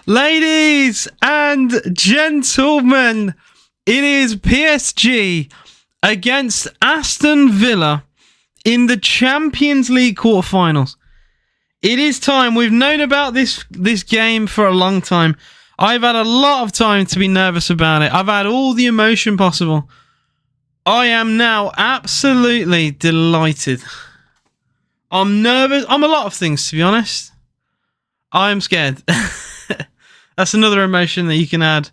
Ladies and gentlemen, it is PSG against Aston Villa in the Champions League quarterfinals. It is time. We've known about this game for a long time. I've had a lot of time to be nervous about it. I've had all the emotion possible. I am now absolutely delighted. I'm nervous. I'm a lot of things, to be honest. I'm scared. That's another emotion that you can add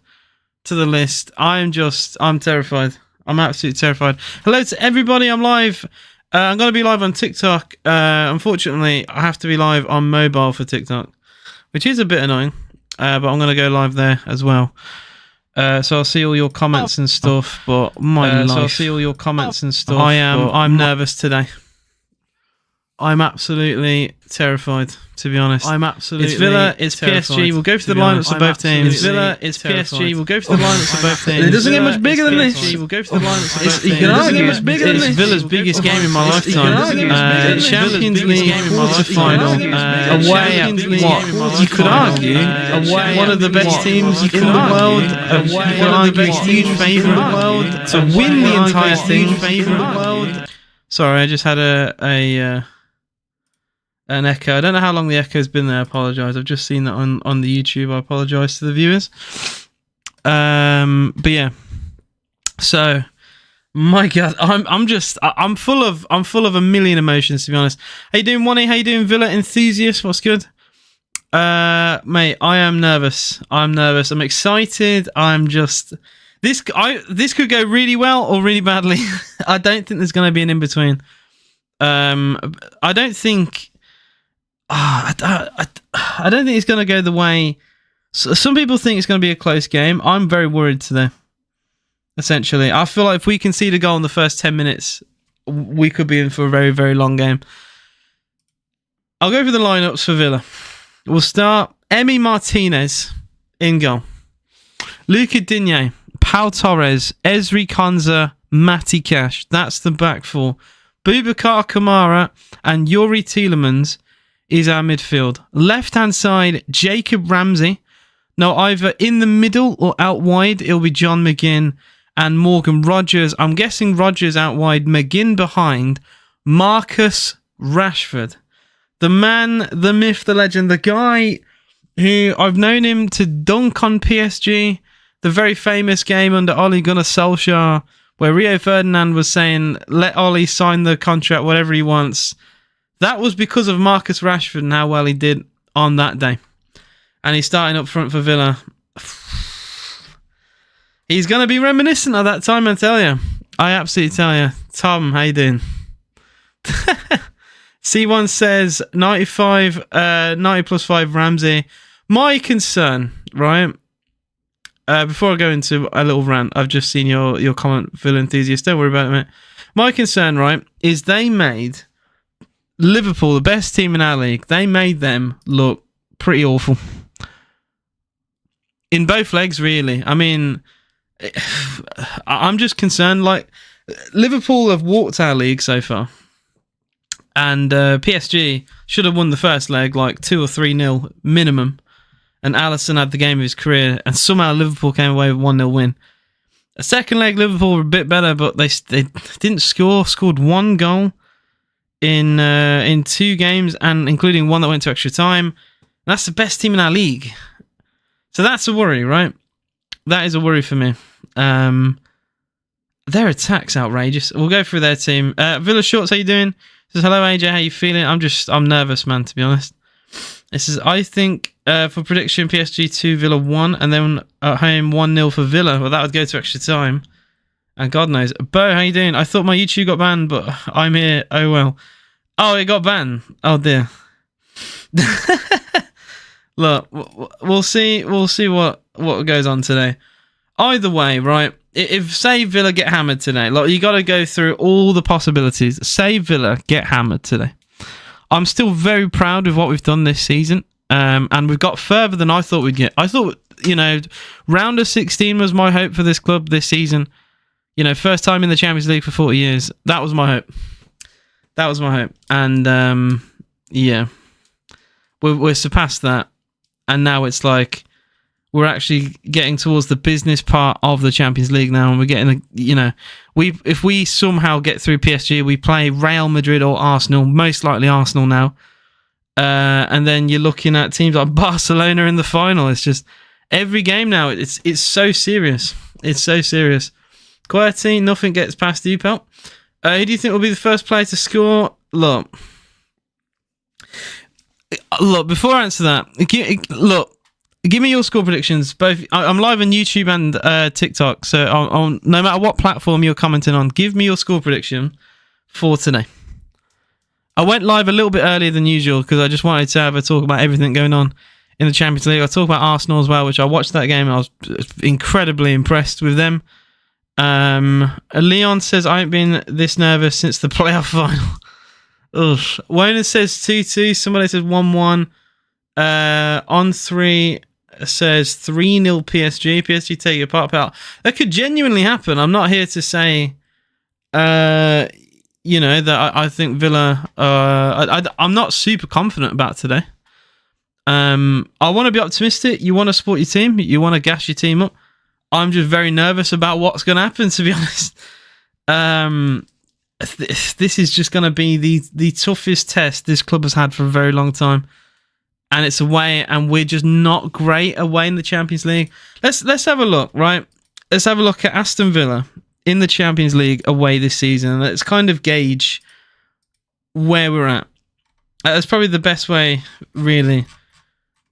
to the list. I'm terrified. I'm absolutely terrified. Hello to everybody. I'm live. I'm going to be live on TikTok. Unfortunately, I have to be live on mobile for TikTok, which is a bit annoying. But I'm going to go live there as well. So I'll see all your comments and stuff. But so I'll see all your comments and stuff. I'm nervous today. I'm absolutely terrified, to be honest. It's Villa, it's PSG. We'll go for the lineups of both teams. It's Villa, it's PSG. We'll go for the lineups of both teams. It doesn't get much bigger than this. We'll go for the lineups of both teams. You can argue it's Villa's biggest game in my lifetime. Champions League quarter-final. Away at what? You could argue one of the best teams in the world. You could argue huge favourite to win the entire thing. Sorry, I just had an echo. I don't know how long the echo's been there. I apologise. I've just seen that on the YouTube. I apologise to the viewers. But yeah. So, my God, I'm full of a million emotions, to be honest. How you doing, Wani? How you doing, Villa enthusiast? What's good? Mate, I am nervous. I'm excited. This could go really well or really badly. I don't think there's going to be an in between. I don't think. I don't think it's going to go the way. Some people think it's going to be a close game. I'm very worried today. Essentially, I feel like if we concede a goal in the first 10 minutes, we could be in for a very, very long game. I'll go for the lineups for Villa. We'll start Emi Martinez in goal. Luca Digne, Pau Torres, Ezri Konsa, Matty Cash. That's the back four. Boubacar Kamara and Yuri Tielemans is our midfield. Left-hand side, Jacob Ramsey. Now, either in the middle or out wide, it'll be John McGinn and Morgan Rogers. I'm guessing Rogers out wide, McGinn behind. Marcus Rashford. The man, the myth, the legend, the guy who I've known him to dunk on PSG. The very famous game under Ole Gunnar Solskjaer, where Rio Ferdinand was saying, let Ole sign the contract, whatever he wants. That was because of Marcus Rashford and how well he did on that day. And he's starting up front for Villa. He's going to be reminiscent of that time, I tell you. I absolutely tell you. Tom, how you doing? C1 says 90 plus 5 Ramsey. My concern, right? Before I go into a little rant, I've just seen your comment, Villa enthusiast. Don't worry about it, mate. My concern, right, is they made Liverpool, the best team in our league, they made them look pretty awful. In both legs, really. I mean, I'm just concerned. Like, Liverpool have walked our league so far. And PSG should have won the first leg, like 2 or 3-0 minimum. And Alisson had the game of his career. And somehow Liverpool came away with 1-0 win. A second leg, Liverpool were a bit better, but they didn't score. Scored 1 goal in 2 games, and including one that went to extra time. And that's the best team in our league. So that's a worry, right? That is a worry for me. Their attack's outrageous. We'll go through their team. Villa Shorts, how you doing? Says, hello, AJ, how you feeling? I'm nervous, man, to be honest. It says, I think for prediction, PSG 2, Villa 1, and then at home 1-0 for Villa. Well, that would go to extra time. And God knows. Bo, how you doing? I thought my YouTube got banned, but I'm here. Oh, well. Oh, it got banned. Oh, dear. Look, we'll see what goes on today. Either way, right? If, say, Villa get hammered today, like, you got to go through all the possibilities. Say Villa get hammered today. I'm still very proud of what we've done this season. And we've got further than I thought we'd get. I thought, round of 16 was my hope for this club this season. First time in the Champions League for 40 years. That was my hope. And, yeah. We're surpassed that. And now it's like, we're actually getting towards the business part of the Champions League now, and we're getting if we somehow get through PSG, we play Real Madrid or Arsenal, most likely Arsenal now, and then you're looking at teams like Barcelona in the final. It's just every game now. It's so serious. It's so serious. Quality, nothing gets past you, pal. Who do you think will be the first player to score? Look. Before I answer that, give me your score predictions. Both. I'm live on YouTube and TikTok, so on no matter what platform you're commenting on, give me your score prediction for today. I went live a little bit earlier than usual because I just wanted to have a talk about everything going on in the Champions League. I talk about Arsenal as well, which I watched that game and I was incredibly impressed with them. Leon says, I ain't been this nervous since the playoff final. Ugh. Wona says 2-2. Somebody says 1-1. On 3 says 3-0 PSG. PSG take your part out. That could genuinely happen. I'm not here to say, that I think Villa. I'm not super confident about today. I want to be optimistic. You want to support your team. You want to gas your team up. I'm just very nervous about what's going to happen, to be honest. This is just going to be the toughest test this club has had for a very long time. And it's away, and we're just not great away in the Champions League. Let's have a look, right? Let's have a look at Aston Villa in the Champions League away this season. Let's kind of gauge where we're at. That's probably the best way, really,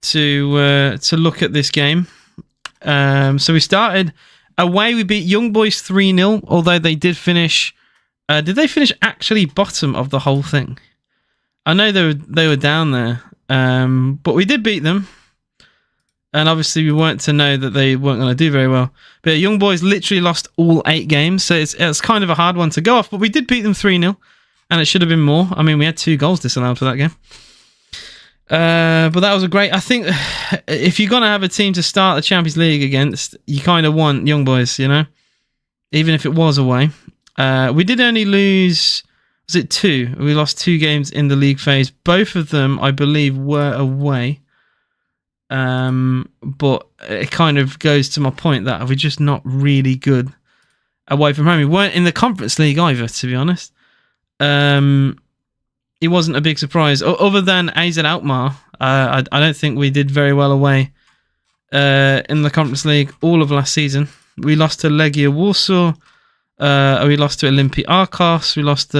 to look at this game. So we started away. We beat Young Boys 3-0, although they did finish. Did they finish actually bottom of the whole thing? I know they were down there. But we did beat them, and obviously we weren't to know that they weren't going to do very well. But Young Boys literally lost all 8 games, so it's kind of a hard one to go off. But we did beat them 3-0, and it should have been more. I mean, we had 2 goals disallowed for that game. But that was a great. I think if you're going to have a team to start the Champions League against, you kind of want Young Boys, even if it was away. We did only lose. Was it 2? We lost 2 games in the league phase. Both of them, I believe, were away. But it kind of goes to my point that we're just not really good away from home. We weren't in the Conference League either, to be honest. It wasn't a big surprise. Other than AZ Alkmaar, I don't think we did very well away in the Conference League all of last season. We lost to Legia Warsaw. We lost to Olympiacos. We lost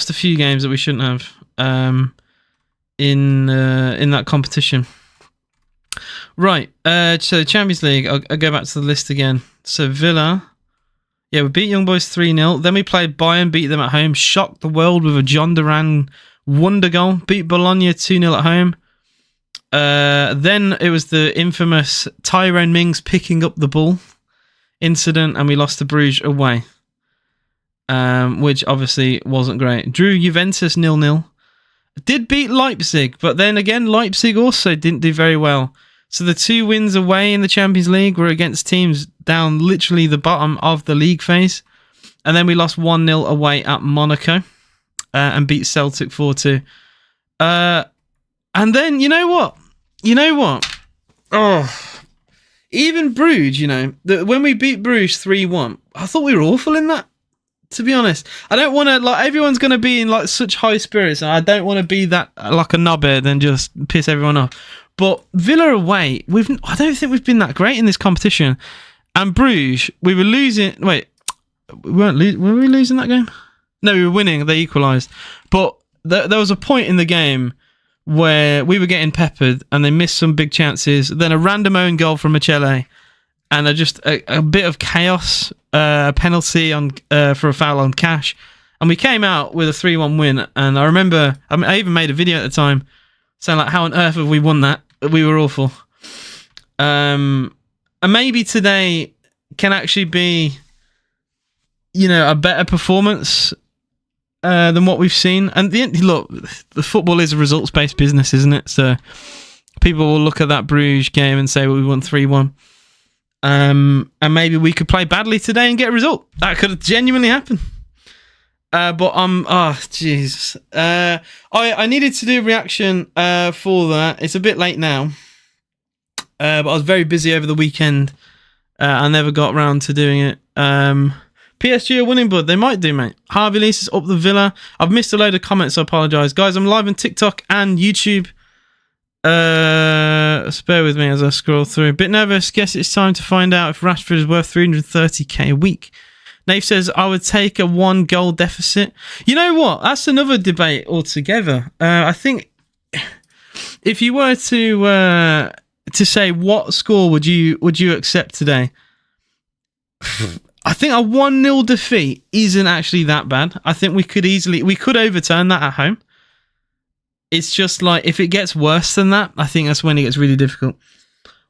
a few games that we shouldn't have in that competition. Right. So Champions League. I'll go back to the list again. So Villa. Yeah, we beat Young Boys 3-0. Then we played Bayern, beat them at home. Shocked the world with a John Duran wonder goal. Beat Bologna 2-0 at home. Then it was the infamous Tyrone Mings picking up the ball incident, and we lost to Bruges away, which obviously wasn't great. Drew Juventus 0-0. Did beat Leipzig, but then again, Leipzig also didn't do very well. So the 2 wins away in the Champions League were against teams down literally the bottom of the league phase. And then we lost 1-0 away at Monaco and beat Celtic 4-2. And then, you know what? Oh, even Bruges, when we beat Bruges 3-1, I thought we were awful in that, to be honest. I don't want to, everyone's going to be in, such high spirits, and I don't want to be that, like a knobhead and just piss everyone off. But Villa away, I don't think we've been that great in this competition. And Bruges, we were losing, were we losing that game? No, we were winning, they equalised. But there was a point in the game where we were getting peppered and they missed some big chances. Then a random own goal from Michele and just a bit of chaos, a penalty for a foul on Cash. And we came out with a 3-1 win. And I remember, I even made a video at the time saying, how on earth have we won that? We were awful. And maybe today can actually be, a better performance than what we've seen. And look, the football is a results-based business, isn't it? So people will look at that Bruges game and say, well, we won 3-1. And maybe we could play badly today and get a result. That could genuinely happen. But Jesus. I needed to do a reaction for that. It's a bit late now. but I was very busy over the weekend. I never got around to doing it. PSG are winning, bud. They might do, mate. Harvey Lee's up the Villa. I've missed a load of comments, so I apologise. Guys, I'm live on TikTok and YouTube. Bear with me as I scroll through. Bit nervous. Guess it's time to find out if Rashford is worth 330k a week. Nate says, I would take a 1-goal deficit. You know what? That's another debate altogether. I think if you were to say what score would you accept today, I think a 1-0 defeat isn't actually that bad. I think we could overturn that at home. It's just like if it gets worse than that, I think that's when it gets really difficult.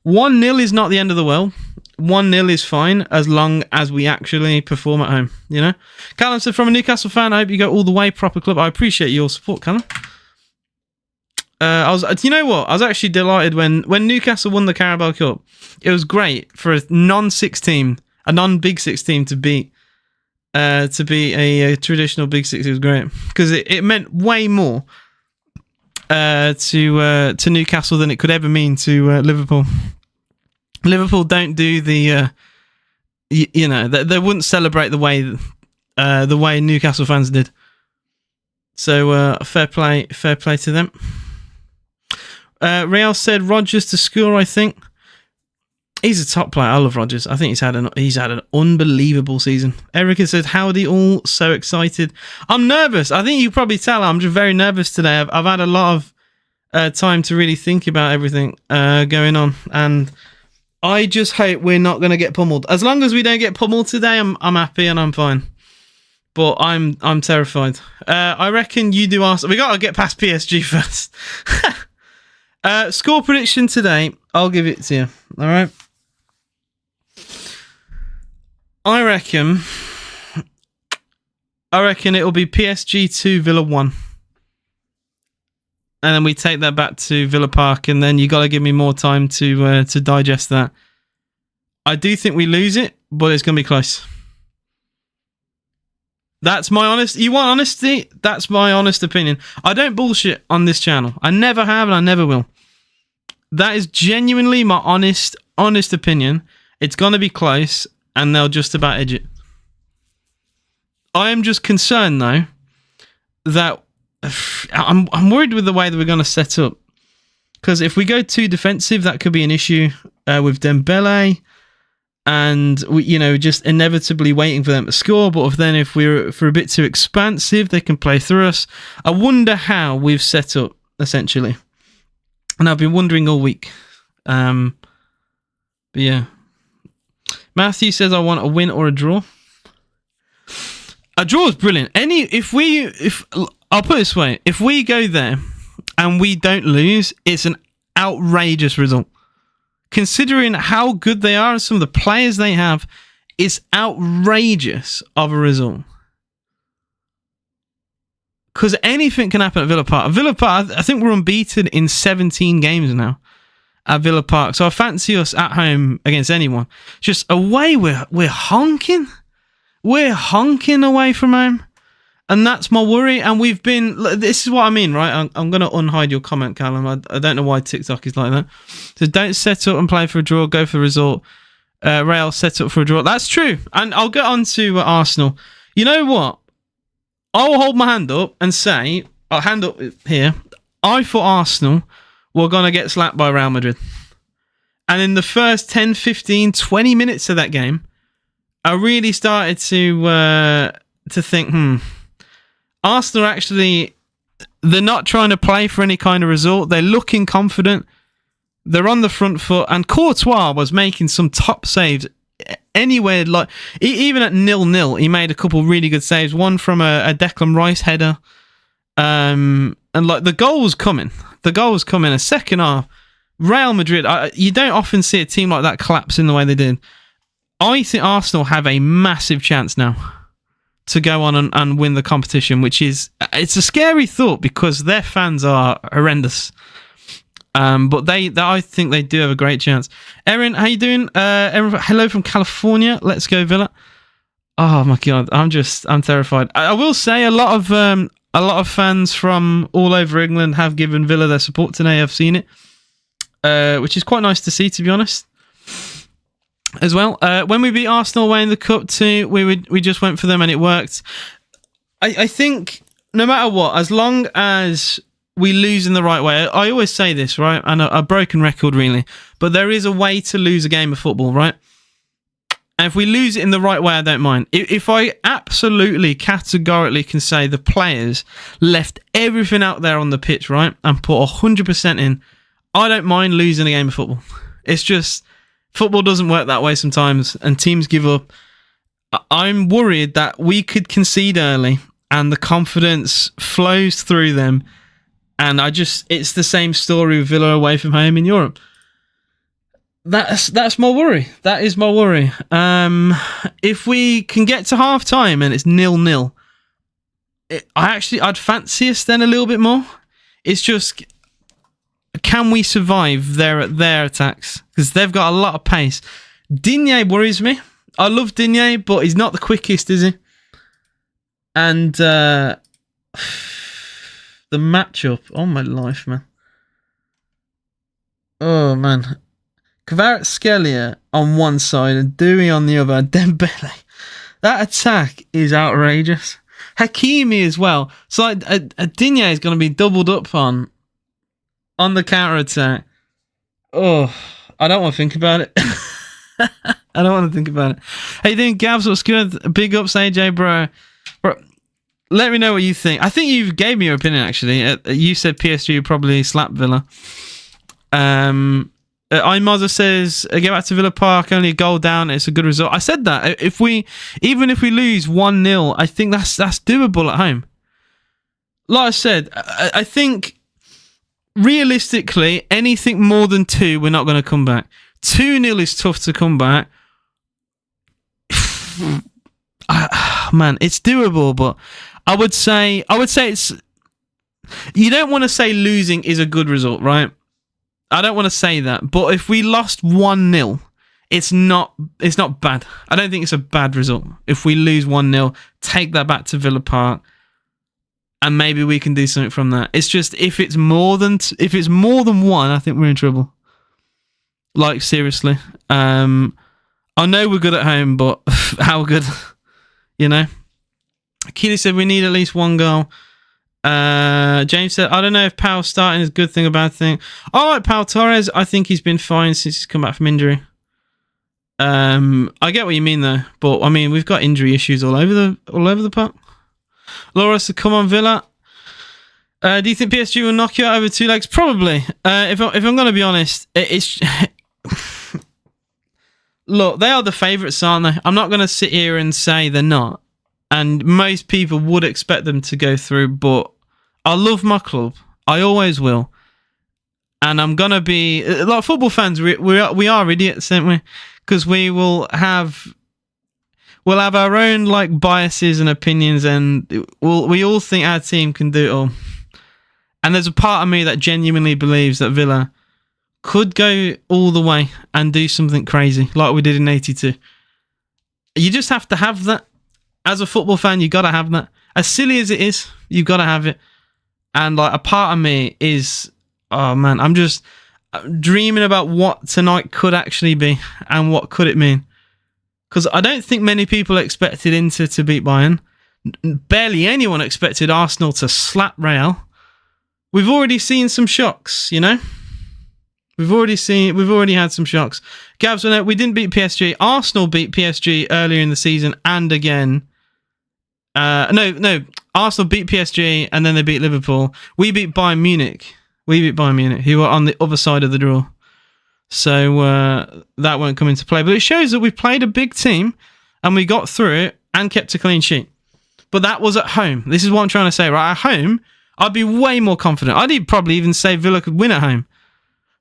1-0 is not the end of the world. 1-0 is fine as long as we actually perform at home, you know? Callum said, from a Newcastle fan, I hope you go all the way, proper club. I appreciate your support, Callum. You know what? I was actually delighted when Newcastle won the Carabao Cup. It was great for a non-6 team, a non-Big Six team to be a traditional Big Six. It was great because it meant way more to Newcastle than it could ever mean to Liverpool. Liverpool don't do the they wouldn't celebrate the way Newcastle fans did. So fair play to them. Real said Rodgers to score. I think he's a top player. I love Rodgers. I think he's had an unbelievable season. Erica said, "Howdy all, so excited." I'm nervous. I think you probably tell I'm just very nervous today. I've had a lot of time to really think about everything going on, and I just hope we're not going to get pummeled. As long as we don't get pummeled today, I'm happy and I'm fine. But I'm terrified. I reckon you do Arsenal. We got to get past PSG first. Score prediction today. I'll give it to you. All right. I reckon it'll be PSG 2, Villa 1. And then we take that back to Villa Park, and then you got to give me more time to digest that. I do think we lose it, but it's going to be close. That's my honest... You want honesty? That's my honest opinion. I don't bullshit on this channel. I never have and I never will. That is genuinely my honest opinion. It's going to be close and they'll just about edge it. I am just concerned, though, that I'm worried with the way that we're going to set up. Because if we go too defensive, that could be an issue with Dembele. And we, just inevitably waiting for them to score. But if we're a bit too expansive, they can play through us. I wonder how we've set up, essentially. And I've been wondering all week. But yeah. Matthew says I want a win or a draw. A draw is brilliant. I'll put it this way. If we go there and we don't lose, it's an outrageous result. Considering how good they are and some of the players they have, it's outrageous of a result. Because anything can happen at Villa Park. Villa Park, I think we're unbeaten in 17 games now at Villa Park. So I fancy us at home against anyone. Just away, we're honking. We're honking away from home. And that's my worry. And we've been... This is what I mean, right? I'm going to unhide your comment, Callum. I don't know why TikTok is like that. So don't set up and play for a draw. Go for a result. Real set up for a draw. That's true. And I'll get on to Arsenal. You know what? I'll hold my hand up and say... I'll hand up here. I thought Arsenal were going to get slapped by Real Madrid. And in the first 10, 15, 20 minutes of that game, I really started to think, Arsenal actually, they're not trying to play for any kind of result. They're looking confident. They're on the front foot. And Courtois was making some top saves anywhere. Like even at 0-0, he made a couple really good saves. One from a Declan Rice header. And like the goal was coming. The goal was coming. A second half, Real Madrid, you don't often see a team like that collapse in the way they did. I think Arsenal have a massive chance now to go on and win the competition, which is... It's a scary thought because their fans are horrendous. But I think they do have a great chance. Erin, how you doing? Erin, hello from California. Let's go, Villa. Oh my God, I'm terrified. I will say a lot of fans from all over England have given Villa their support today. I've seen it. which is quite nice to see, to be honest. As well, when we beat Arsenal away in the cup too, we just went for them and it worked. I think no matter what, as long as we lose in the right way, I always say this, right? And a broken record, really, but there is a way to lose a game of football, right? And if we lose it in the right way, I don't mind. If I absolutely categorically can say the players left everything out there on the pitch, right, and put 100% in, I don't mind losing a game of football. It's just football doesn't work that way sometimes, and teams give up. I'm worried that we could concede early, and the confidence flows through them, and it's the same story with Villa away from home in Europe. That's my worry. That is my worry. If we can get to half time and it's 0-0, I'd fancy us then a little bit more. It's just, can we survive their attacks? Because they've got a lot of pace. Digne worries me. I love Digne, but he's not the quickest, is he? And the matchup, oh my life, man. Oh man. Kvaratskhelia on one side and Dewey on the other. Dembele. That attack is outrageous. Hakimi as well. So like, Digne is going to be doubled up on the counter attack. Oh, I don't want to think about it. I don't want to think about it. How you doing, Gabs? What's good? Big ups, AJ, bro. Let me know what you think. I think you gave me your opinion, actually. You said PSG would probably slap Villa. Imazza says, get back to Villa Park, only a goal down, it's a good result. I said that. Even if we lose 1-0, I think that's doable at home. Like I said, I think realistically, anything more than 2, we're not going to come back. 2-0 is tough to come back. Man, it's doable, but I would say it's... You don't want to say losing is a good result, right? I don't want to say that, but if we lost 1-0, it's not bad. I don't think it's a bad result. If we lose 1-0, take that back to Villa Park, and maybe we can do something from that. It's just if it's more than 1, I think we're in trouble. Like seriously, I know we're good at home, but how good? You know. Keely said we need at least 1 goal. James said, I don't know if Pau starting is a good thing or bad thing. I like Pau Torres. I think he's been fine since he's come back from injury. I get what you mean though, but I mean we've got injury issues all over the park. Laura said, come on Villa. Do you think PSG will knock you out over 2 legs? Probably. If I'm going to be honest, it's look, they are the favourites, aren't they? I'm not going to sit here and say they're not. And most people would expect them to go through, but I love my club. I always will. And I'm going to be... Like football fans, we are idiots, aren't we? Because we'll have our own like biases and opinions, and we all think our team can do it all. And there's a part of me that genuinely believes that Villa could go all the way and do something crazy, like we did in 82. You just have to have that. As a football fan, you got to have that. As silly as it is, you've got to have it. And like a part of me is, oh man, I'm just dreaming about what tonight could actually be and what could it mean. Because I don't think many people expected Inter to beat Bayern. Barely anyone expected Arsenal to slap Real. We've already seen some shocks, you know? We've already had some shocks. Gabs, we didn't beat PSG. Arsenal beat PSG earlier in the season and again. No. Arsenal beat PSG and then they beat Liverpool. We beat Bayern Munich. Who were on the other side of the draw. So that won't come into play. But it shows that we played a big team and we got through it and kept a clean sheet. But that was at home. This is what I'm trying to say, right? At home, I'd be way more confident. I'd probably even say Villa could win at home.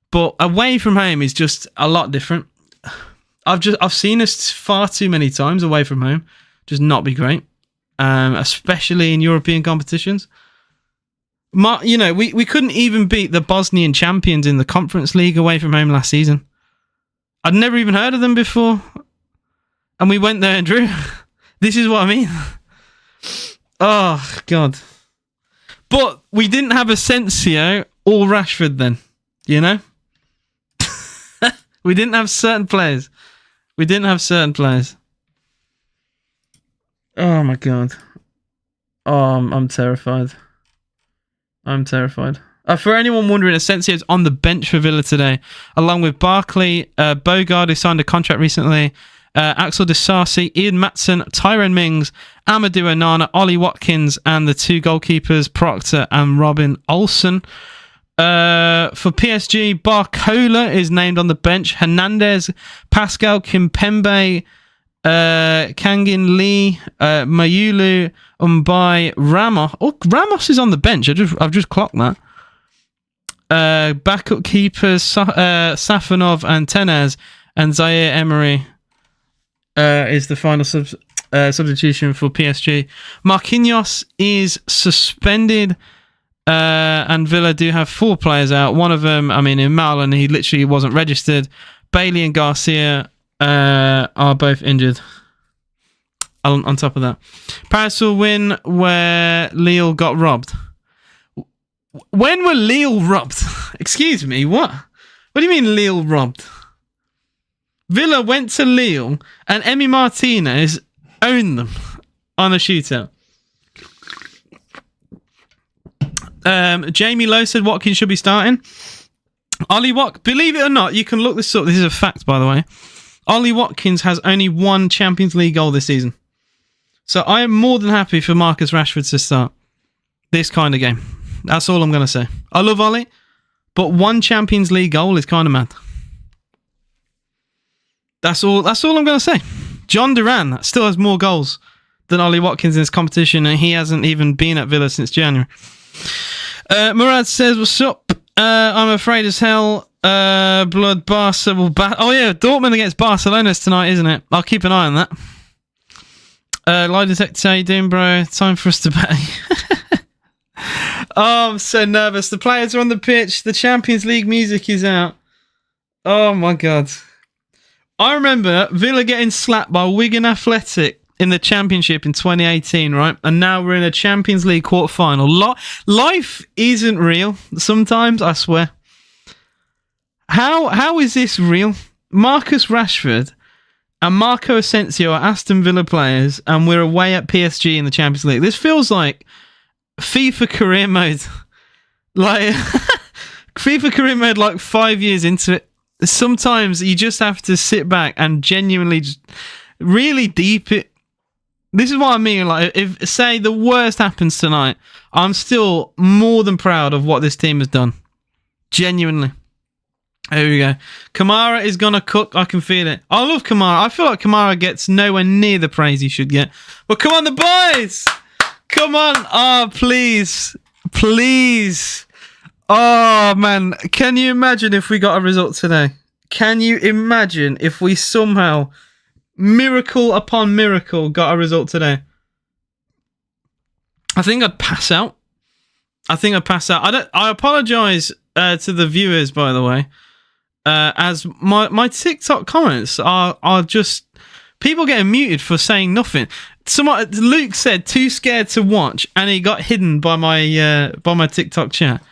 But away from home is just a lot different. I've seen us far too many times away from home just not be great, especially in European competitions. We couldn't even beat the Bosnian champions in the Conference League away from home last season. I'd never even heard of them before, and we went there and drew. This is what I mean. Oh God! But we didn't have Asensio or Rashford then, you know. We didn't have certain players. Oh my god. Oh, I'm terrified. For anyone wondering, Asensio's on the bench for Villa today, along with Barkley, Bogard, who signed a contract recently, Axel Disasi, Ian Matson, Tyrone Mings, Amadou Onana, Ollie Watkins, and the two goalkeepers, Proctor and Robin Olsen. For PSG, Barcola is named on the bench. Hernandez, Pascal Kimpembe, Kangin Lee, Mayulu, Mbai, Ramos. Oh, Ramos is on the bench. I've just clocked that. Backup keepers, Safanov and Tenez, and Zaire Emery is the final substitution for PSG. Marquinhos is suspended. And Villa do have 4 players out. One of them, in Malin, he literally wasn't registered. Bailey and Garcia are both injured. On top of that, Paris will win where Lille got robbed. When were Lille robbed? Excuse me, what? What do you mean Lille robbed? Villa went to Lille and Emi Martinez owned them on a shootout. Jamie Lowe said Watkins should be starting. Believe it or not, you can look this up. This is a fact, by the way. Ollie Watkins has only 1 Champions League goal this season. So I am more than happy for Marcus Rashford to start this kind of game. That's all I'm going to say. I love Ollie, but 1 Champions League goal is kind of mad. That's all I'm going to say. John Duran still has more goals than Ollie Watkins in this competition, and he hasn't even been at Villa since January. Murad says, what's up? I'm afraid as hell. Blood Barca will oh yeah, Dortmund against Barcelona tonight, isn't it? I'll keep an eye on that. Lie detector, how you doing, bro? Time for us to bet. Oh, I'm so nervous. The players are on the pitch. The Champions League music is out. Oh my god. I remember Villa getting slapped by Wigan Athletic in the Championship in 2018, right? And now we're in a Champions League quarter-final. Life isn't real sometimes, I swear. How is this real? Marcus Rashford and Marco Asensio are Aston Villa players, and we're away at PSG in the Champions League. This feels like FIFA career mode. Like, FIFA career mode like 5 years into it. Sometimes you just have to sit back and genuinely just really deep it. This is what I mean. Like, if say the worst happens tonight, I'm still more than proud of what this team has done. Genuinely. Here we go. Kamara is gonna cook. I can feel it. I love Kamara. I feel like Kamara gets nowhere near the praise he should get. But come on, the boys! Come on! Oh, please, Oh man, can you imagine if we got a result today? Can you imagine if we somehow, miracle upon miracle, got a result today? I think I'd pass out. I apologise to the viewers, by the way, as my TikTok comments are just people getting muted for saying nothing. Luke said too scared to watch, and he got hidden by my TikTok chat.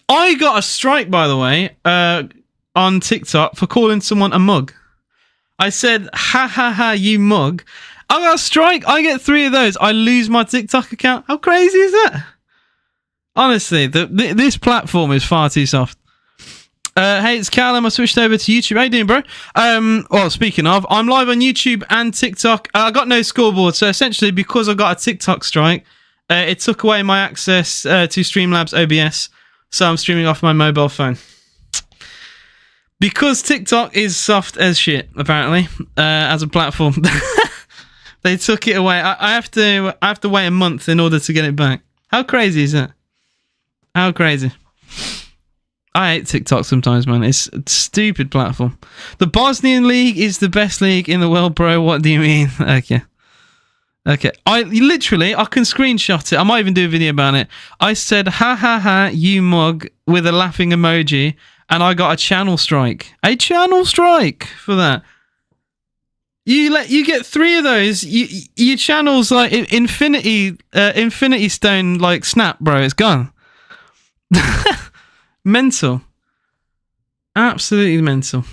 I got a strike, by the way, on TikTok for calling someone a mug. I said, ha ha ha, you mug. I got a strike. I get 3 of those. I lose my TikTok account. How crazy is that? Honestly, this platform is far too soft. Hey, it's Callum. I switched over to YouTube. How you doing, bro? Well, speaking of, I'm live on YouTube and TikTok. I got no scoreboard, so essentially, because I got a TikTok strike, it took away my access to Streamlabs OBS, so I'm streaming off my mobile phone. Because TikTok is soft as shit, apparently, as a platform. They took it away. I have to wait a month in order to get it back. How crazy is that? How crazy. I hate TikTok sometimes, man. It's a stupid platform. The Bosnian League is the best league in the world, bro. What do you mean? Okay. I can screenshot it. I might even do a video about it. I said, ha ha ha, you mug, with a laughing emoji, and I got a channel strike. A channel strike for that. You get 3 of those. Your channel's like Infinity Stone, like snap, bro. It's gone. Mental. Absolutely mental.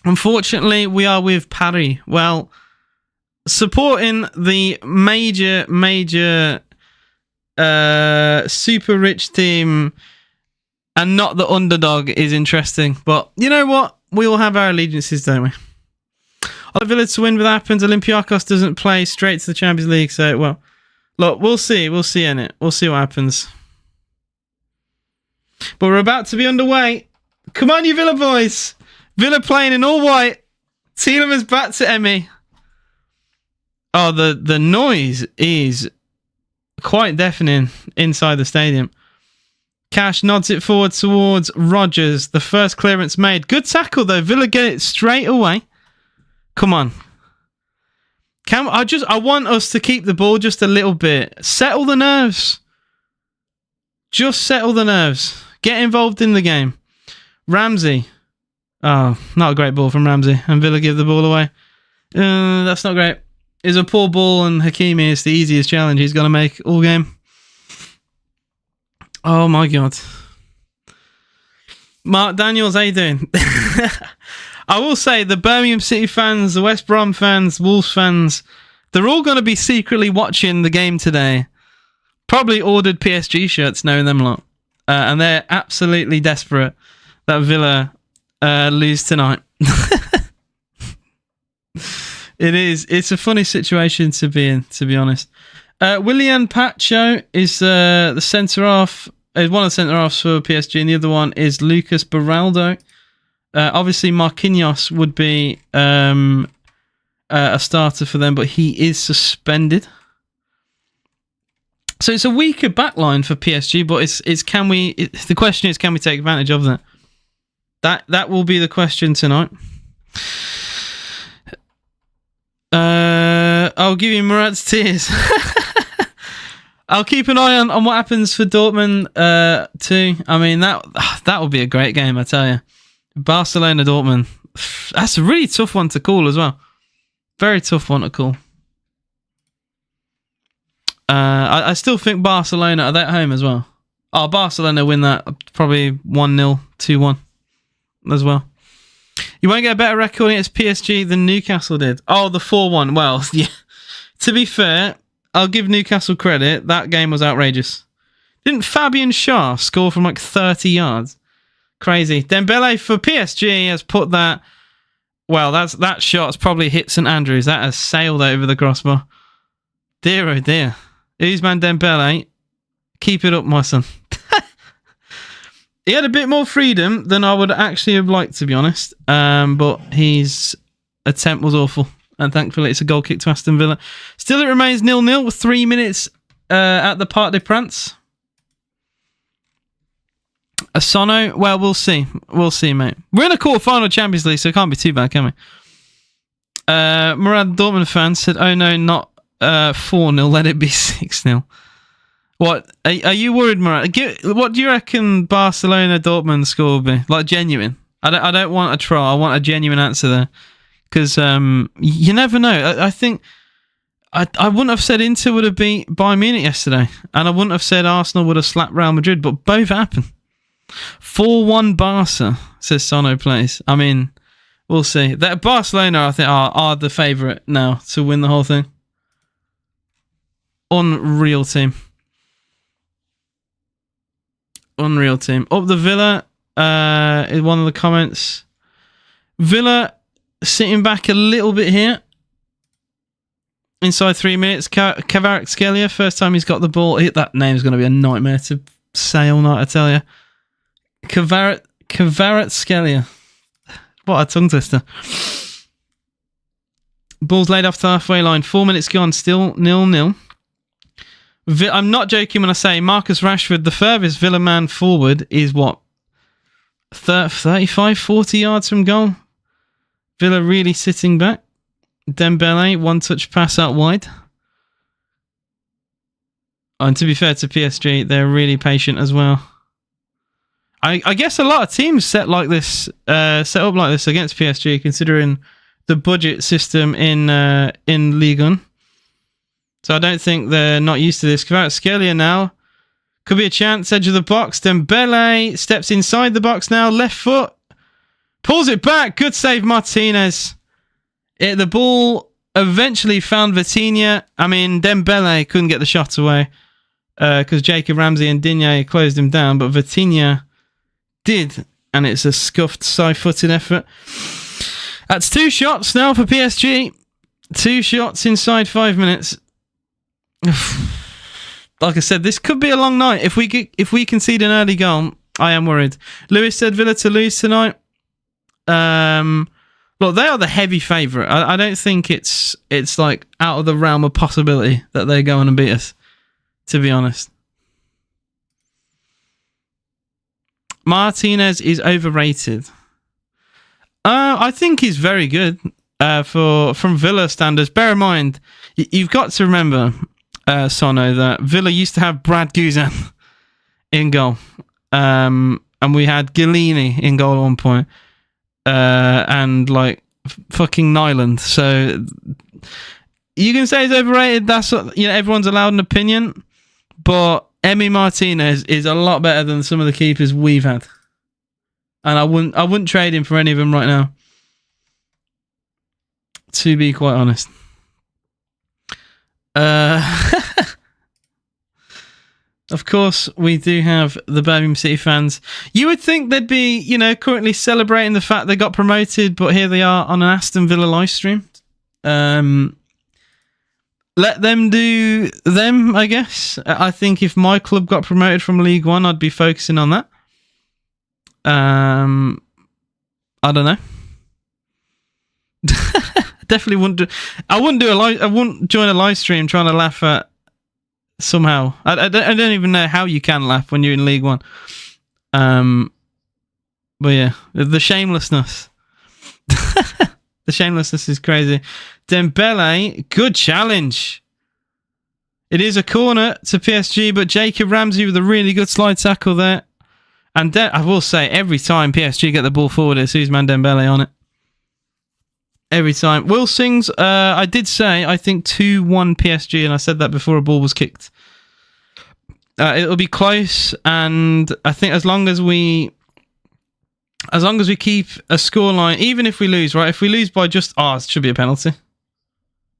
Unfortunately, we are with Paris. Well, supporting the major super rich team and not the underdog is interesting. But you know what? We all have our allegiances, don't we? I like Villa to win, but that happens. Olympiacos doesn't play straight to the Champions League, so, well, look, we'll see. We'll see in it. We'll see what happens. But we're about to be underway. Come on, you Villa boys. Villa playing in all white. Tielemans back to Emery. Oh, the noise is quite deafening inside the stadium. Cash nods it forward towards Rodgers. The first clearance made. Good tackle, though. Villa get it straight away. Come on. I want us to keep the ball just a little bit. Settle the nerves. Just settle the nerves. Get involved in the game. Ramsey. Oh, not a great ball from Ramsey. And Villa give the ball away. That's not great. It's a poor ball, and Hakimi is the easiest challenge he's going to make all game. Oh my God. Mark Daniels, how you doing? I will say the Birmingham City fans, the West Brom fans, Wolves fans, they're all going to be secretly watching the game today. Probably ordered PSG shirts, knowing them lot. And they're absolutely desperate that Villa lose tonight. It's a funny situation to be in, to be honest. Willian Pacho is the centre-half, is one of the centre-halves for PSG, and the other one is Lucas Beraldo. Obviously, Marquinhos would be a starter for them, but he is suspended. So it's a weaker backline for PSG, but the question is, can we take advantage of that? That will be the question tonight. I'll give you Murat's tears. I'll keep an eye on what happens for Dortmund too. I mean, that will be a great game, I tell you. Barcelona Dortmund. That's a really tough one to call as well. Very tough one to call. I still think Barcelona are they at home as well. Oh, Barcelona win that probably 1-0, 2-1 as well. You won't get a better record against PSG than Newcastle did. Oh, the 4-1. Well, yeah. To be fair, I'll give Newcastle credit. That game was outrageous. Didn't Fabian Schär score from like 30 yards? Crazy. Dembele for PSG has put that... Well, that shot's probably hit St Andrews. That has sailed over the crossbar. Dear oh dear. Ousmane Dembele, keep it up, my son. He had a bit more freedom than I would actually have liked, to be honest. But his attempt was awful. And thankfully, it's a goal kick to Aston Villa. Still, it remains 0-0 with 3 minutes at the Parc des Princes. Asano, well, we'll see. We'll see, mate. We're in a quarter-final Champions League, so it can't be too bad, can we? Murad Dortmund fan said, oh no, not 4-0, let it be 6-0. What? Are you worried, Murad? What do you reckon Barcelona Dortmund score will be? Like, genuine? I don't want a troll. I want a genuine answer there. Because you never know. I think... I wouldn't have said Inter would have beat Bayern Munich yesterday. And I wouldn't have said Arsenal would have slapped Real Madrid. But both happened. 4-1 Barca, says Sono Plays. I mean, we'll see. That Barcelona, I think, are the favourite now to win the whole thing. Unreal team. Unreal team. Up the Villa, in one of the comments. Villa sitting back a little bit here. Inside 3 minutes. Kvaratskhelia, first time he's got the ball. That name's going to be a nightmare to say all night, I tell you. Kvaratskhelia. What a tongue twister. Ball's laid off the halfway line. 4 minutes gone. Still 0-0. I'm not joking when I say Marcus Rashford, the furthest Villa man forward, is what? 35, 40 yards from goal. Villa really sitting back. Dembele, one touch pass out wide. And to be fair to PSG, they're really patient as well. I guess a lot of teams set up like this against PSG, considering the budget system in Ligue 1. So I don't think they're not used to this. Kvaratskhelia now. Could be a chance. Edge of the box. Dembele steps inside the box now. Left foot. Pulls it back. Good save, Martinez. The ball eventually found Vitinha. I mean, Dembele couldn't get the shot away because Jacob Ramsey and Digne closed him down, but Vitinha did, and it's a scuffed side-footed effort. That's 2 shots now for PSG. 2 shots inside 5 minutes. Like I said, this could be a long night. If we concede an early goal, I am worried. Lewis said Villa to lose tonight. Look, they are the heavy favourite. I don't think it's like out of the realm of possibility that they go on and beat us, to be honest. Martinez is overrated. I think he's very good from Villa standards. Bear in mind, you've got to remember, Sono, that Villa used to have Brad Guzan in goal. And we had Gallini in goal at one point. And like fucking Nyland. So you can say he's overrated. That's everyone's allowed an opinion. But Emi Martinez is a lot better than some of the keepers we've had. And I wouldn't trade him for any of them right now, to be quite honest. Of course, we do have the Birmingham City fans. You would think they'd be, currently celebrating the fact they got promoted, but here they are on an Aston Villa live stream. Let them do them, I guess. I think if my club got promoted from League One, I'd be focusing on that. I don't know. Definitely wouldn't do. I wouldn't join a live stream trying to laugh at somehow. I don't even know how you can laugh when you're in League One. But yeah, the shamelessness. The shamelessness is crazy. Dembele, good challenge. It is a corner to PSG, but Jacob Ramsey with a really good slide tackle there. And I will say, every time PSG get the ball forward, it's Ousmane Dembele on it. Every time. Will Sings, I did say, I think 2-1 PSG, and I said that before a ball was kicked. It'll be close, and I think as long as we keep a scoreline, even if we lose, right? If we lose by just, it should be a penalty.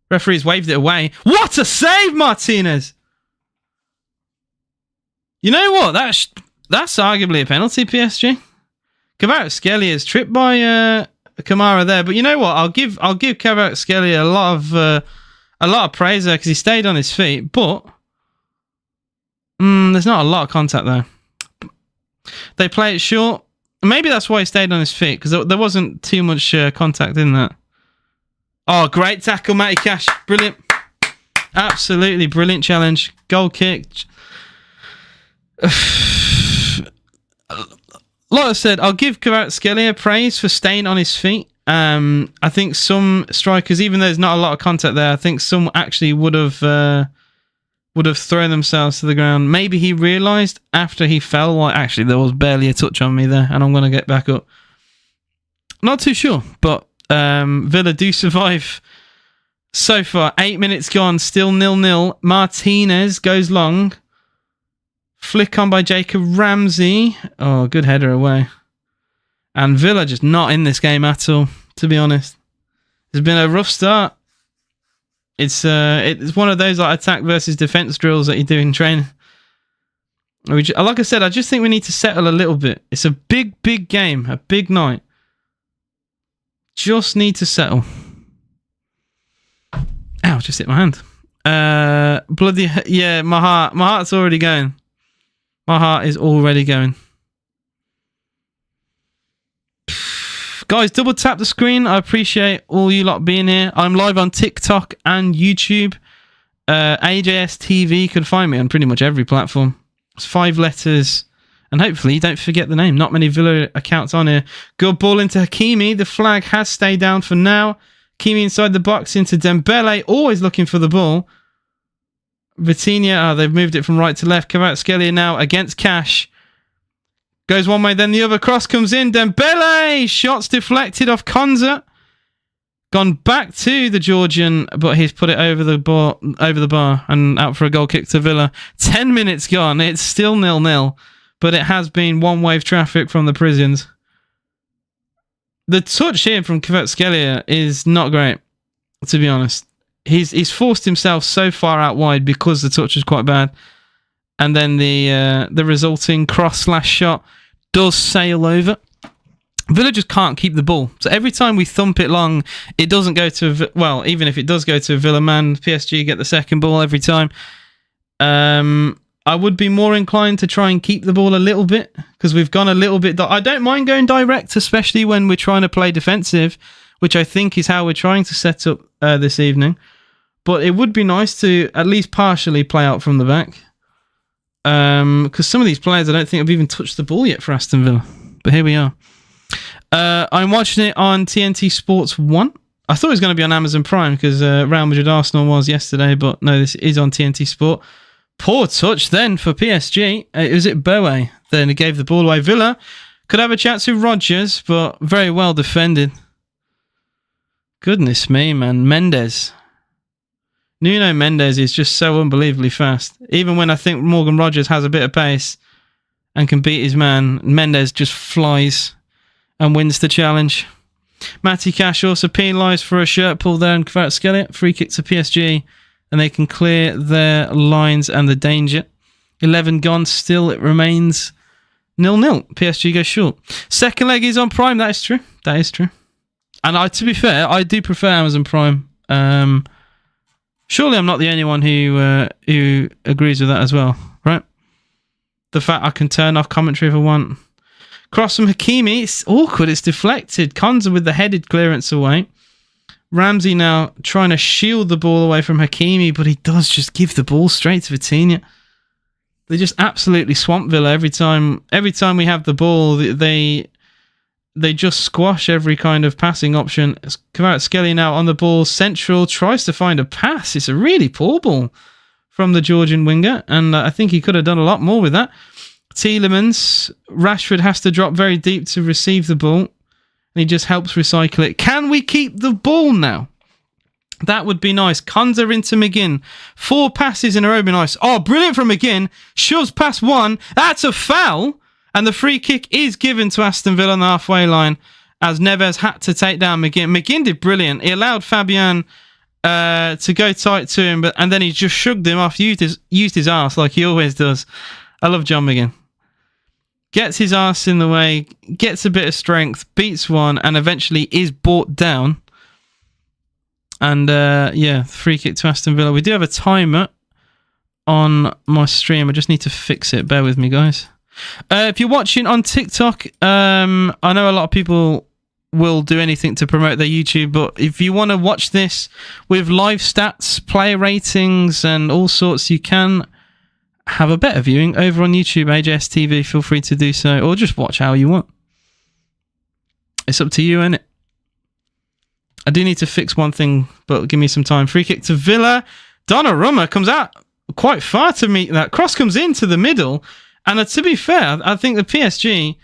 Referee's waved it away. What a save, Martinez! You know what? That's arguably a penalty, PSG. Kvaratskhelia tripped by Kamara there, but you know what? I'll give Kvaratskhelia a lot of praise there because he stayed on his feet, but there's not a lot of contact there. They play it short. Maybe that's why he stayed on his feet, because there wasn't too much contact in that. Oh, great tackle, Matty Cash. Brilliant. Absolutely brilliant challenge. Goal kick. Like I said, I'll give Kvaratskhelia praise for staying on his feet. I think some strikers, even though there's not a lot of contact there, I think some actually would have thrown themselves to the ground. Maybe he realised after he fell, like, actually, there was barely a touch on me there, and I'm going to get back up. Not too sure, but Villa do survive so far. 8 minutes gone, still 0-0. Martinez goes long. Flick on by Jacob Ramsey. Oh, good header away. And Villa just not in this game at all, to be honest. It's been a rough start. It's one of those like attack versus defense drills that you do in training. Like I said, I just think we need to settle a little bit. It's a big game, a big night. Just need to settle. Ow, just hit my hand. Bloody yeah, my heart's already going. My heart is already going. Guys, double tap the screen. I appreciate all you lot being here. I'm live on TikTok and YouTube. AJS TV, you can find me on pretty much every platform. It's 5 letters. And hopefully, don't forget the name. Not many Villa accounts on here. Good ball into Hakimi. The flag has stayed down for now. Hakimi inside the box into Dembele. Always looking for the ball. Vitinha, they've moved it from right to left. Kvaratskhelia now against Cash. Goes one way, then the other. Cross comes in. Dembele! Shots deflected off Konza. Gone back to the Georgian, but he's put it over the bar and out for a goal kick to Villa. 10 minutes gone. It's still 0-0, but it has been one-wave traffic from the Parisians. The touch here from Kvaratskhelia is not great, to be honest. He's forced himself so far out wide because the touch is quite bad. And then the resulting cross/shot does sail over. Villa just can't keep the ball. So every time we thump it long, it doesn't go to... Well, even if it does go to a Villa man, PSG get the second ball every time. I would be more inclined to try and keep the ball a little bit, because we've gone a little bit... I don't mind going direct, especially when we're trying to play defensive, which I think is how we're trying to set up this evening. But it would be nice to at least partially play out from the back. Because some of these players I don't think have even touched the ball yet for Aston Villa. But here we are. I'm watching it on TNT Sports 1. I thought it was going to be on Amazon Prime because Real Madrid Arsenal was yesterday, but no, this is on TNT Sport. Poor touch then for PSG. Was it Boe? Then he gave the ball away. Villa could have a chance with Rodgers, but very well defended. Goodness me, man. Mendes. Nuno Mendes is just so unbelievably fast. Even when I think Morgan Rodgers has a bit of pace and can beat his man, Mendes just flies and wins the challenge. Matty Cash also penalised for a shirt pull there in Kvaratskhelia. Free kick to PSG, and they can clear their lines and the danger. 11 gone, still it remains 0-0. PSG goes short. Second leg is on Prime, that is true. That is true. And to be fair, I do prefer Amazon Prime. Surely I'm not the only one who agrees with that as well, right? The fact I can turn off commentary if I want. Cross from Hakimi. It's awkward. It's deflected. Konza with the headed clearance away. Ramsey now trying to shield the ball away from Hakimi, but he does just give the ball straight to Vitinha. They just absolutely swamp Villa every time. Every time we have the ball, they just squash every kind of passing option. Kvaratskhelia now on the ball. Central tries to find a pass. It's a really poor ball from the Georgian winger, and I think he could have done a lot more with that. Tielemans. Rashford has to drop very deep to receive the ball, and he just helps recycle it. Can we keep the ball now? That would be nice. Konza into McGinn. 4 passes in a row would be nice. Oh, brilliant from McGinn. Shoves past one. That's a foul. And the free kick is given to Aston Villa on the halfway line as Neves had to take down McGinn. McGinn did brilliant. He allowed Fabian to go tight to him, and then he just shrugged him off, used his arse like he always does. I love John McGinn. Gets his arse in the way, gets a bit of strength, beats one, and eventually is brought down. And free kick to Aston Villa. We do have a timer on my stream. I just need to fix it. Bear with me, guys. If you're watching on TikTok, I know a lot of people will do anything to promote their YouTube, but if you want to watch this with live stats, player ratings, and all sorts, you can have a better viewing over on YouTube, AJS TV. Feel free to do so, or just watch how you want. It's up to you, innit? I do need to fix one thing, but give me some time. Free kick to Villa. Donnarumma comes out quite far to meet that. Cross comes into the middle. And to be fair, I think the PSG,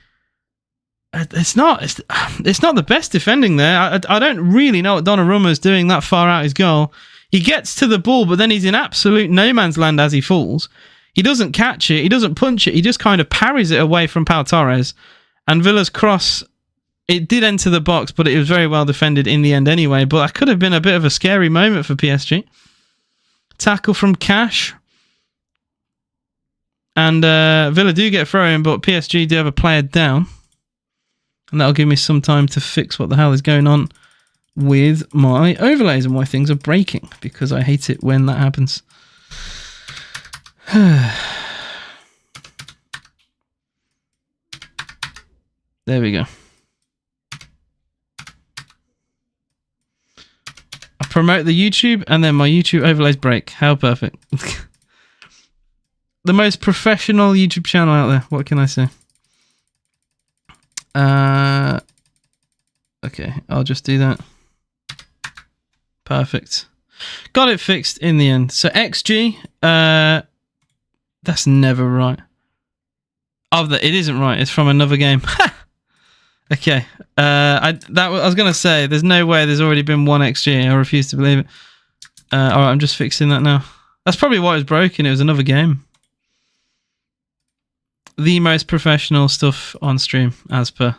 it's not the best defending there. I don't really know what Donnarumma is doing that far out his goal. He gets to the ball, but then he's in absolute no man's land as he falls. He doesn't catch it. He doesn't punch it. He just kind of parries it away from Pau Torres. And Villa's cross, it did enter the box, but it was very well defended in the end anyway. But that could have been a bit of a scary moment for PSG. Tackle from Cash. And Villa do get a throw in, but PSG do have a player down. And that'll give me some time to fix what the hell is going on with my overlays and why things are breaking, because I hate it when that happens. There we go. I promote the YouTube and then my YouTube overlays break. How perfect. The most professional YouTube channel out there. What can I say? Okay, I'll just do that. Perfect. Got it fixed in the end. So XG, that's never right. It isn't right. It's from another game. Okay. I was gonna say there's no way there's already been 1 XG. I refuse to believe it. All right, I'm just fixing that now. That's probably why it was broken. It was another game. The most professional stuff on stream, as per.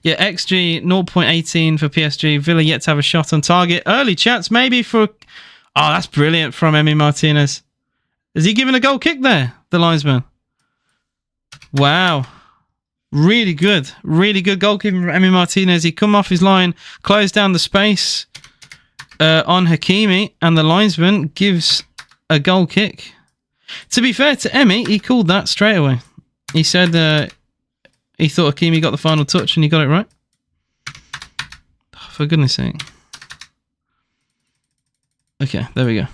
Yeah, XG 0.18 for PSG. Villa yet to have a shot on target. Early chance maybe for... Oh, that's brilliant from Emi Martinez. Is he giving a goal kick there, the linesman? Wow. Really good. Really good goalkeeping from Emi Martinez. He come off his line, closed down the space on Hakimi, and the linesman gives a goal kick. To be fair to Emi, he called that straight away. He said he thought Hakimi got the final touch and he got it right. Oh, for goodness sake. Okay, there we go.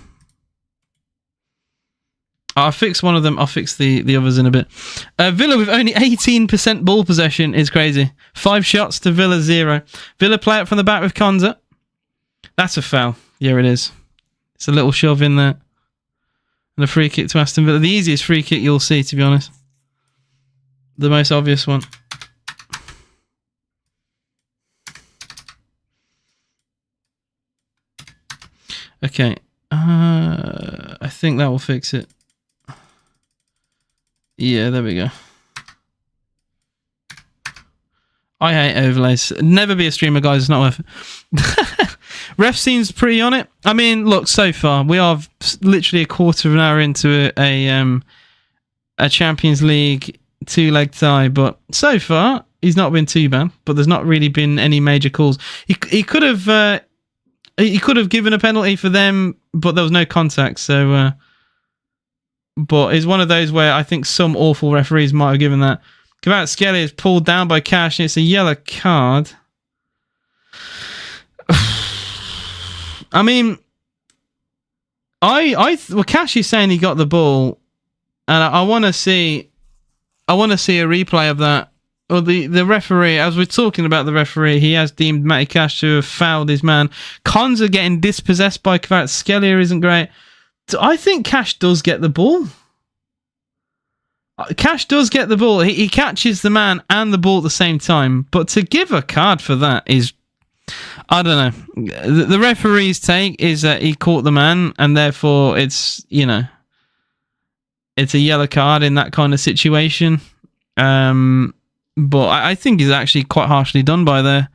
I'll fix one of them. I'll fix the others in a bit. Villa with only 18% ball possession is crazy. 5 shots to Villa 0. Villa play it from the back with Konza. That's a foul. Yeah, it is. It's a little shove in there. And a free kick to Aston Villa. The easiest free kick you'll see, to be honest. The most obvious one. Okay. I think that will fix it. Yeah, there we go. I hate overlays. Never be a streamer, guys. It's not worth it. Ref seems pretty on it. I mean, look, so far, we are literally a quarter of an hour into a Champions League 2-leg tie, but so far, he's not been too bad, but there's not really been any major calls. He could have given a penalty for them, but there was no contact, so... but it's one of those where I think some awful referees might have given that. Kvaratskhelia is pulled down by Cash, and it's a yellow card. I mean, Cash is saying he got the ball, and I want to see a replay of that. Or the referee, as we're talking about the referee, he has deemed Matty Cash to have fouled his man. Konza getting dispossessed by Kvaratskhelia isn't great. I think Cash does get the ball. Cash does get the ball. He catches the man and the ball at the same time. But to give a card for that is... I don't know. The referee's take is that he caught the man and therefore it's, it's a yellow card in that kind of situation. But I think he's actually quite harshly done by there.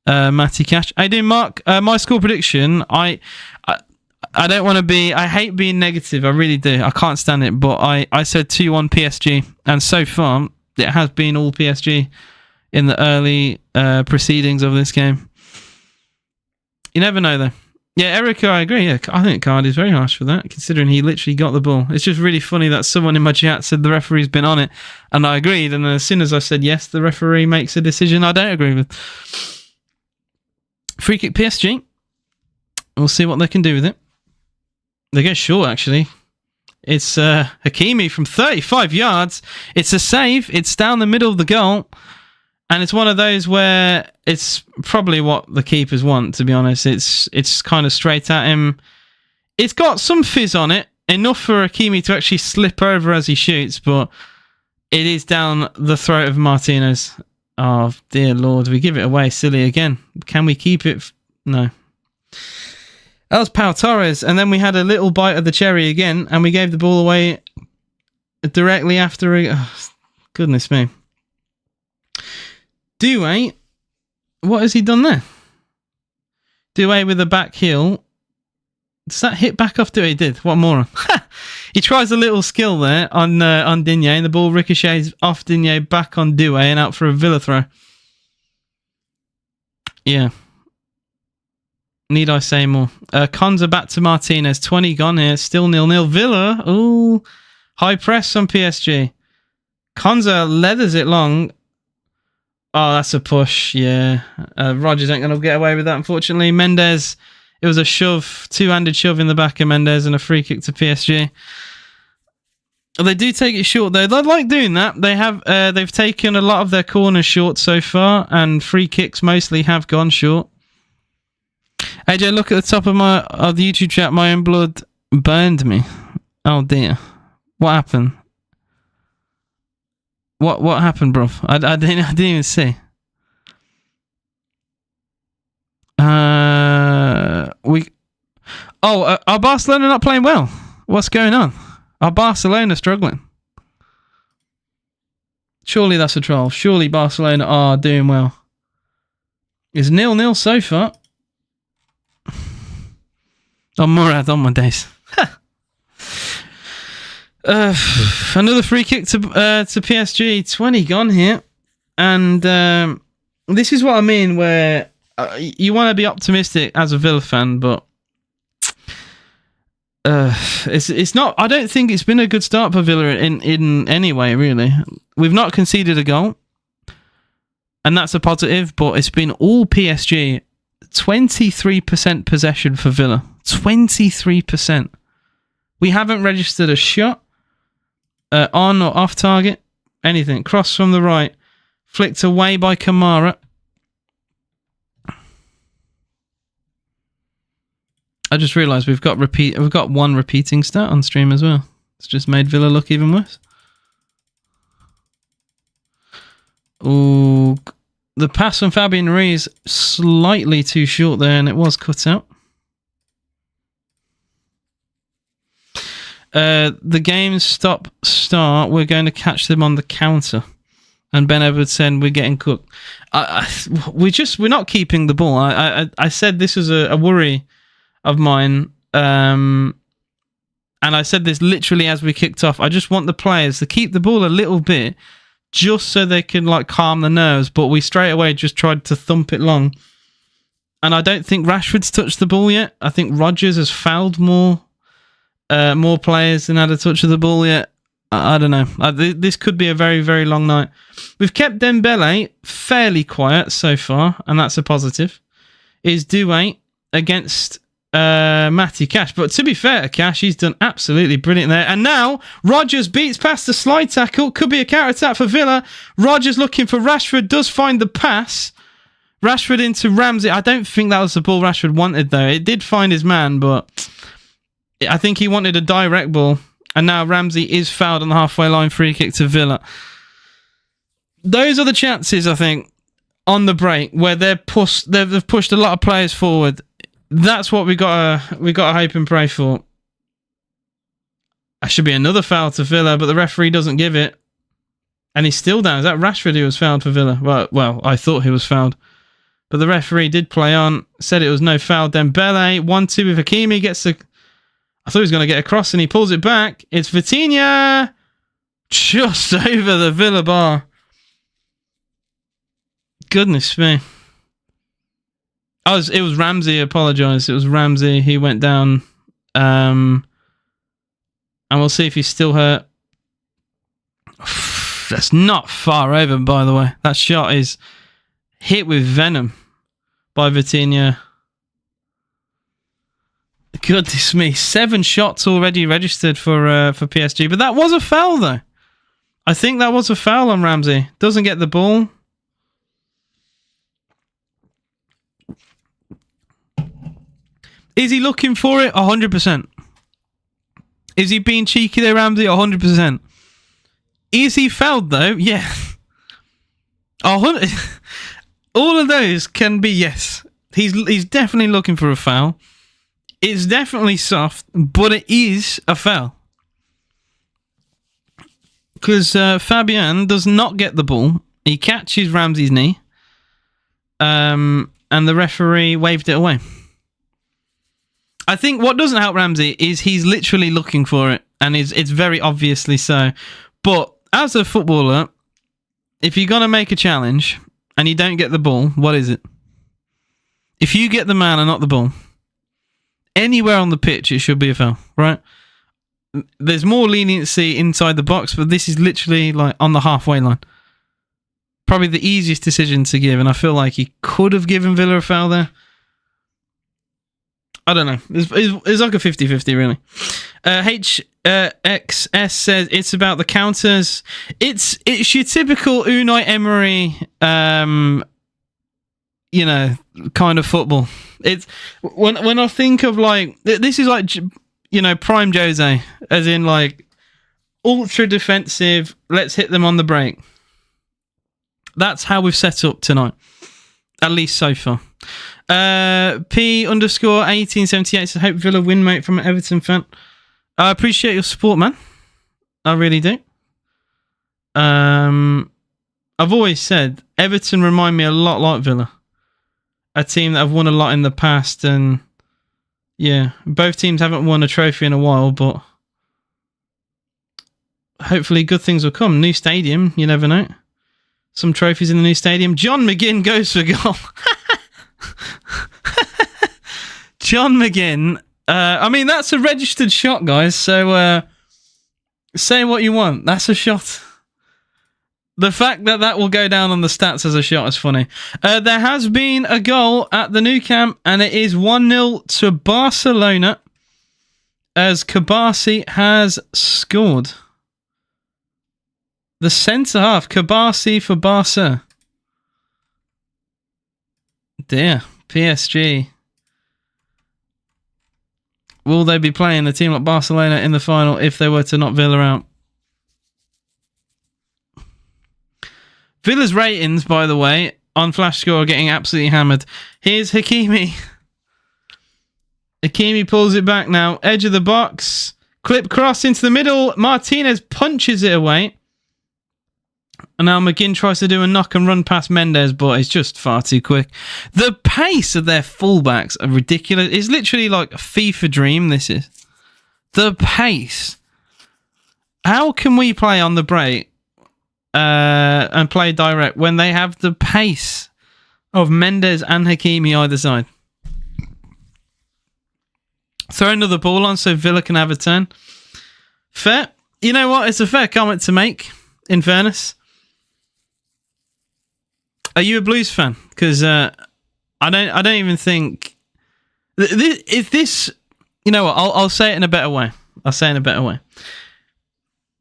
Matty Cash. How you doing, Mark? My score prediction, I don't want to be... I hate being negative. I really do. I can't stand it. But I said 2-1 PSG. And so far, it has been all PSG in the early proceedings of this game. You never know, though. Yeah, Erica, I agree. Yeah, I think Card is very harsh for that, considering he literally got the ball. It's just really funny that someone in my chat said the referee's been on it. And I agreed. And as soon as I said yes, the referee makes a decision I don't agree with. Free kick PSG. We'll see what they can do with it. They go short, actually. It's Hakimi from 35 yards. It's a save. It's down the middle of the goal. And it's one of those where it's probably what the keepers want, to be honest. It's kind of straight at him. It's got some fizz on it. Enough for Hakimi to actually slip over as he shoots. But it is down the throat of Martinez. Oh, dear Lord. We give it away silly again. Can we keep it? No. That was Pau Torres, and then we had a little bite of the cherry again, and we gave the ball away directly after. Goodness me. Doué, what has he done there? Doué with the back heel. Does that hit back off Doué? He did. What a moron. He tries a little skill there on Digne, and the ball ricochets off Digne back on Doué and out for a Villa throw. Yeah. Need I say more? Konza back to Martinez. 20 gone here. Still 0-0. Villa. Ooh. High press on PSG. Konza leathers it long. Oh, that's a push. Yeah. Rogers ain't going to get away with that, unfortunately. Mendes. It was a shove. Two-handed shove in the back of Mendes and a free kick to PSG. They do take it short, though. They like doing that. They've taken a lot of their corners short so far, and free kicks mostly have gone short. AJ, look at the top of the YouTube chat. My own blood burned me. Oh dear. What happened? What happened, bro? I didn't even see. Are Barcelona not playing well? What's going on? Are Barcelona struggling? Surely that's a troll. Surely Barcelona are doing well. It's 0-0 so far. Oh, Murad on my days. Another free kick to PSG. 20 gone here. And this is what I mean, where you want to be optimistic as a Villa fan, but it's not. I don't think it's been a good start for Villa in any way, really. We've not conceded a goal, and that's a positive, but it's been all PSG. 23% possession for Villa. 23%. We haven't registered a shot on or off target. Anything. Cross from the right. Flicked away by Kamara. I just realised we've got one repeating stat on stream as well. It's just made Villa look even worse. Ooh, the pass from Fabian Ruiz slightly too short there, and it was cut out. The game start. We're going to catch them on the counter. And Ben Edwards said we're getting cooked. We're not keeping the ball. I said this was a worry of mine, and I said this literally as we kicked off. I just want the players to keep the ball a little bit, just so they can like calm the nerves. But we straight away just tried to thump it long, and I don't think Rashford's touched the ball yet. I think Rodgers has fouled more players than had a touch of the ball yet. I don't know. This could be a very, very long night. We've kept Dembele fairly quiet so far, and that's a positive. Is Doué against Matty Cash. But to be fair to Cash, he's done absolutely brilliant there. And now, Rodgers beats past the slide tackle. Could be a counter-attack for Villa. Rodgers looking for Rashford. Does find the pass. Rashford into Ramsey. I don't think that was the ball Rashford wanted, though. It did find his man, but I think he wanted a direct ball. And now Ramsey is fouled on the halfway line. Free kick to Villa. Those are the chances, I think, on the break where they've pushed a lot of players forward. That's what we got to hope and pray for. That should be another foul to Villa, but the referee doesn't give it. And he's still down. Is that Rashford who was fouled for Villa? Well, I thought he was fouled. But the referee did play on, said it was no foul. Dembele, 1-2 with Hakimi, gets the... I thought he was going to get across and he pulls it back. It's Vitinha! Just over the Villa bar. Goodness me. It was Ramsey, I apologise. It was Ramsey. He went down. And we'll see if he's still hurt. That's not far over, by the way. That shot is hit with venom by Vitinha. Goodness me. 7 shots already registered for PSG. But that was a foul, though. I think that was a foul on Ramsey. Doesn't get the ball. Is he looking for it? 100%. Is he being cheeky there, Ramsey? 100%. Is he fouled, though? Yeah. 100. All of those can be yes. He's definitely looking for a foul. It's definitely soft, but it is a foul. Because Fabian does not get the ball. He catches Ramsey's knee. And the referee waved it away. I think what doesn't help Ramsey is he's literally looking for it. And it's very obviously so. But as a footballer, if you're going to make a challenge and you don't get the ball, what is it? If you get the man and not the ball, anywhere on the pitch, it should be a foul, right? There's more leniency inside the box, but this is literally like on the halfway line. Probably the easiest decision to give, and I feel like he could have given Villa a foul there. I don't know. It's like a 50-50, really. HXS says it's about the counters. It's your typical Unai Emery, kind of football. It's when I think of like this is like prime Jose, as in like ultra defensive. Let's hit them on the break. That's how we've set up tonight, at least so far. P_1878 says hope Villa win, mate, from an Everton fan. I appreciate your support, man. I really do. I've always said Everton remind me a lot like Villa, a team that have won a lot in the past, and yeah, both teams haven't won a trophy in a while, but hopefully good things will come. New stadium, you never know. Some trophies in the new stadium. John McGinn goes for goal. John McGinn. I mean, that's a registered shot, guys. So say what you want. That's a shot. The fact that that will go down on the stats as a shot is funny. There has been a goal at the Nou Camp, and it is 1-0 to Barcelona as Kabasi has scored. The centre-half, Kabasi for Barca. Dear, PSG. Will they be playing a team like Barcelona in the final if they were to knock Villa out? Villa's ratings, by the way, on Flash Score are getting absolutely hammered. Here's Hakimi. Hakimi pulls it back now. Edge of the box. Clip cross into the middle. Martinez punches it away. And now McGinn tries to do a knock and run past Mendes, but it's just far too quick. The pace of their fullbacks are ridiculous. It's literally like a FIFA dream, this is. The pace. How can we play on the break and play direct when they have the pace of Mendes and Hakimi either side? Throw another ball on so Villa can have a turn. Fair. You know what? It's a fair comment to make, in fairness. Are you a Blues fan? Because I don't even think if this. You know what? I'll say it in a better way.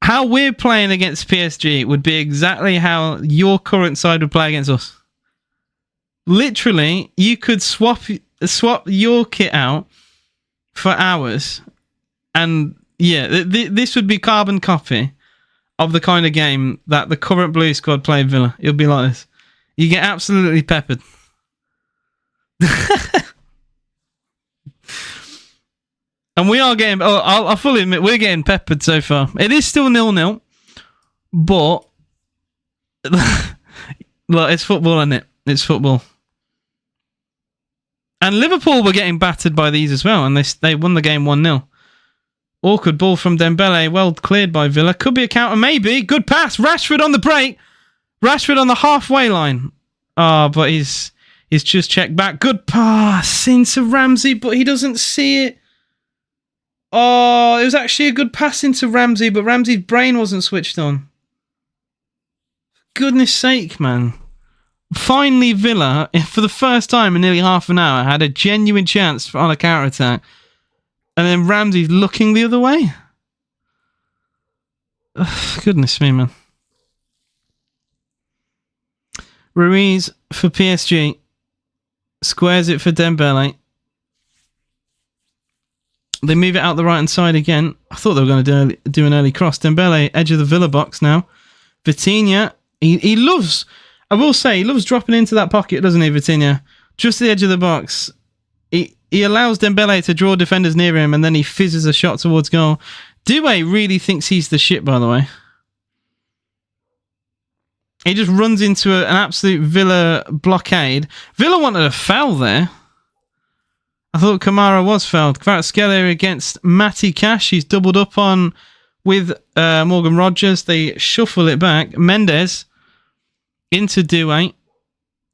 How we're playing against PSG would be exactly how your current side would play against us. Literally, you could swap your kit out for hours, and yeah, this would be carbon copy of the kind of game that the current Blue squad play Villa. It'll be like this. You get absolutely peppered. And we are getting... Oh, I'll fully admit, we're getting peppered so far. It is still 0-0, but... Look, it's football, isn't it? It's football. And Liverpool were getting battered by these as well, and they won the game 1-0. Awkward ball from Dembele, well cleared by Villa. Could be a counter, maybe. Good pass. Rashford on the break. Rashford on the halfway line. Oh, but he's just checked back. Good pass into Ramsey, but he doesn't see it. Oh, it was actually a good pass into Ramsey, but Ramsey's brain wasn't switched on. Goodness sake, man. Finally, Villa, for the first time in nearly half an hour, had a genuine chance on a counter-attack. And then Ramsey's looking the other way. Ugh, goodness me, man. Ruiz for PSG. Squares it for Dembele. They move it out the right-hand side again. I thought they were going to do an early cross. Dembele, edge of the Villa box now. Vitinha, he loves... I will say, he loves dropping into that pocket, doesn't he, Vitinha? Just the edge of the box. He allows Dembele to draw defenders near him, and then he fizzes a shot towards goal. Doué really thinks he's the shit, by the way. He just runs into an absolute Villa blockade. Villa wanted a foul there. I thought Kamara was fouled. Kvaratskhelia against Matty Cash. He's doubled up on with Morgan Rogers. They shuffle it back. Mendes into Doué.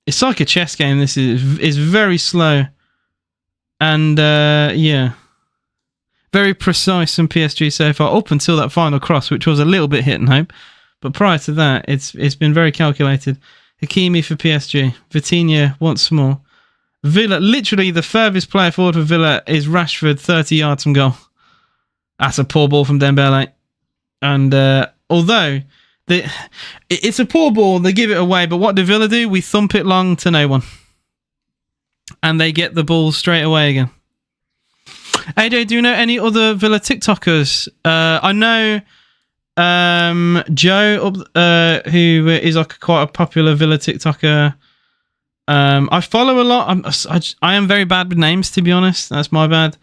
It's like a chess game. This is very slow. And, yeah. Very precise from PSG so far, up until that final cross, which was a little bit hit and hope. But prior to that, it's been very calculated. Hakimi for PSG. Vitinha once more. Villa, literally the furthest player forward for Villa is Rashford, 30 yards from goal. That's a poor ball from Dembele. And although it's a poor ball, they give it away. But what do Villa do? We thump it long to no one. And they get the ball straight away again. AJ, do you know any other Villa TikTokers? I know Joe, who is like quite a popular Villa TikToker. I follow a lot. I am very bad with names, to be honest. That's my bad.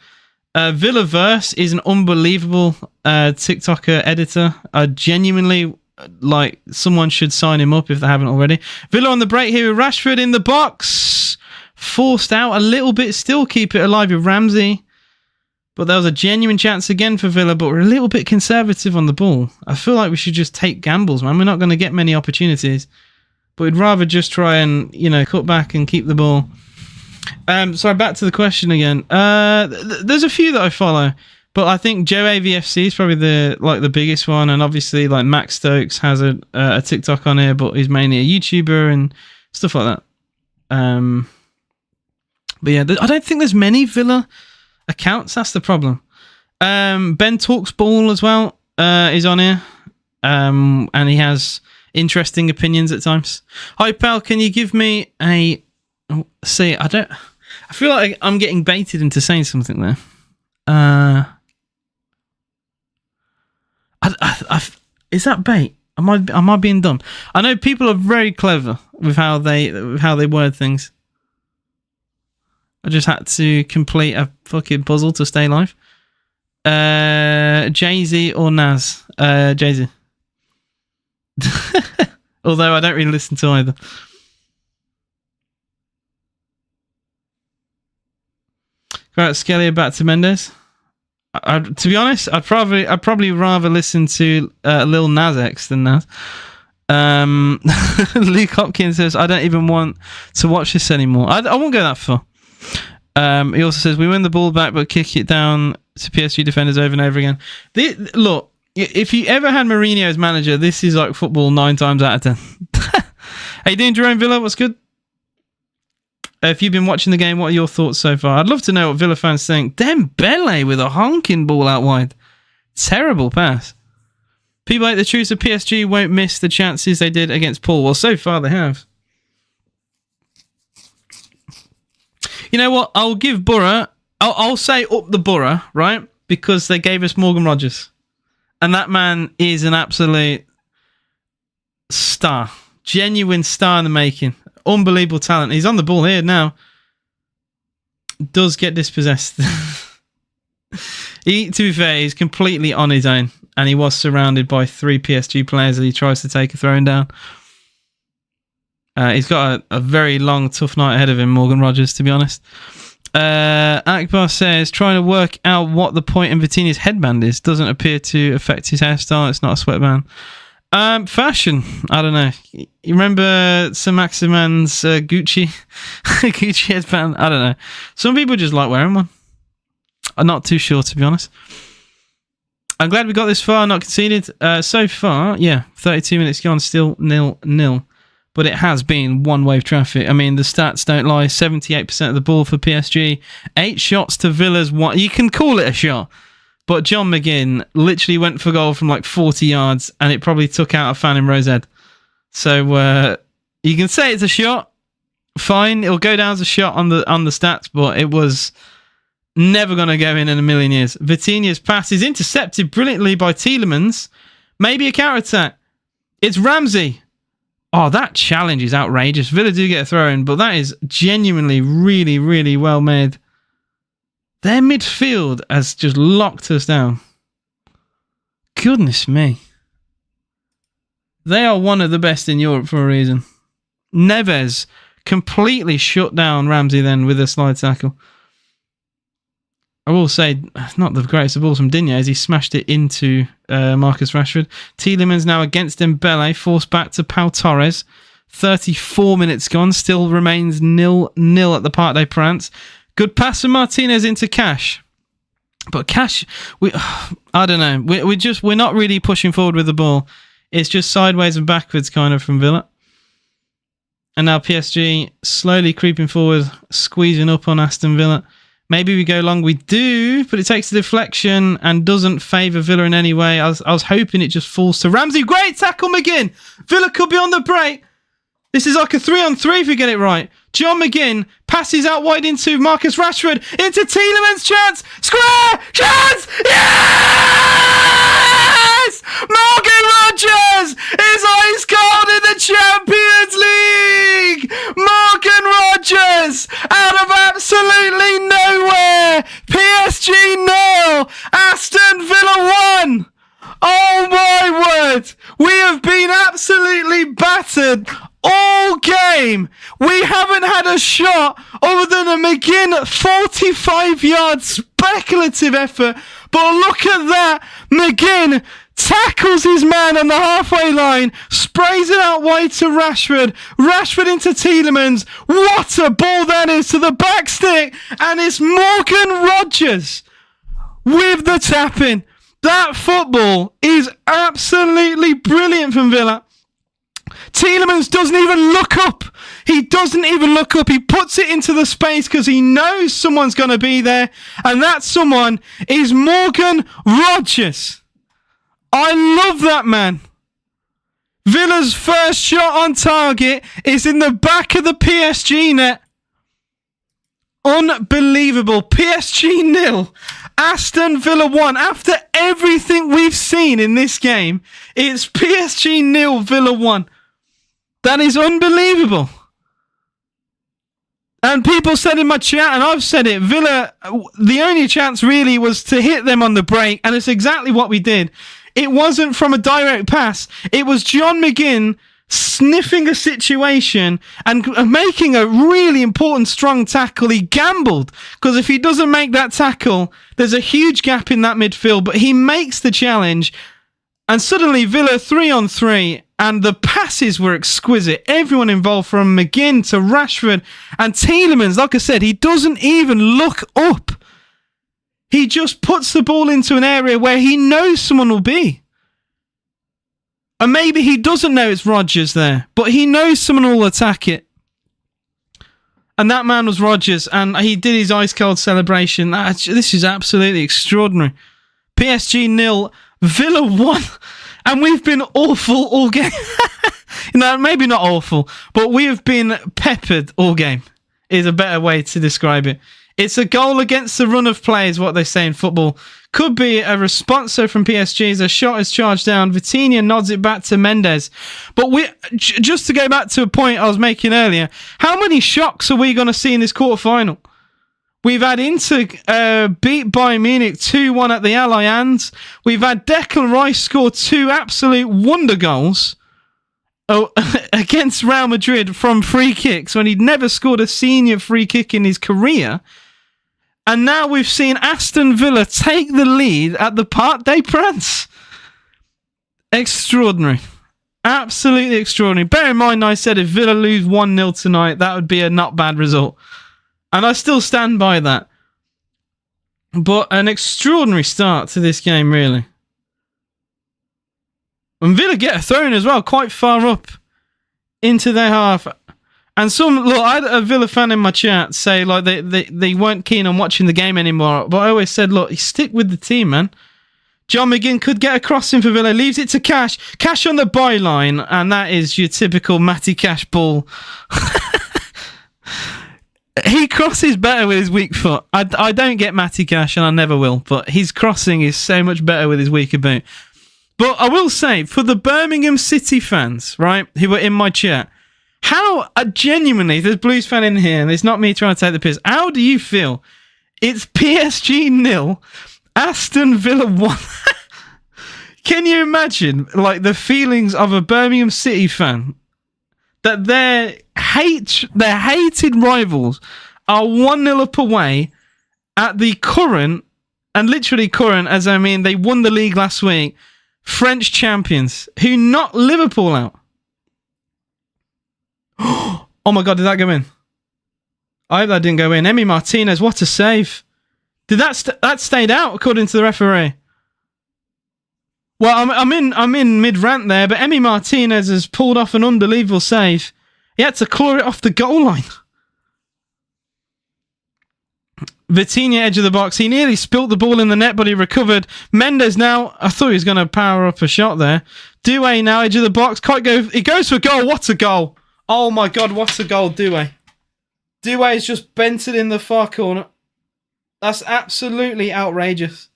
Villaverse is an unbelievable TikToker editor. I genuinely like someone should sign him up if they haven't already. Villa on the break here with Rashford in the box. Forced out a little bit, still keep it alive with Ramsey. But there was a genuine chance again for Villa, but we're a little bit conservative on the ball. I feel like we should just take gambles, man. We're not going to get many opportunities. But we'd rather just try and, cut back and keep the ball. Sorry, back to the question again. There's a few that I follow. But I think Joe AVFC is probably the biggest one, and obviously like Max Stokes has a TikTok on here, but he's mainly a YouTuber and stuff like that. But yeah, I don't think there's many Villa accounts. That's the problem. Ben Talks Ball as well is on here, and he has interesting opinions at times. Hi pal, can you give me a? See, I feel like I'm getting baited into saying something there. Is that bait? Am I being dumb? I know people are very clever with how they word things. I just had to complete a fucking puzzle to stay alive. Jay-Z or Nas? Jay-Z. Although I don't really listen to either. Right, Skelly back to Mendes. To be honest, I'd probably rather listen to Lil Nas X than Nas. Luke Hopkins says, I don't even want to watch this anymore. I won't go that far. He also says, we win the ball back but kick it down to PSG defenders over and over again. Look, if you ever had Mourinho as manager, this is like football 9 times out of 10. How you doing, Jerome Villa? What's good? If you've been watching the game, what are your thoughts so far? I'd love to know what Villa fans think. Dembele with a honking ball out wide. Terrible pass. People like the truth of PSG won't miss the chances they did against Paul. Well, so far they have. You know what? I'll give Borough... I'll say up the Borough, right? Because they gave us Morgan Rogers. And that man is an absolute star. Genuine star in the making. Unbelievable talent. He's on the ball here now. Does get dispossessed. To be fair, he's completely on his own. And he was surrounded by 3 PSG players as he tries to take a throwing down. He's got a very long, tough night ahead of him, Morgan Rogers, to be honest. Akbar says, trying to work out what the point in Vitinha's headband is. Doesn't appear to affect his hairstyle. It's not a sweatband. Fashion. I don't know. You remember Sir Maximan's Gucci Gucci headband? I don't know. Some people just like wearing one. I'm not too sure, to be honest. I'm glad we got this far, not conceded. So far, 32 minutes gone, still 0-0. But it has been one-way traffic. I mean, the stats don't lie. 78% of the ball for PSG. 8 shots to Villa's 1. You can call it a shot. But John McGinn literally went for goal from like 40 yards, and it probably took out a fan in Rose Ed. So you can say it's a shot. Fine, it'll go down as a shot on the stats, but it was never going to go in a million years. Vitinha's pass is intercepted brilliantly by Tielemans. Maybe a counter-attack. It's Ramsey. Oh, that challenge is outrageous. Villa do get a throw-in, but that is genuinely really, really well made. Their midfield has just locked us down. Goodness me. They are one of the best in Europe for a reason. Neves completely shut down Ramsey then with a slide tackle. I will say, not the greatest of balls from Digne as he smashed it into Marcus Rashford. Tielemans now against Dembele, forced back to Pau Torres. 34 minutes gone, still remains 0-0 at the Parc des Princes. Good pass from Martinez into Cash. But Cash, I don't know. We're not really pushing forward with the ball. It's just sideways and backwards kind of from Villa. And now PSG slowly creeping forward, squeezing up on Aston Villa. Maybe we go long. We do, but it takes a deflection and doesn't favour Villa in any way. I was hoping it just falls to Ramsey. Great tackle, McGinn. Villa could be on the break. This is like a 3-on-3 if we get it right. John McGinn passes out wide into Marcus Rashford. Into Tielemans. Chance. Square. Chance. Yes! Morgan Rogers is ice cold in the Champions League. Morgan Rogers out of absolutely nowhere. PSG 0. Aston Villa 1. Oh my word. We have been absolutely battered all game. We haven't had a shot other than a McGinn 45-yard speculative effort. But look at that. McGinn tackles his man on the halfway line, sprays it out wide to Rashford. Rashford into Tielemans. What a ball that is to the back stick. And it's Morgan Rogers with the tap-in. That football is absolutely brilliant from Villa. Tielemans doesn't even look up. He doesn't even look up. He puts it into the space because he knows someone's going to be there. And that someone is Morgan Rogers. I love that man. Villa's first shot on target is in the back of the PSG net. Unbelievable. PSG 0. Aston Villa 1. After everything we've seen in this game, it's PSG 0, Villa 1. That is unbelievable. And people said in my chat, and I've said it, Villa, the only chance really was to hit them on the break, and it's exactly what we did. It wasn't from a direct pass. It was John McGinn sniffing a situation and making a really important strong tackle. He gambled, because if he doesn't make that tackle, there's a huge gap in that midfield, but he makes the challenge, and suddenly Villa 3-on-3, and the passes were exquisite. Everyone involved from McGinn to Rashford and Tielemans. Like I said, he doesn't even look up. He just puts the ball into an area where he knows someone will be. And maybe he doesn't know it's Rodgers there, but he knows someone will attack it. And that man was Rodgers, and he did his ice cold celebration. This is absolutely extraordinary. PSG 0, Villa 1, and we've been awful all game. No, maybe not awful, but we have been peppered all game, is a better way to describe it. It's a goal against the run of play, is what they say in football. Could be a response from PSG as a shot is charged down. Vitinha nods it back to Mendes. But just to go back to a point I was making earlier, how many shocks are we going to see in this quarterfinal? We've had Inter beat Bayern Munich 2-1 at the Allianz. We've had Declan Rice score 2 absolute wonder goals against Real Madrid from free kicks when he'd never scored a senior free kick in his career. And now we've seen Aston Villa take the lead at the Parc des Princes. Extraordinary. Absolutely extraordinary. Bear in mind, I said if Villa lose 1-0 tonight, that would be a not bad result. And I still stand by that. But an extraordinary start to this game, really. And Villa get a throw in as well, quite far up into their half. And I had a Villa fan in my chat say like they weren't keen on watching the game anymore. But I always said, look, stick with the team, man. John McGinn could get a crossing for Villa, leaves it to Cash. Cash on the byline, and that is your typical Matty Cash ball. He crosses better with his weak foot. I don't get Matty Cash, and I never will, but his crossing is so much better with his weaker boot. But I will say, for the Birmingham City fans, right, who were in my chat, how genuinely, there's Blues fan in here, and it's not me trying to take the piss, how do you feel? It's PSG 0, Aston Villa 1. Can you imagine, like, the feelings of a Birmingham City fan that their hated rivals are 1-0 up away at the current, and literally current, as I mean, they won the league last week, French champions, who knocked Liverpool out. Oh my God, did that go in? I hope that didn't go in. Emi Martinez, what a save. Did that stayed out according to the referee? Well, I'm in mid-rant there, but Emi Martinez has pulled off an unbelievable save. He had to claw it off the goal line. Vitinha, edge of the box. He nearly spilt the ball in the net, but he recovered. Mendes now, I thought he was going to power up a shot there. Doué now, edge of the box. He goes for a goal. What a goal. Oh my God, what a goal, Doué. Doué has just bent it in the far corner. That's absolutely outrageous.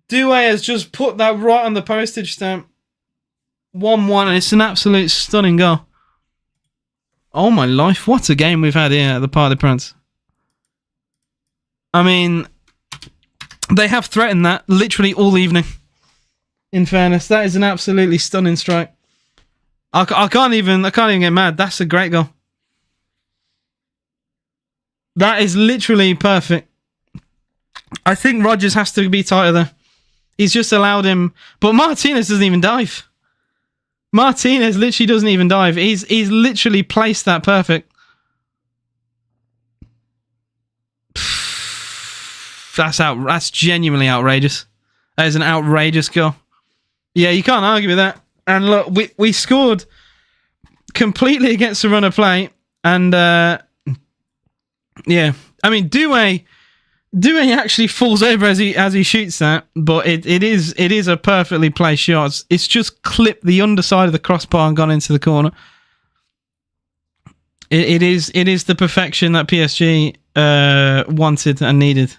Doué has just put that right on the postage stamp. 1-1, and it's an absolute stunning goal. Oh my life, what a game we've had here at the Parc des Princes. I mean, they have threatened that literally all evening. In fairness, that is an absolutely stunning strike. I can't even get mad. That's a great goal. That is literally perfect. I think Rodgers has to be tighter there. He's just allowed him, but Martinez doesn't even dive. Martinez literally doesn't even dive. He's literally placed that perfect. That's genuinely outrageous. That is an outrageous goal. Yeah, you can't argue with that. And look, we scored completely against the run of play. And yeah, I mean, Doué actually falls over as he shoots that, but it is a perfectly placed shot. It's just clipped the underside of the crossbar and gone into the corner. It is the perfection that PSG wanted and needed.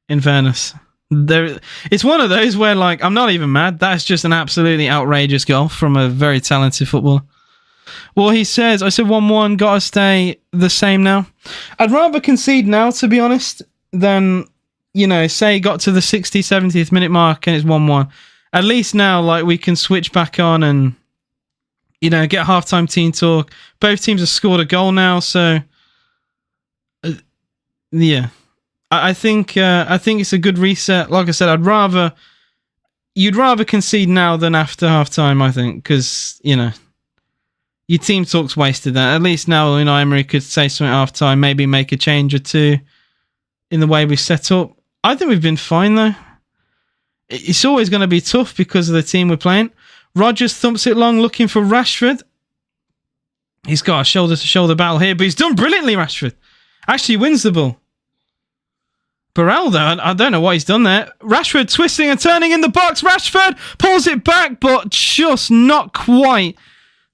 In fairness, it's one of those where, like, I'm not even mad. That's just an absolutely outrageous goal from a very talented footballer. Well, he says, I said 1-1, gotta stay the same now. I'd rather concede now, to be honest, than, say got to the 60th, 70th minute mark and it's 1-1. At least now, like, we can switch back on and, get halftime team talk. Both teams have scored a goal now, so yeah. I think it's a good reset. Like I said, you'd rather concede now than after halftime, I think, because, your team talk's wasted that. At least now, Emery could say something at halftime, maybe make a change or two in the way we set up. I think we've been fine, though. It's always going to be tough because of the team we're playing. Rodgers thumps it long, looking for Rashford. He's got a shoulder-to-shoulder battle here, but he's done brilliantly, Rashford. Actually wins the ball. Barrel, though, I don't know what he's done there. Rashford twisting and turning in the box. Rashford pulls it back, but just not quite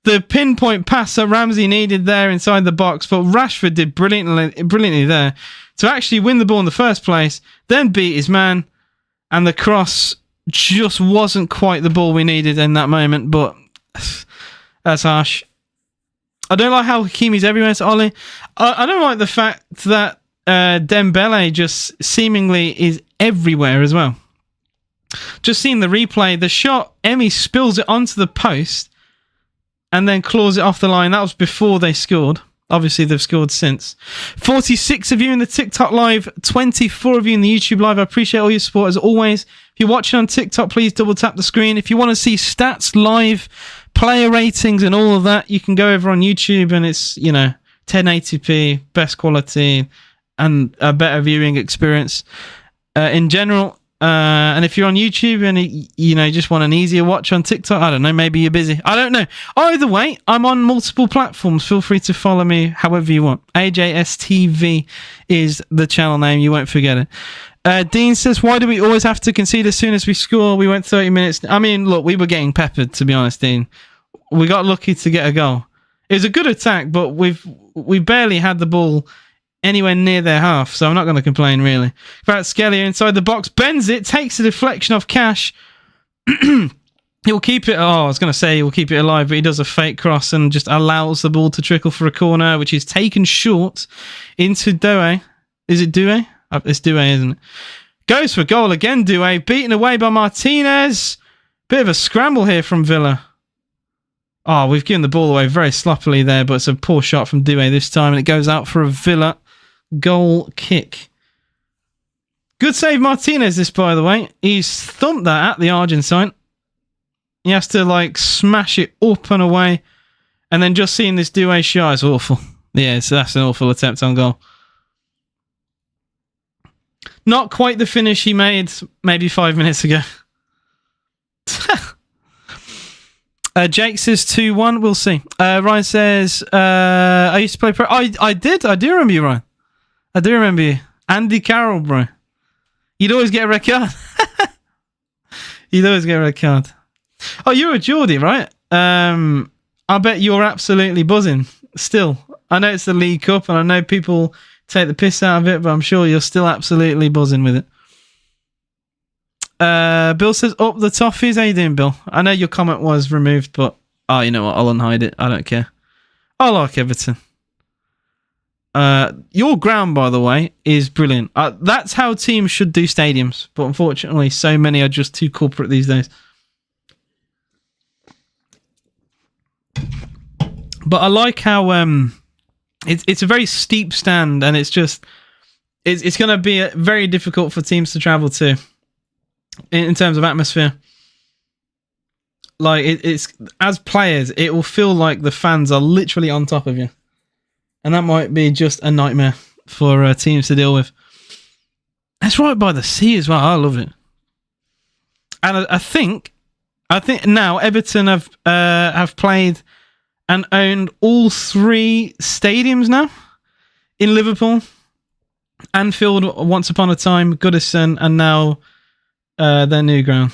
the pinpoint pass that Ramsey needed there inside the box. But Rashford did brilliantly there to actually win the ball in the first place, then beat his man, and the cross just wasn't quite the ball we needed in that moment, but that's harsh. I don't like how Hakimi's everywhere to Ollie. I don't like the fact that Dembele just seemingly is everywhere as well. Just seeing the replay, the shot, Emery spills it onto the post and then claws it off the line. That was before they scored. Obviously, they've scored since. 46 of you in the TikTok live, 24 of you in the YouTube live. I appreciate all your support as always. If you're watching on TikTok, please double tap the screen. If you want to see stats live, player ratings and all of that, you can go over on YouTube and it's, 1080p, best quality, and a better viewing experience in general. And if you're on YouTube and just want an easier watch on TikTok, I don't know, maybe you're busy. I don't know. Either way, I'm on multiple platforms. Feel free to follow me however you want. AJSTV is the channel name. You won't forget it. Dean says, why do we always have to concede as soon as we score? We went 30 minutes. I mean, look, we were getting peppered, to be honest, Dean. We got lucky to get a goal. It was a good attack, but we barely had the ball anywhere near their half, so I'm not going to complain, really. Kvaratskhelia inside the box, bends it, takes a deflection off Cash. He'll keep it, I was going to say he'll keep it alive, but he does a fake cross and just allows the ball to trickle for a corner, which is taken short into Doué. Is it Doué? It's Doué, isn't it? Goes for goal again, Doué, beaten away by Martinez. Bit of a scramble here from Villa. Oh, we've given the ball away very sloppily there, but it's a poor shot from Doué this time, and it goes out for a Villa goal kick. Good save, Martinez, this, by the way. He's thumped that at the Argentine. He has to, smash it up and away. And then just seeing this Doué shot is awful. Yeah, so that's an awful attempt on goal. Not quite the finish he made maybe 5 minutes ago. Jake says 2-1. We'll see. Ryan says, I used to play pro. I did. I do remember you, Ryan. I do remember you. Andy Carroll, bro. You'd always get a red card. You'd always get a red card. Oh, you're a Geordie, right? I bet you're absolutely buzzing still. I know it's the League Cup and I know people take the piss out of it, but I'm sure you're still absolutely buzzing with it. Bill says, up the toffees. How you doing, Bill? I know your comment was removed, but you know what? I'll unhide it. I don't care. I like Everton. Your ground, by the way, is brilliant. That's how teams should do stadiums, but unfortunately, so many are just too corporate these days. But I like how it's a very steep stand, and it's going to be very difficult for teams to travel to in terms of atmosphere. Like it's as players, it will feel like the fans are literally on top of you, and that might be just a nightmare for teams to deal with. It's right by the sea as well. I love it, and I think now Everton have played and owned all 3 stadiums now in Liverpool, Anfield once upon a time, Goodison, and now their new ground.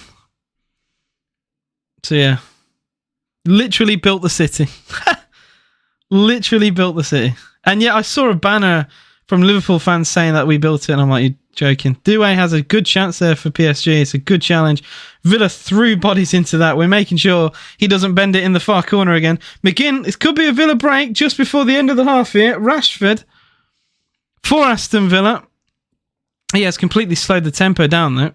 So yeah, literally built the city. Literally built the city. And yeah, I saw a banner from Liverpool fans saying that we built it, and I'm like, you're joking. Doué has a good chance there for PSG. It's a good challenge. Villa threw bodies into that. We're making sure he doesn't bend it in the far corner again. McGinn, this could be a Villa break just before the end of the half here. Rashford for Aston Villa. He has completely slowed the tempo down though.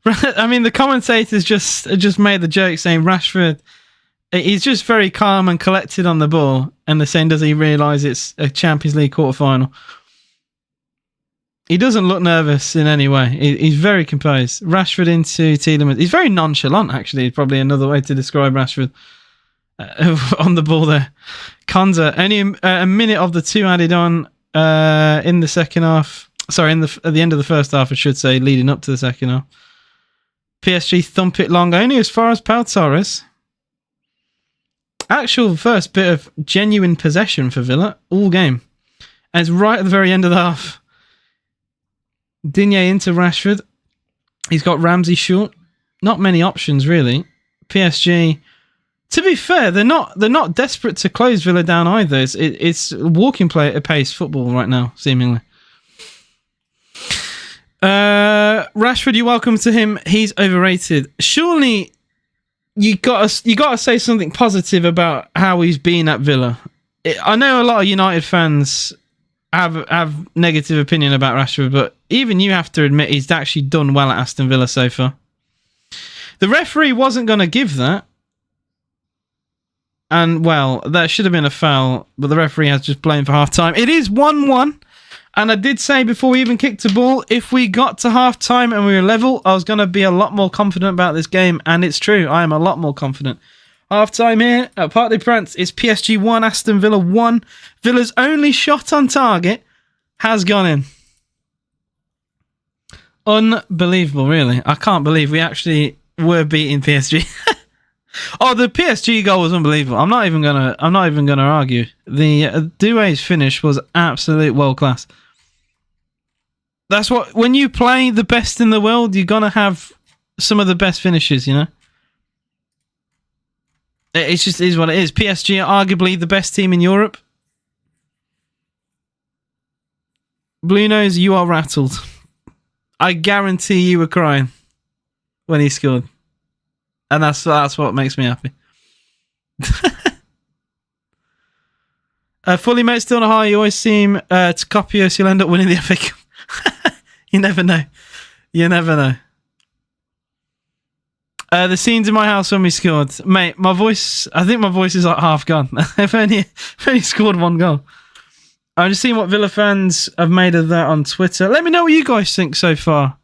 I mean, the commentators just made the joke saying Rashford, he's just very calm and collected on the ball, and they're saying, does he realise it's a Champions League quarter-final? He doesn't look nervous in any way. He's very composed. Rashford into Tielemans. He's very nonchalant, actually, probably another way to describe Rashford on the ball there. Konza, only a minute of the 2 added on in the second half. Sorry, at the end of the first half, I should say, leading up to the second half. PSG thump it long, only as far as Pau Torres. Actual first bit of genuine possession for Villa, all game. And it's right at the very end of the half. Digne into Rashford. He's got Ramsey short. Not many options, really. PSG, to be fair, they're not desperate to close Villa down either. It's walking play at pace football right now, seemingly. Rashford, you're welcome to him. He's overrated. Surely you got to say something positive about how he's been at Villa. I know a lot of United fans have negative opinion about Rashford, but even you have to admit he's actually done well at Aston Villa so far. The referee wasn't going to give that, and well, that should have been a foul, but the referee has just blown for half time. It is 1-1. And I did say before we even kicked the ball, if we got to half-time and we were level, I was going to be a lot more confident about this game. And it's true, I am a lot more confident. Half-time here at Parc des Princes is PSG 1, Aston Villa 1. Villa's only shot on target has gone in. Unbelievable, really. I can't believe we actually were beating PSG. Oh, the PSG goal was unbelievable. I'm not even gonna argue. The Doué's finish was absolute world class. That's what, when you play the best in the world, you're gonna have some of the best finishes, you know? It just is what it is. PSG are arguably the best team in Europe. Blue Nose, you are rattled. I guarantee you were crying when he scored. And that's what makes me happy. Fully mate, still not high. You always seem to copy us. You'll end up winning the FA Cup. You never know. You never know. The scenes in my house when we scored. Mate, my voice, I think my voice is like half gone. I've only scored 1 goal. I'm just seeing what Villa fans have made of that on Twitter. Let me know what you guys think so far.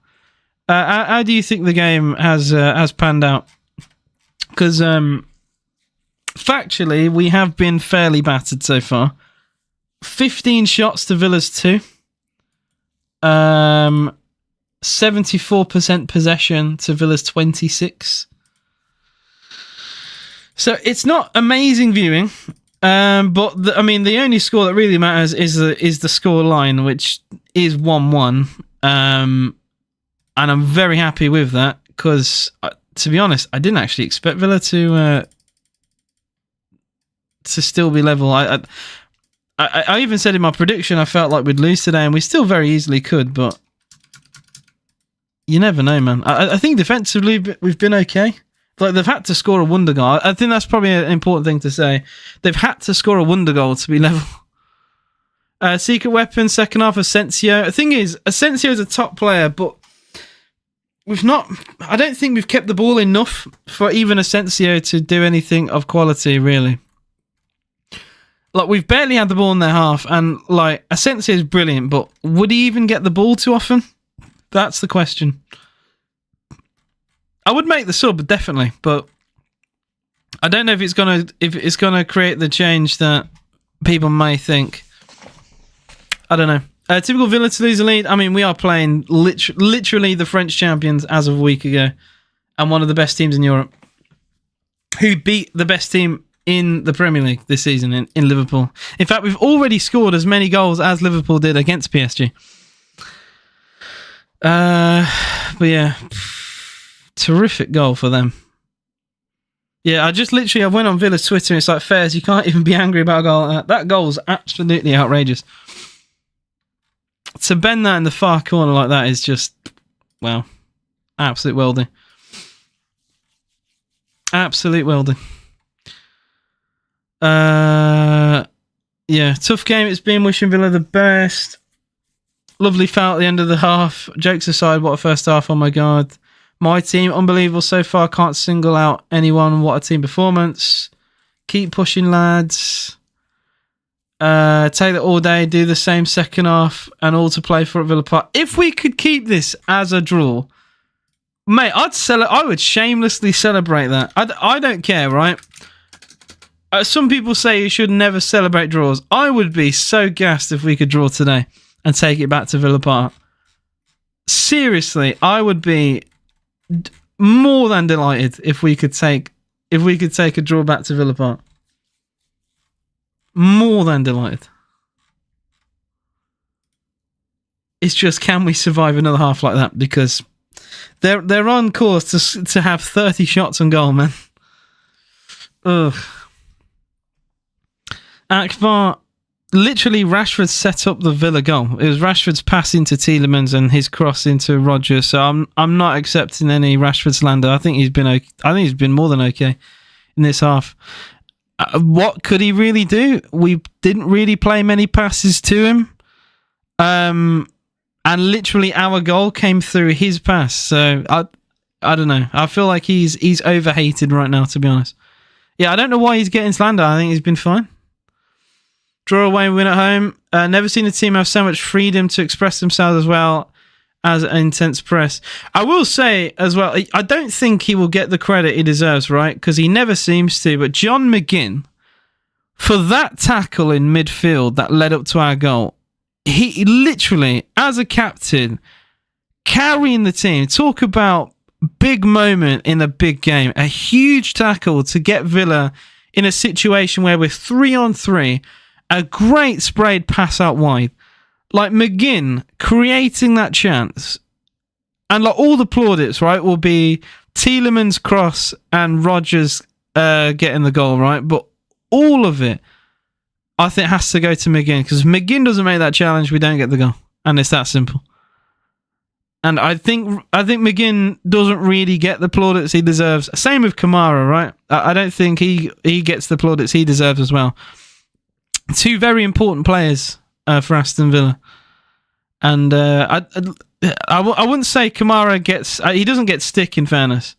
How do you think the game has panned out? Because factually, we have been fairly battered so far. 15 shots to Villa's 2. 74% possession to Villa's 26. So it's not amazing viewing, but the only score that really matters is the score line, which is 1-1. And I'm very happy with that because, to be honest, I didn't actually expect Villa to still be level. I even said in my prediction I felt like we'd lose today, and we still very easily could, but you never know, man. I think defensively we've been okay. Like, they've had to score a wonder goal. I think that's probably an important thing to say. They've had to score a wonder goal to be level. Secret weapon, second half, Asensio. The thing is, Asensio is a top player, but I don't think we've kept the ball enough for even Asensio to do anything of quality, really. Like, we've barely had the ball in their half, and, like, Asensio is brilliant, but would he even get the ball too often? That's the question. I would make the sub, definitely, but I don't know if it's gonna create the change that people may think. I don't know. Typical Villa to lose the lead. I mean, we are playing literally the French champions as of a week ago, and one of the best teams in Europe, who beat the best team in the Premier League this season in Liverpool. In fact, we've already scored as many goals as Liverpool did against PSG. But yeah, terrific goal for them. Yeah, I went on Villa's Twitter and it's like, Fairs, you can't even be angry about a goal like that. That goal's absolutely outrageous. To bend that in the far corner like that is just, well, absolute welding. Absolute welding. Yeah, tough game it's been. Wishing Villa the best. Lovely foul at the end of the half. Jokes aside, what a first half, oh my God. My team, unbelievable so far. Can't single out anyone. What a team performance. Keep pushing, lads. Take that all day. Do the same second half. And all to play for at Villa Park. If we could keep this as a draw, mate, I would shamelessly celebrate that. I don't care, right? Some people say you should never celebrate draws. I would be so gassed if we could draw today and take it back to Villa Park. Seriously, I would be more than delighted if we could take a draw back to Villa Park. More than delighted. It's just, can we survive another half like that? Because they're on course to have 30 shots on goal, man. Ugh. Akbar, literally Rashford set up the Villa goal. It was Rashford's pass into Tielemans and his cross into Rodgers. So I'm not accepting any Rashford slander. I think he's been okay. I think he's been more than okay in this half. What could he really do? We didn't really play many passes to him. And literally our goal came through his pass. So I don't know. I feel like he's overhated right now, to be honest. Yeah, I don't know why he's getting slander. I think he's been fine. Draw away, win at home. Never seen a team have so much freedom to express themselves as well as an intense press. I will say as well, I don't think he will get the credit he deserves, right? Because he never seems to. But John McGinn, for that tackle in midfield that led up to our goal, he literally, as a captain, carrying the team. Talk about big moment in a big game. A huge tackle to get Villa in a situation where we're 3-on-3. A great sprayed pass out wide. Like McGinn creating that chance. And like all the plaudits, right, will be Tielemans' cross and Rodgers getting the goal, right? But all of it, I think, has to go to McGinn. Because McGinn doesn't make that challenge, we don't get the goal. And it's that simple. And I think McGinn doesn't really get the plaudits he deserves. Same with Kamara, right? I don't think he gets the plaudits he deserves as well. Two very important players for Aston Villa, and I wouldn't say Kamara gets. He doesn't get stick, in fairness,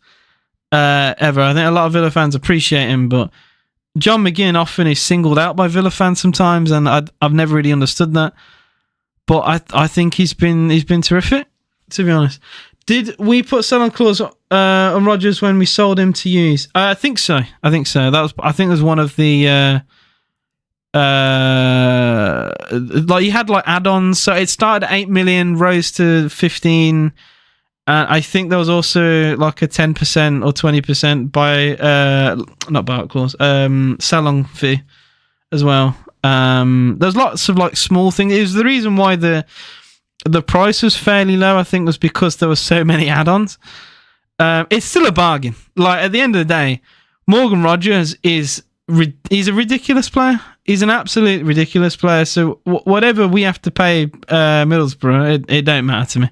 ever. I think a lot of Villa fans appreciate him, but John McGinn often is singled out by Villa fans sometimes, and I've never really understood that. But I think he's been terrific, to be honest. Did we put sell-on clause on Rodgers when we sold him to use? I think so. I think it was one of the. Like you had like add-ons, so it started at 8 million, rose to 15, and I think there was also like a 10% or 20% not buyout clause, sell-on fee as well. There's lots of like small things. It was the reason why the price was fairly low, I think, was because there were so many add-ons. It's still a bargain. Like at the end of the day, Morgan Rodgers he's a ridiculous player. He's an absolute ridiculous player. So whatever we have to pay Middlesbrough, it don't matter to me.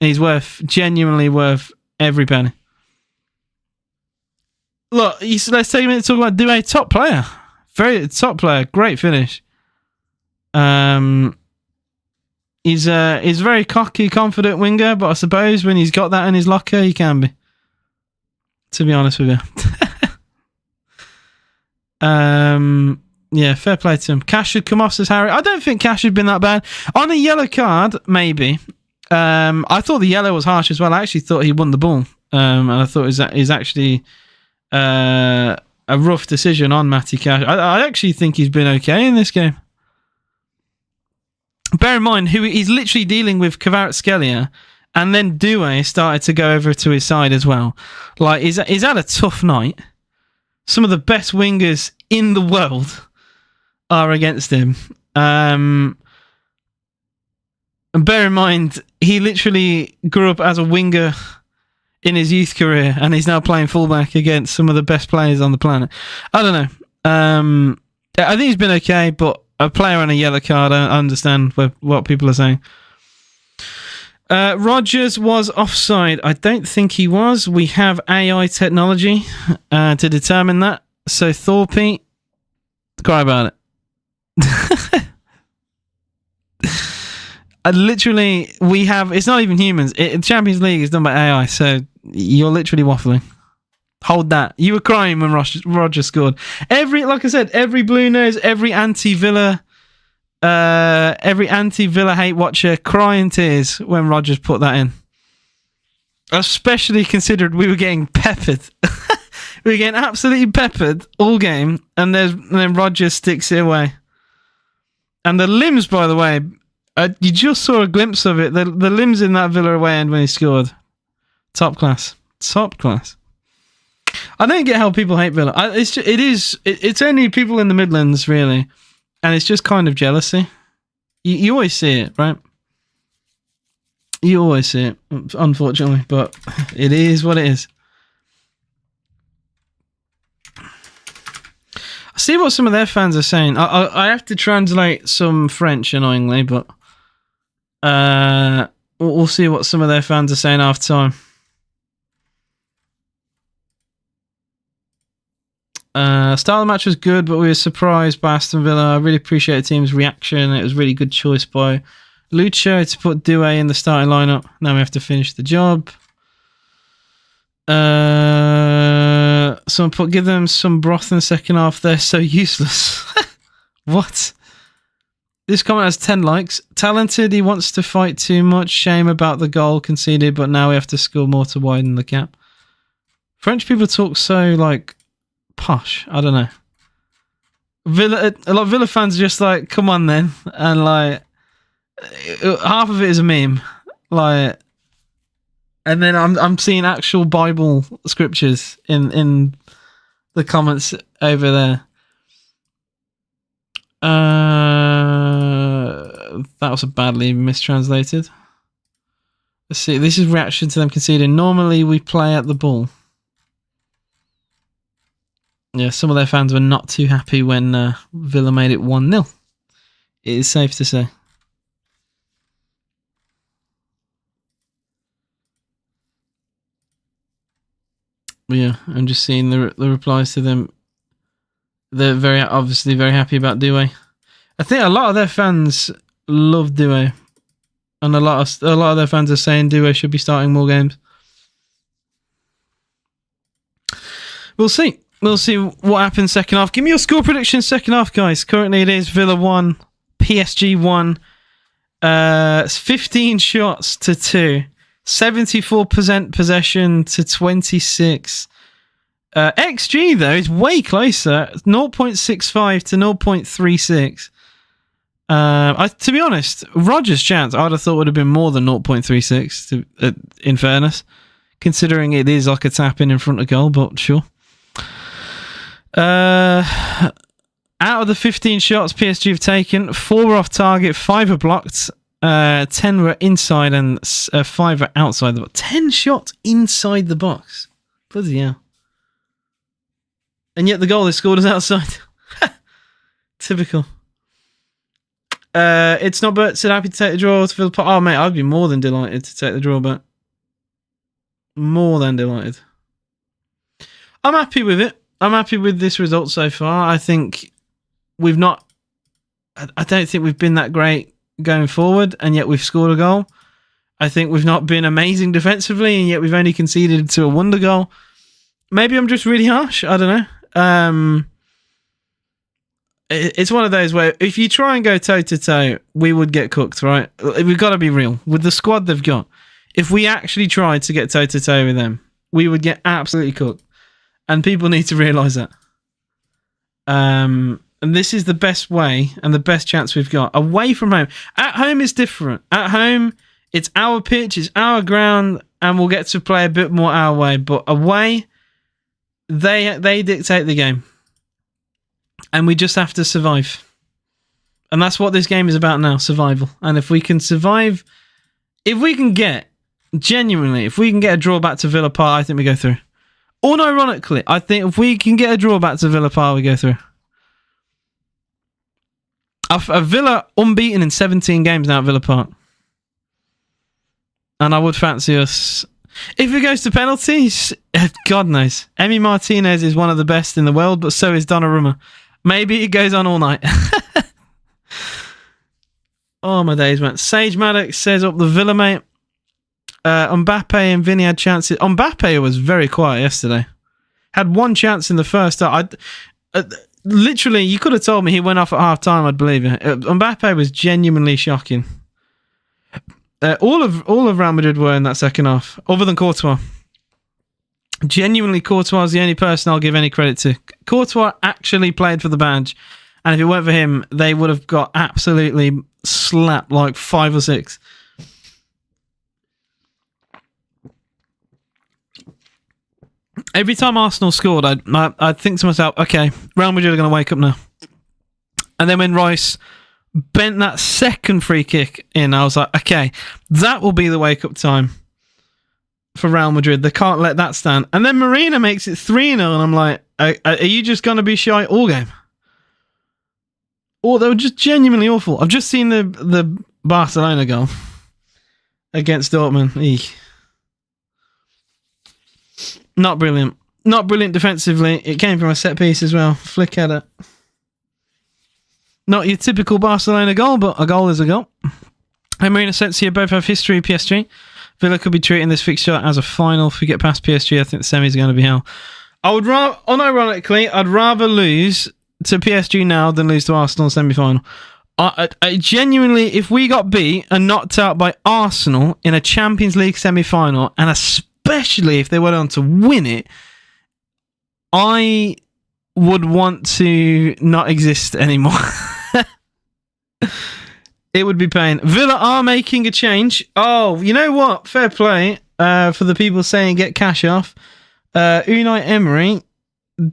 He's genuinely worth every penny. Look, let's take a minute to talk about Doué, top player. Very top player. Great finish. He's a very cocky, confident winger, but I suppose when he's got that in his locker, he can be. To be honest with you. Yeah, fair play to him. Cash should come off, says Harry. I don't think Cash had been that bad. On a yellow card, maybe. I thought the yellow was harsh as well. I actually thought he won the ball. And I thought it was actually a rough decision on Matty Cash. I actually think he's been okay in this game. Bear in mind, he's literally dealing with Kvaratskhelia, and then Doué started to go over to his side as well. Like, he's had a tough night. Some of the best wingers in the world are against him. And bear in mind, he literally grew up as a winger in his youth career, and he's now playing fullback against some of the best players on the planet. I don't know. I think he's been okay, but a player on a yellow card, I understand what people are saying. Rodgers was offside. I don't think he was. We have AI technology to determine that. So Thorpe, cry about it. We have. It's not even humans. Champions League is done by AI. So you're literally waffling. Hold that. You were crying when Rodgers scored. Like I said, every Blue Nose, every anti-Villa hate watcher crying tears when Rodgers put that in. Especially considered we were getting peppered. We were getting absolutely peppered all game, and then Rodgers sticks it away. And the limbs, by the way, you just saw a glimpse of it. The limbs in that Villa away end when he scored. Top class. Top class. I don't get how people hate Villa. It's only people in the Midlands, really. And it's just kind of jealousy. You always see it, right? You always see it, unfortunately. But it is what it is. I see what some of their fans are saying. I have to translate some French, annoyingly, but we'll see what some of their fans are saying after time. Style of the match was good, but we were surprised by Aston Villa. I really appreciate the team's reaction. It was a really good choice by Lucho to put Doué in the starting lineup. Now we have to finish the job. Someone put, give them some broth in the second half. They're so useless. What? This comment has 10 likes. Talented, he wants to fight too much. Shame about the goal conceded, but now we have to score more to widen the gap. French people talk so, like, posh. I don't know. A lot of Villa fans are just like, come on then. And, like, half of it is a meme. Like, and then I'm seeing actual Bible scriptures in the comments over there. That was badly mistranslated. Let's see. This is reaction to them conceding. Normally we play at the ball. Yeah, some of their fans were not too happy when Villa made it 1-0. It is safe to say. But yeah, I'm just seeing the replies to them. They're obviously very happy about Doué. I think a lot of their fans love Doué, and a lot of their fans are saying Doué should be starting more games. We'll see. We'll see what happens second half. Give me your score prediction second half, guys. Currently it is Villa 1, PSG 1. 15 shots to 2. 74% possession to 26. XG, though, is way closer. 0.65 to 0.36. To be honest, Rodgers' chance, I'd have thought would have been more than 0.36, in fairness, considering it is like a tap in front of goal, but sure. Out of the 15 shots PSG have taken, 4 were off target, 5 were blocked, 10 were inside, and 5 were outside the box. 10 shots inside the box. Bloody hell. And yet the goal they scored is outside. Typical. It's not Bert said happy to take the draw to Phil. Oh, mate, I'd be more than delighted to take the draw, but more than delighted. I'm happy with it. I'm happy with this result so far. I think we've not... I don't think we've been that great going forward, and yet we've scored a goal. I think we've not been amazing defensively, and yet we've only conceded to a wonder goal. Maybe I'm just really harsh. I don't know. It's one of those where if you try and go toe-to-toe, we would get cooked, right? We've got to be real. With the squad they've got, if we actually tried to get toe-to-toe with them, we would get absolutely cooked. And people need to realise that. And this is the best way and the best chance we've got. Away from home. At home is different. At home, it's our pitch, it's our ground, and we'll get to play a bit more our way. But away, they dictate the game. And we just have to survive. And that's what this game is about now, survival. And if we can survive, if we can get a draw back to Villa Park, I think we go through. Unironically, I think if we can get a draw back to Villa Park, we go through. A Villa unbeaten in 17 games now at Villa Park. And I would fancy us. If it goes to penalties, God knows. Emi Martinez is one of the best in the world, but so is Donnarumma. Maybe it goes on all night. Oh, my days, man. Sage Maddox says up the Villa, mate. Mbappé and Vinny had chances. Mbappé was very quiet yesterday. Had one chance in the first half. Literally, you could have told me he went off at half time, I'd believe it. Mbappé was genuinely shocking. All of Real Madrid were in that second half, other than Courtois. Genuinely, Courtois is the only person I'll give any credit to. Courtois actually played for the badge, and if it weren't for him, they would have got absolutely slapped like 5 or 6. Every time Arsenal scored, I'd think to myself, okay, Real Madrid are going to wake up now. And then when Rice bent that second free kick in, I was like, okay, that will be the wake-up time for Real Madrid. They can't let that stand. And then Marina makes it 3-0, and I'm like, are you just going to be shy all game? Or they were just genuinely awful. I've just seen the Barcelona goal against Dortmund. Eek. Not brilliant. Not brilliant defensively. It came from a set piece as well. Flick header. Not your typical Barcelona goal, but a goal is a goal. Emery and Asensio both have history at PSG. Villa could be treating this fixture as a final. If we get past PSG, I think the semis are going to be hell. I would unironically, I'd rather lose to PSG now than lose to Arsenal semi-final. I genuinely, if we got beat and knocked out by Arsenal in a Champions League semi-final, and especially if they went on to win it, I would want to not exist anymore. It would be pain. Villa are making a change. Oh, you know what? Fair play for the people saying get cash off. Unai Emery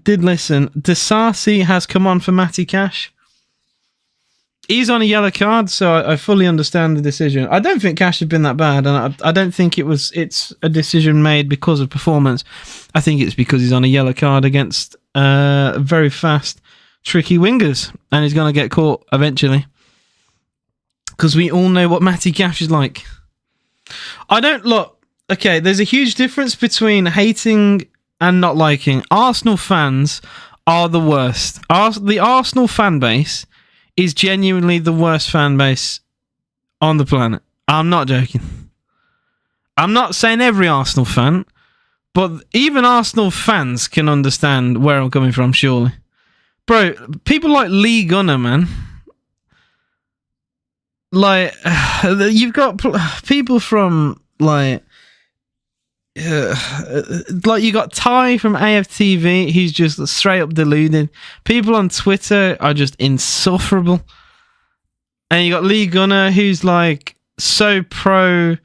did listen. Disasi has come on for Matty Cash. He's on a yellow card, so I fully understand the decision. I don't think Cash has been that bad, and I don't think it's a decision made because of performance. I think it's because he's on a yellow card against very fast, tricky wingers, and he's going to get caught eventually. Because we all know what Matty Cash is like. Okay, there's a huge difference between hating and not liking. Arsenal fans are the worst. The Arsenal fan base is genuinely the worst fan base on the planet. I'm not joking. I'm not saying every Arsenal fan, but even Arsenal fans can understand where I'm coming from, surely. Bro, people like Lee Gunner, man. Like, you've got people from, like you got Ty from AFTV, who's just straight up deluded. People on Twitter are just insufferable. And you got Lee Gunner, who's like so pro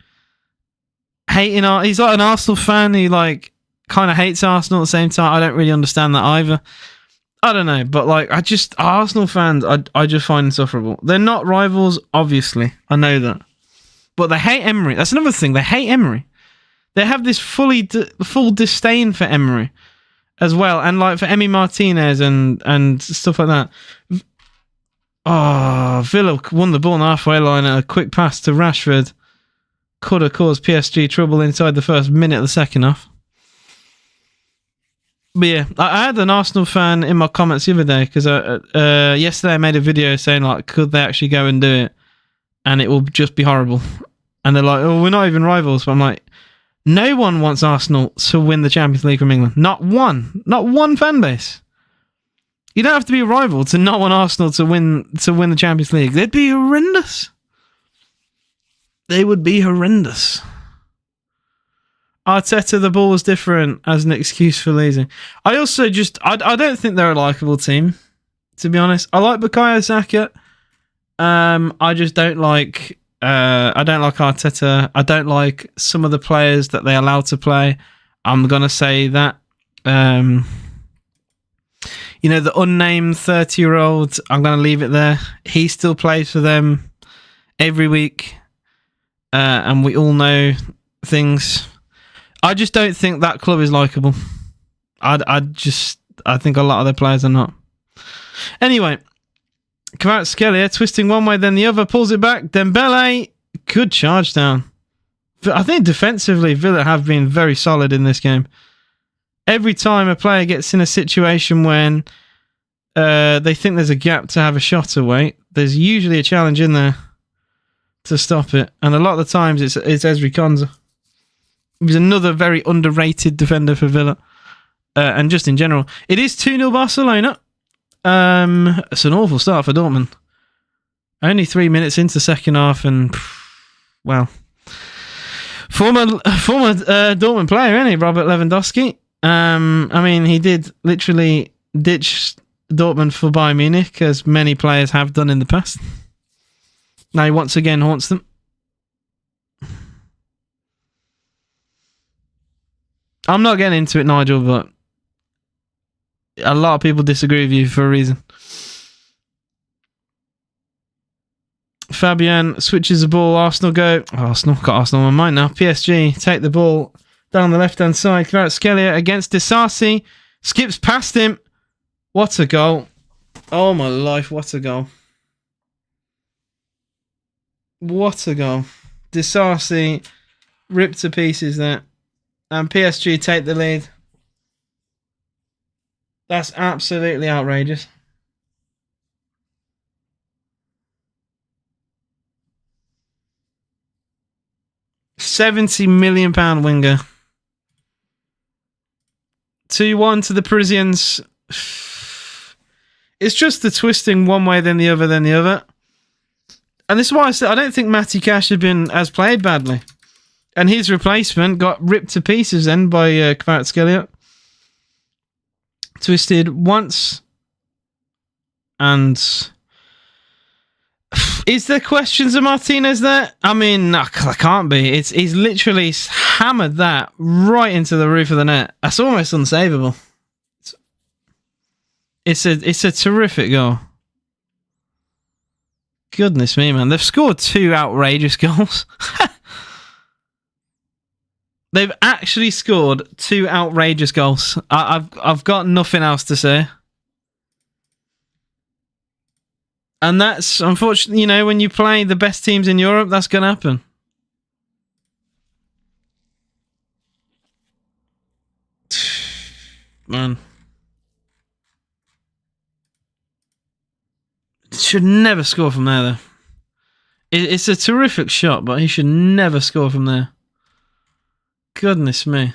hating. He's like an Arsenal fan who like kind of hates Arsenal at the same time. I don't really understand that either. I don't know, but like Arsenal fans, I just find insufferable. They're not rivals, obviously. I know that. But they hate Emery. That's another thing. They hate Emery. They have this full disdain for Emery as well, and like for Emi Martinez and stuff like that. Oh, Villa won the ball on the halfway line at a quick pass to Rashford. Could have caused PSG trouble inside the first minute of the second half. But yeah, I had an Arsenal fan in my comments the other day because yesterday I made a video saying like, could they actually go and do it? and it will just be horrible. And they're like, oh, we're not even rivals. But I'm like, no one wants Arsenal to win the Champions League from England. Not one fan base. You don't have to be a rival to not want Arsenal to win the Champions League. They'd be horrendous. They would be horrendous. Arteta, the ball was different as an excuse for losing. I also I don't think they're a likeable team, to be honest. I like Bukayo Saka. I just don't like I don't like Arteta. I don't like some of the players that they allow to play. I'm gonna say that. You know, the unnamed 30-year-old, I'm going to leave it there. He still plays for them every week. And we all know things. I just don't think that club is likeable. I think a lot of their players are not. Anyway, Kvaratskhelia twisting one way then the other, pulls it back. Dembele, good charge down. I think defensively, Villa have been very solid in this game. Every time a player gets in a situation when they think there's a gap to have a shot away, there's usually a challenge in there to stop it. And a lot of the times it's Ezri Konsa. He's another very underrated defender for Villa. And just in general. It is 2-0 Barcelona. It's an awful start for Dortmund. Only 3 minutes into the second half and, well, former Dortmund player, isn't he, Robert Lewandowski? I mean, he did literally ditch Dortmund for Bayern Munich, as many players have done in the past. Now he once again haunts them. I'm not getting into it, Nigel, but a lot of people disagree with you for a reason. Fabian switches the ball. Arsenal go. Oh, Arsenal got Arsenal on my mind now. PSG take the ball down the left-hand side. Kvaratskhelia against Disasi. Skips past him. What a goal. Oh my life, what a goal. What a goal. Disasi ripped to pieces there. And PSG take the lead. That's absolutely outrageous. £70 million winger. 2-1 to the Parisians. It's just the twisting one way, then the other, then the other. And this is why I said I don't think Matty Cash has played badly. And his replacement got ripped to pieces then by Kvaratskhelia. Twisted once. And is there questions of Martinez there? I mean, no, there can't be. He's literally hammered that right into the roof of the net. That's almost unsavable. It's a terrific goal. Goodness me, man. They've scored 2 outrageous goals. They've actually scored 2 outrageous goals. I've got nothing else to say. And that's, unfortunately, you know, when you play the best teams in Europe, that's going to happen. Man. Should never score from there, though. It's a terrific shot, but he should never score from there. Goodness me.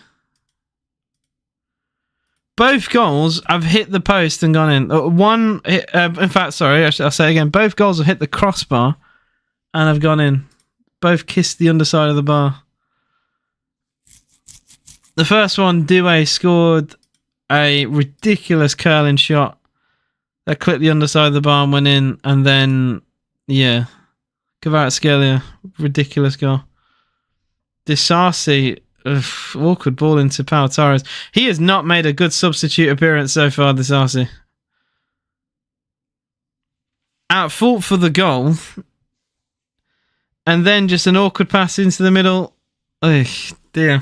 Both goals have hit the post and gone in. In fact, sorry, I'll say again. Both goals have hit the crossbar and have gone in. Both kissed the underside of the bar. The first one, Doué scored a ridiculous curling shot that clipped the underside of the bar and went in. And then, yeah, Kvaratskhelia, ridiculous goal. Disasi, awkward ball into Pau Torres. He has not made a good substitute appearance so far, Disasi. At fault for the goal. And then just an awkward pass into the middle. Oh, dear.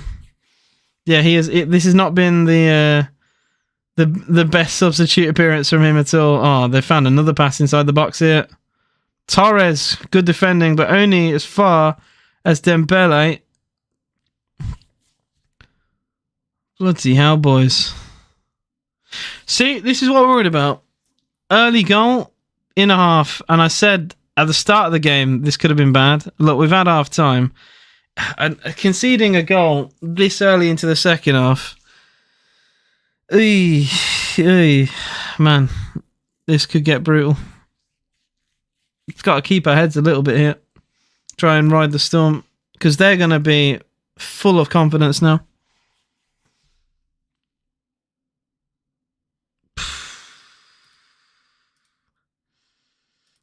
Yeah, this has not been the best substitute appearance from him at all. Oh, they found another pass inside the box here. Torres, good defending, but only as far as Dembele. Bloody hell, boys. See, this is what we're worried about. Early goal in a half, and I said at the start of the game, this could have been bad. Look, we've had half time. And conceding a goal this early into the second half, man, this could get brutal. We've got to keep our heads a little bit here. Try and ride the storm, because they're going to be full of confidence now.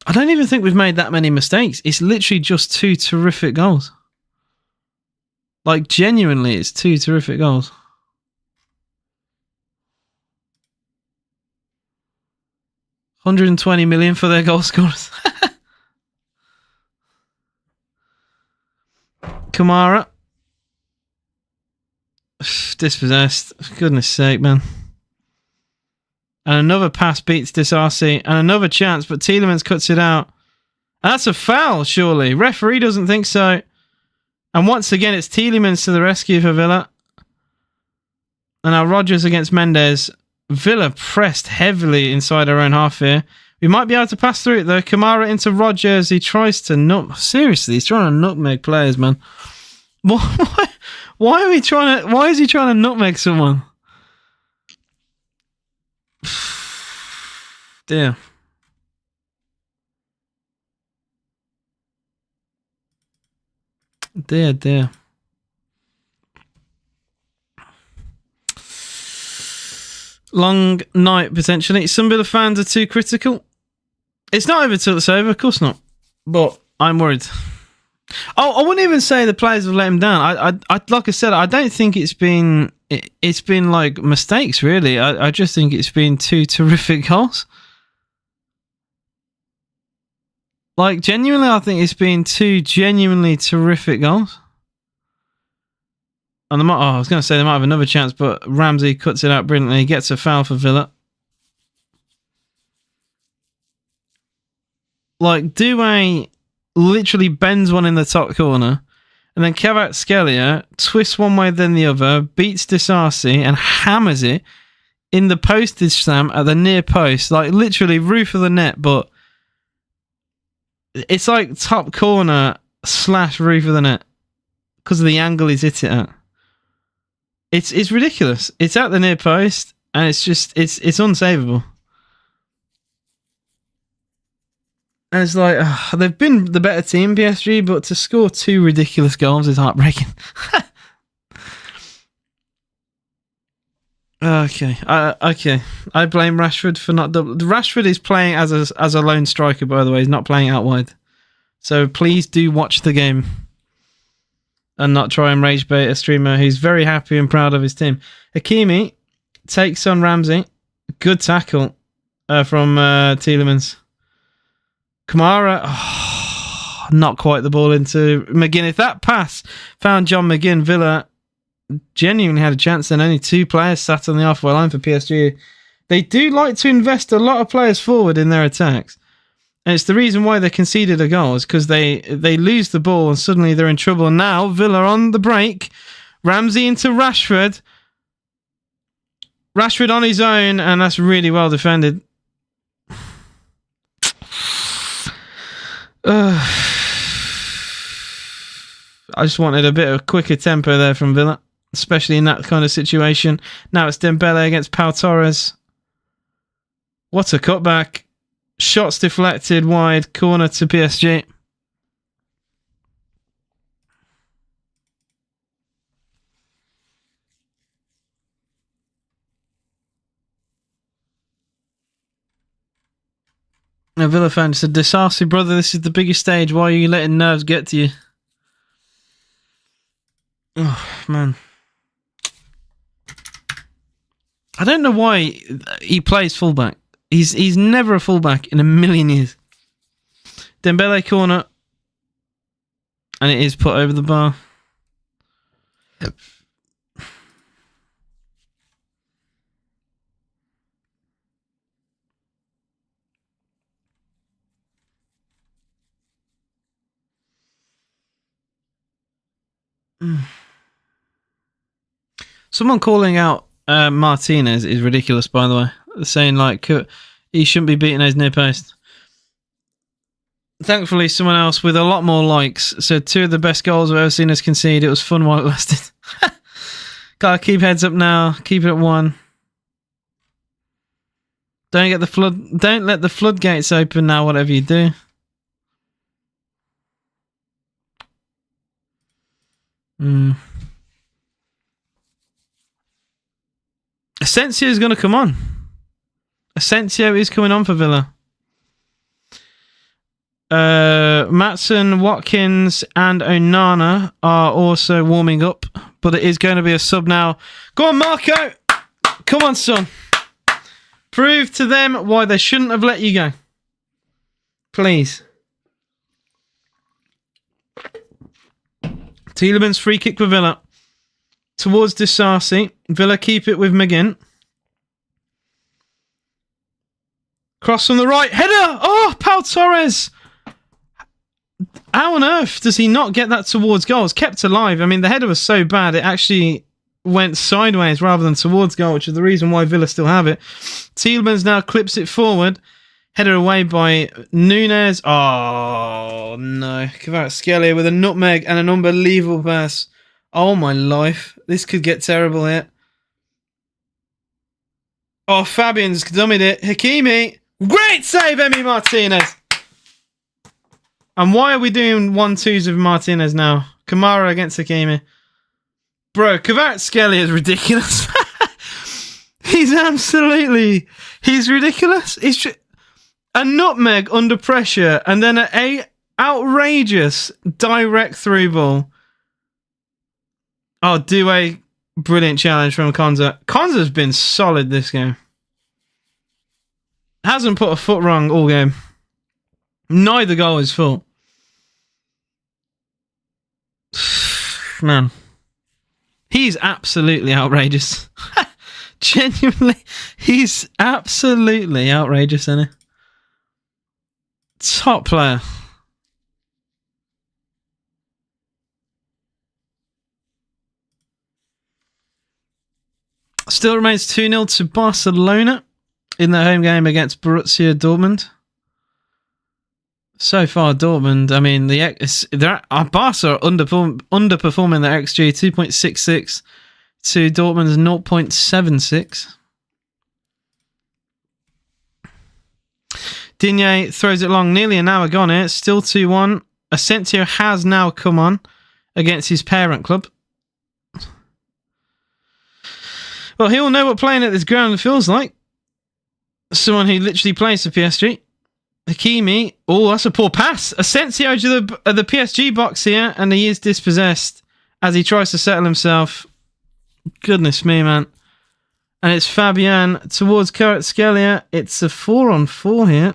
I don't even think we've made that many mistakes. It's literally just 2 terrific goals. Like, genuinely, it's 2 terrific goals. $120 million for their goal scorers. Kamara. Dispossessed. For goodness sake, man. And another pass beats Disarcy. And another chance, but Tielemans cuts it out. And that's a foul, surely. Referee doesn't think so. And once again, it's Tielemans to the rescue for Villa. And now Rodgers against Mendes. Villa pressed heavily inside our own half here. We might be able to pass through it, though. Kamara into Rodgers. He tries to seriously, he's trying to nutmeg players, man. Why is he trying to nutmeg someone? Dear. Dear. Long night, potentially. Some Villa fans are too critical. It's not over till it's over, of course not. But I'm worried. Oh, I wouldn't even say the players have let him down. I like I said, I don't think it's been like mistakes, really. I just think it's been 2 terrific goals. Like, genuinely, I think it's been 2 genuinely terrific goals. And I was going to say they might have another chance, but Ramsey cuts it out brilliantly. He gets a foul for Villa. Like, Doué literally bends one in the top corner, and then Kvaratskhelia twists one way then the other, beats Disarcy, and hammers it in the postage stamp at the near post. Like, literally roof of the net, but it's like top corner / roof of the net because of the angle he's hit it at. It's ridiculous. It's at the near post, and it's unsavable. And it's like, they've been the better team, PSG, but to score 2 ridiculous goals is heartbreaking. Okay. I blame Rashford for not double. Rashford is playing as a lone striker, by the way. He's not playing out wide. So please do watch the game and not try and rage bait a streamer who's very happy and proud of his team. Hakimi takes on Ramsey. Good tackle from Tielemans. Kamara, not quite the ball into McGinn. If that pass found John McGinn, Villa genuinely had a chance, and only 2 players sat on the halfway line for PSG. They do like to invest a lot of players forward in their attacks. And it's the reason why they conceded a goal, is because they lose the ball and suddenly they're in trouble. And now Villa on the break. Ramsey into Rashford. Rashford on his own, and that's really well defended. I just wanted a bit of quicker tempo there from Villa, especially in that kind of situation. Now it's Dembele against Pau Torres. What a cutback. Shots deflected wide, corner to PSG. A Villa fan said, Disarcy, brother, this is the biggest stage. Why are you letting nerves get to you? Oh, man. I don't know why he plays fullback. He's never a fullback in a million years. Dembele corner. And it is put over the bar. Yep. Someone calling out Martinez is ridiculous, by the way. Saying, like, he shouldn't be beating those near post. Thankfully, someone else with a lot more likes said 2 of the best goals I've ever seen us concede. It was fun while it lasted. Gotta keep heads up now. Keep it at 1. Don't let the floodgates open now, whatever you do. Asensio is going to come on. Asensio is coming on for Villa. Maatson, Watkins, and Onana are also warming up, but it is going to be a sub now. Go on, Marco! Come on, son. Prove to them why they shouldn't have let you go. Please. Tielemans free kick for Villa. Towards Disasi. Villa keep it with McGinn. Cross from the right. Header! Oh, Pau Torres! How on earth does he not get that towards goal? It's kept alive. I mean, the header was so bad, it actually went sideways rather than towards goal, which is the reason why Villa still have it. Tielemans now clips it forward. Header away by Nunes. Oh, no. Kvaratskhelia with a nutmeg and an unbelievable pass. Oh, my life. This could get terrible here. Oh, Fabian's dummied it. Hakimi. Great save, Emi Martinez. And why are we doing 1-2s with Martinez now? Kamara against Hakimi. Bro, Kvaratskhelia is ridiculous. He's ridiculous. A nutmeg under pressure and then an outrageous direct through ball. Oh, Doué. Brilliant challenge from Konza. Konza's been solid this game. Hasn't put a foot wrong all game. Neither goal is fault. Man. He's absolutely outrageous. Genuinely. He's absolutely outrageous, isn't he? Top player. Still remains 2-0 to Barcelona in their home game against Borussia Dortmund. So far, Dortmund, I mean, Barca are underperforming their XG 2.66 to Dortmund's 0.76. Digne throws it long, nearly an hour gone here. Still 2-1. Asensio has now come on against his parent club. Well, he'll know what playing at this ground feels like. Someone who literally plays for PSG. Hakimi. Oh, that's a poor pass. Asensio to the PSG box here, and he is dispossessed as he tries to settle himself. Goodness me, man. And it's Fabian towards Kvaratskhelia. It's a 4-on-4 here.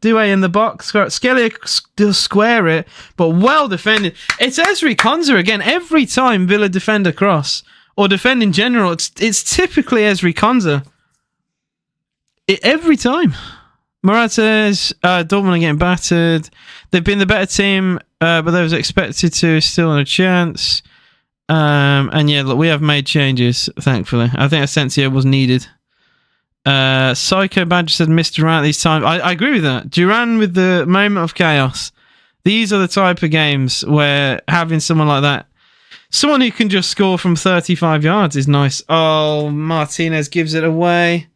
Doué in the box. Kvaratskhelia does square it, but well defended. It's Ezri Konsa again. Every time Villa defend a cross, or defend in general, it's typically Ezri Konsa. Every time. Morates, Dortmund are getting battered. They've been the better team, but they was expected to. Still on a chance. And yeah, look, we have made changes, thankfully. I think Asensio was needed. Psycho Badger said miss Durant these times. I agree with that. Durant with the moment of chaos. These are the type of games where having someone like that, someone who can just score from 35 yards is nice. Oh, Martinez gives it away.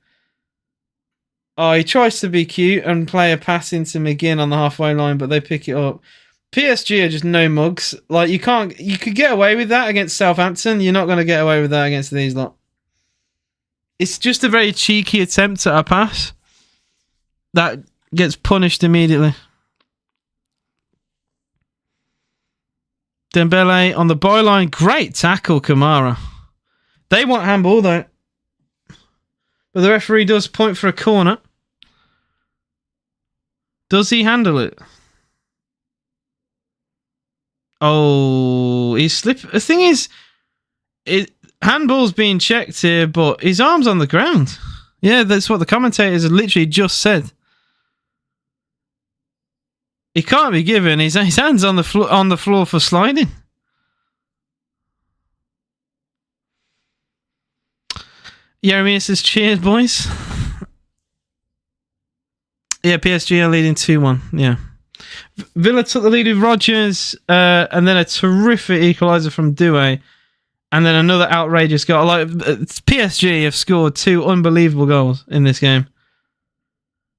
Oh, he tries to be cute and play a pass into McGinn on the halfway line, but they pick it up. PSG are just no mugs. Like, you could get away with that against Southampton. You're not going to get away with that against these lot. It's just a very cheeky attempt at a pass that gets punished immediately. Dembele on the byline. Great tackle, Kamara. They want handball, though. But the referee does point for a corner. Does he handle it? Oh, he's slipped. The thing is, handball's being checked here, but his arm's on the ground. Yeah, that's what the commentators have literally just said. He can't be given. His hand's on the floor for sliding. Jeremy says, cheers, boys. Yeah, PSG are leading 2-1. Yeah. Villa took the lead with Rodgers, and then a terrific equalizer from Doué, and then another outrageous goal. Like PSG have scored 2 unbelievable goals in this game.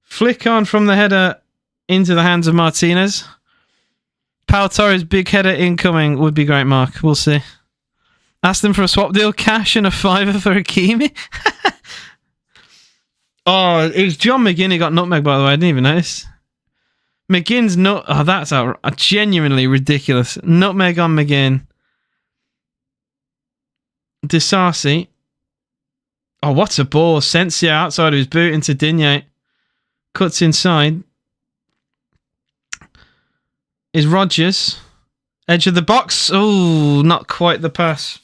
Flick on from the header into the hands of Martinez. Pau Torres' big header incoming would be great, Mark. We'll see. Asked them for a swap deal, cash and a $5 for Hakimi. Oh, it was John McGinn who got nutmeg, by the way. I didn't even notice. McGinn's nut. Oh, that's genuinely ridiculous. Nutmeg on McGinn. Disasi. Oh, what's a ball? Sensio outside of his boot into Digne. Cuts inside. Is Rodgers. Edge of the box. Oh, not quite the pass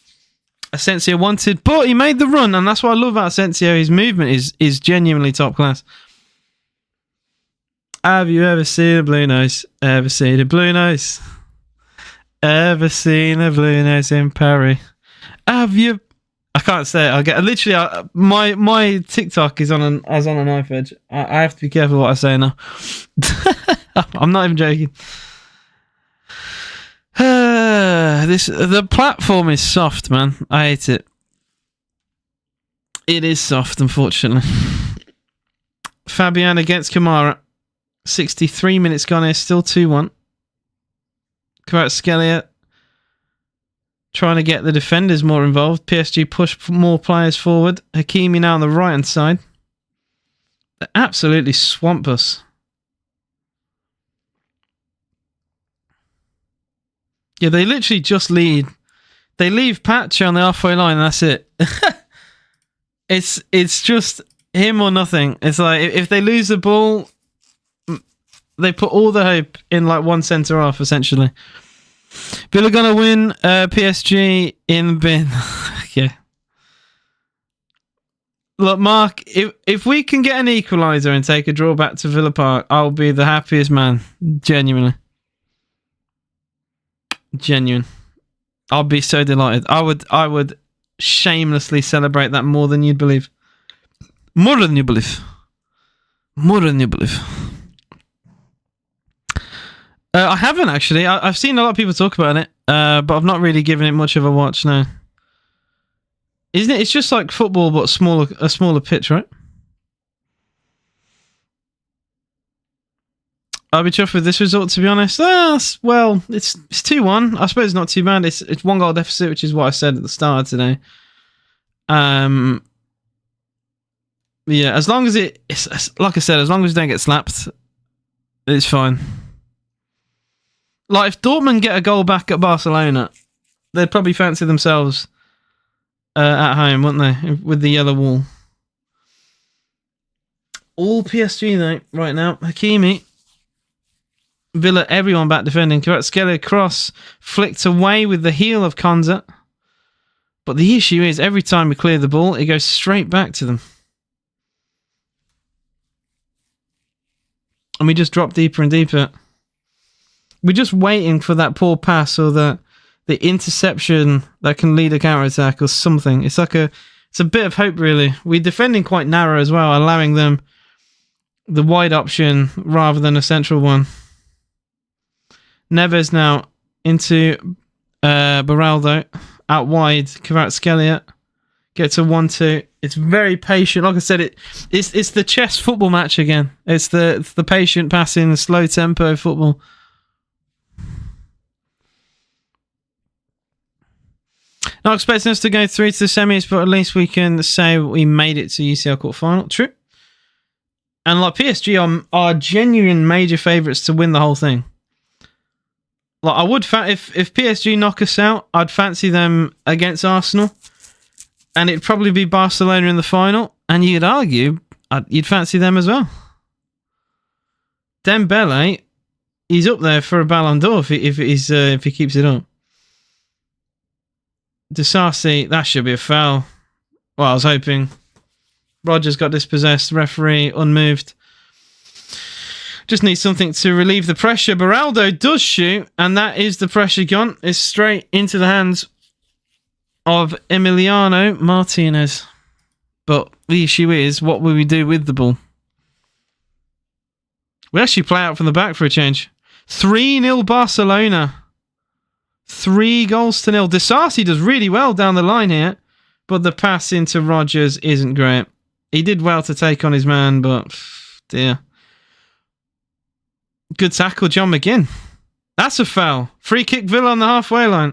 Asensio wanted, but he made the run, and that's what I love about Asensio. His movement is genuinely top class. Have you ever seen a blue nose? Ever seen a blue nose? Ever seen a blue nose in Paris? Have you? I can't say it. I get literally my TikTok is on a knife edge. I have to be careful what I say now. I'm not even joking. The platform is soft, man. I hate it. It is soft, unfortunately. Fabian against Kamara. 63 minutes gone here, still 2-1. Kvaratskhelia trying to get the defenders more involved. PSG push more players forward. Hakimi now on the right hand side. They absolutely swamp us. Yeah, they literally just lead. They leave Pacha on the halfway line, and that's it. It's just him or nothing. It's like if they lose the ball, they put all the hope in like one centre half, essentially. Villa gonna win. PSG in the bin. Okay. Look, Mark, if we can get an equaliser and take a draw back to Villa Park, I'll be the happiest man. Genuinely. Genuine. I'll be so delighted. I would shamelessly celebrate that more than you'd believe. More than you believe. More than you believe. I haven't actually. I've seen a lot of people talk about it, but I've not really given it much of a watch. No. Isn't it? It's just like football, but a smaller pitch, right? I'll be chuffed with this result, to be honest. Well, it's 2-1. I suppose it's not too bad. It's 1 goal deficit, which is what I said at the start of today. Yeah, as long as it's like I said, as long as we don't get slapped, it's fine. Like if Dortmund get a goal back at Barcelona, they'd probably fancy themselves at home, wouldn't they? With the yellow wall. All PSG though, right now. Hakimi. Villa, everyone back defending. Kvaratskhelia cross flicked away with the heel of Konza. But the issue is, every time we clear the ball, it goes straight back to them. And we just drop deeper and deeper. We're just waiting for that poor pass or the interception that can lead a counter-attack or something. It's a bit of hope, really. We're defending quite narrow as well, allowing them the wide option rather than a central one. Neves now into Beraldo. Out wide, Kvaratskhelia gets a 1-2. It's very patient. Like I said, it's the chess football match again. It's the patient passing, the slow tempo football. Not expecting us to go through to the semis, but at least we can say we made it to UCL quarterfinal. True. And like PSG are genuine major favourites to win the whole thing. Like I would, if PSG knock us out, I'd fancy them against Arsenal, and it'd probably be Barcelona in the final. And you'd argue you'd fancy them as well. Dembele, he's up there for a Ballon d'Or if he keeps it up. Disasi, that should be a foul. Well, I was hoping. Rodgers got dispossessed. Referee unmoved. Just needs something to relieve the pressure. Beraldo does shoot, and that is the pressure gone. It's straight into the hands of Emiliano Martinez. But the issue is, what will we do with the ball? We actually play out from the back for a change. 3-0 Barcelona. 3-0. Disasi does really well down the line here, but the pass into Rodgers isn't great. He did well to take on his man, but dear. Good tackle, John McGinn. That's a foul. Free kick, Villa on the halfway line.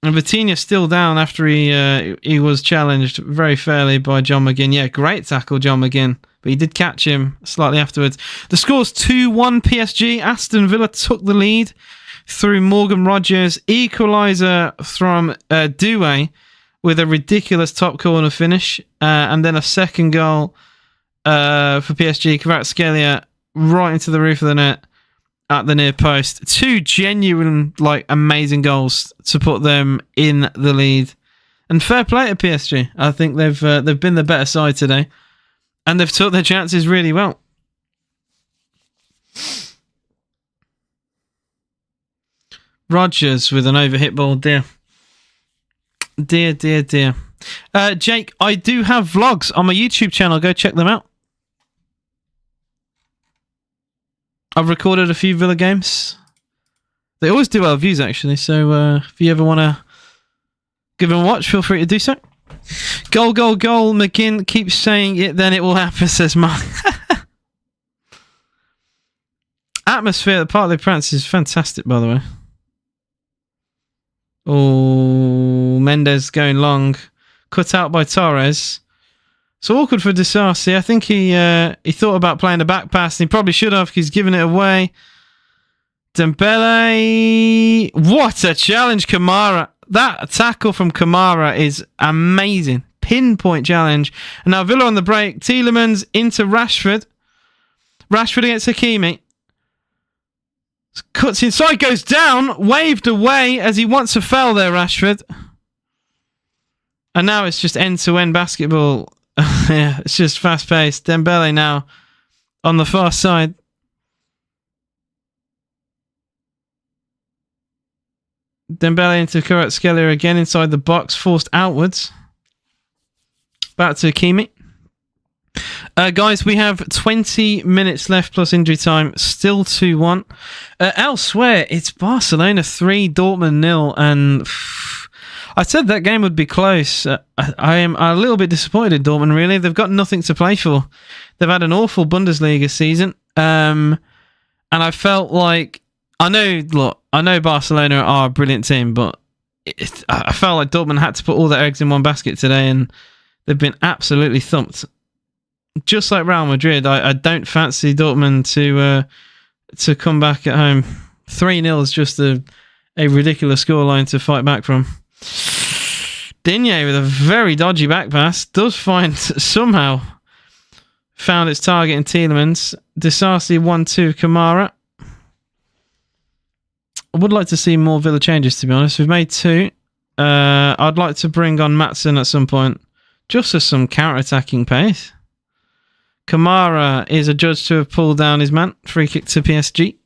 And Vitinha's still down after he was challenged very fairly by John McGinn. Yeah, great tackle, John McGinn. But he did catch him slightly afterwards. The score's 2-1 PSG. Aston Villa took the lead through Morgan Rogers. Equalizer from Doué with a ridiculous top corner finish. And then a second goal for PSG. Kvaratskhelia right into the roof of the net at the near post. 2 genuine, amazing goals to put them in the lead. And fair play to PSG. I think they've been the better side today. And they've took their chances really well. Rodgers with an overhit ball. Dear. Jake, I do have vlogs on my YouTube channel. Go check them out. I've recorded a few Villa games. They always do well views, actually. So if you ever want to give them a watch, feel free to do so. Goal. McGinn keeps saying it, then it will happen, says Mark. Atmosphere at the Parc des Princes is fantastic, by the way. Oh, Mendes going long. Cut out by Torres. So awkward for Disasi. I think he thought about playing the back pass, and he probably should have because he's given it away. Dembele. What a challenge, Kamara. That tackle from Kamara is amazing. Pinpoint challenge. And now Villa on the break. Tielemans into Rashford. Rashford against Hakimi. Cuts inside, goes down. Waved away as he wants a foul there, Rashford. And now it's just end-to-end basketball. Yeah, it's just fast-paced. Dembele now on the far side. Dembele into Kvaratskhelia again inside the box, forced outwards. Back to Hakimi. Guys, we have 20 minutes left plus injury time. Still 2-1. Elsewhere, it's Barcelona 3, Dortmund 0. And I said that game would be close. I am a little bit disappointed in Dortmund, really. They've got nothing to play for. They've had an awful Bundesliga season. And I felt like... I know Barcelona are a brilliant team, but I felt like Dortmund had to put all their eggs in one basket today, and they've been absolutely thumped. Just like Real Madrid, I don't fancy Dortmund to come back at home. 3-0 is just a ridiculous scoreline to fight back from. Digne with a very dodgy back pass does somehow found its target in Tielemans. Disasi 1-2 Kamara. I would like to see more Villa changes, to be honest. We've made 2. I'd like to bring on Maatsen at some point, just for some counter-attacking pace. Kamara is adjudged to have pulled down his man. Free kick to PSG.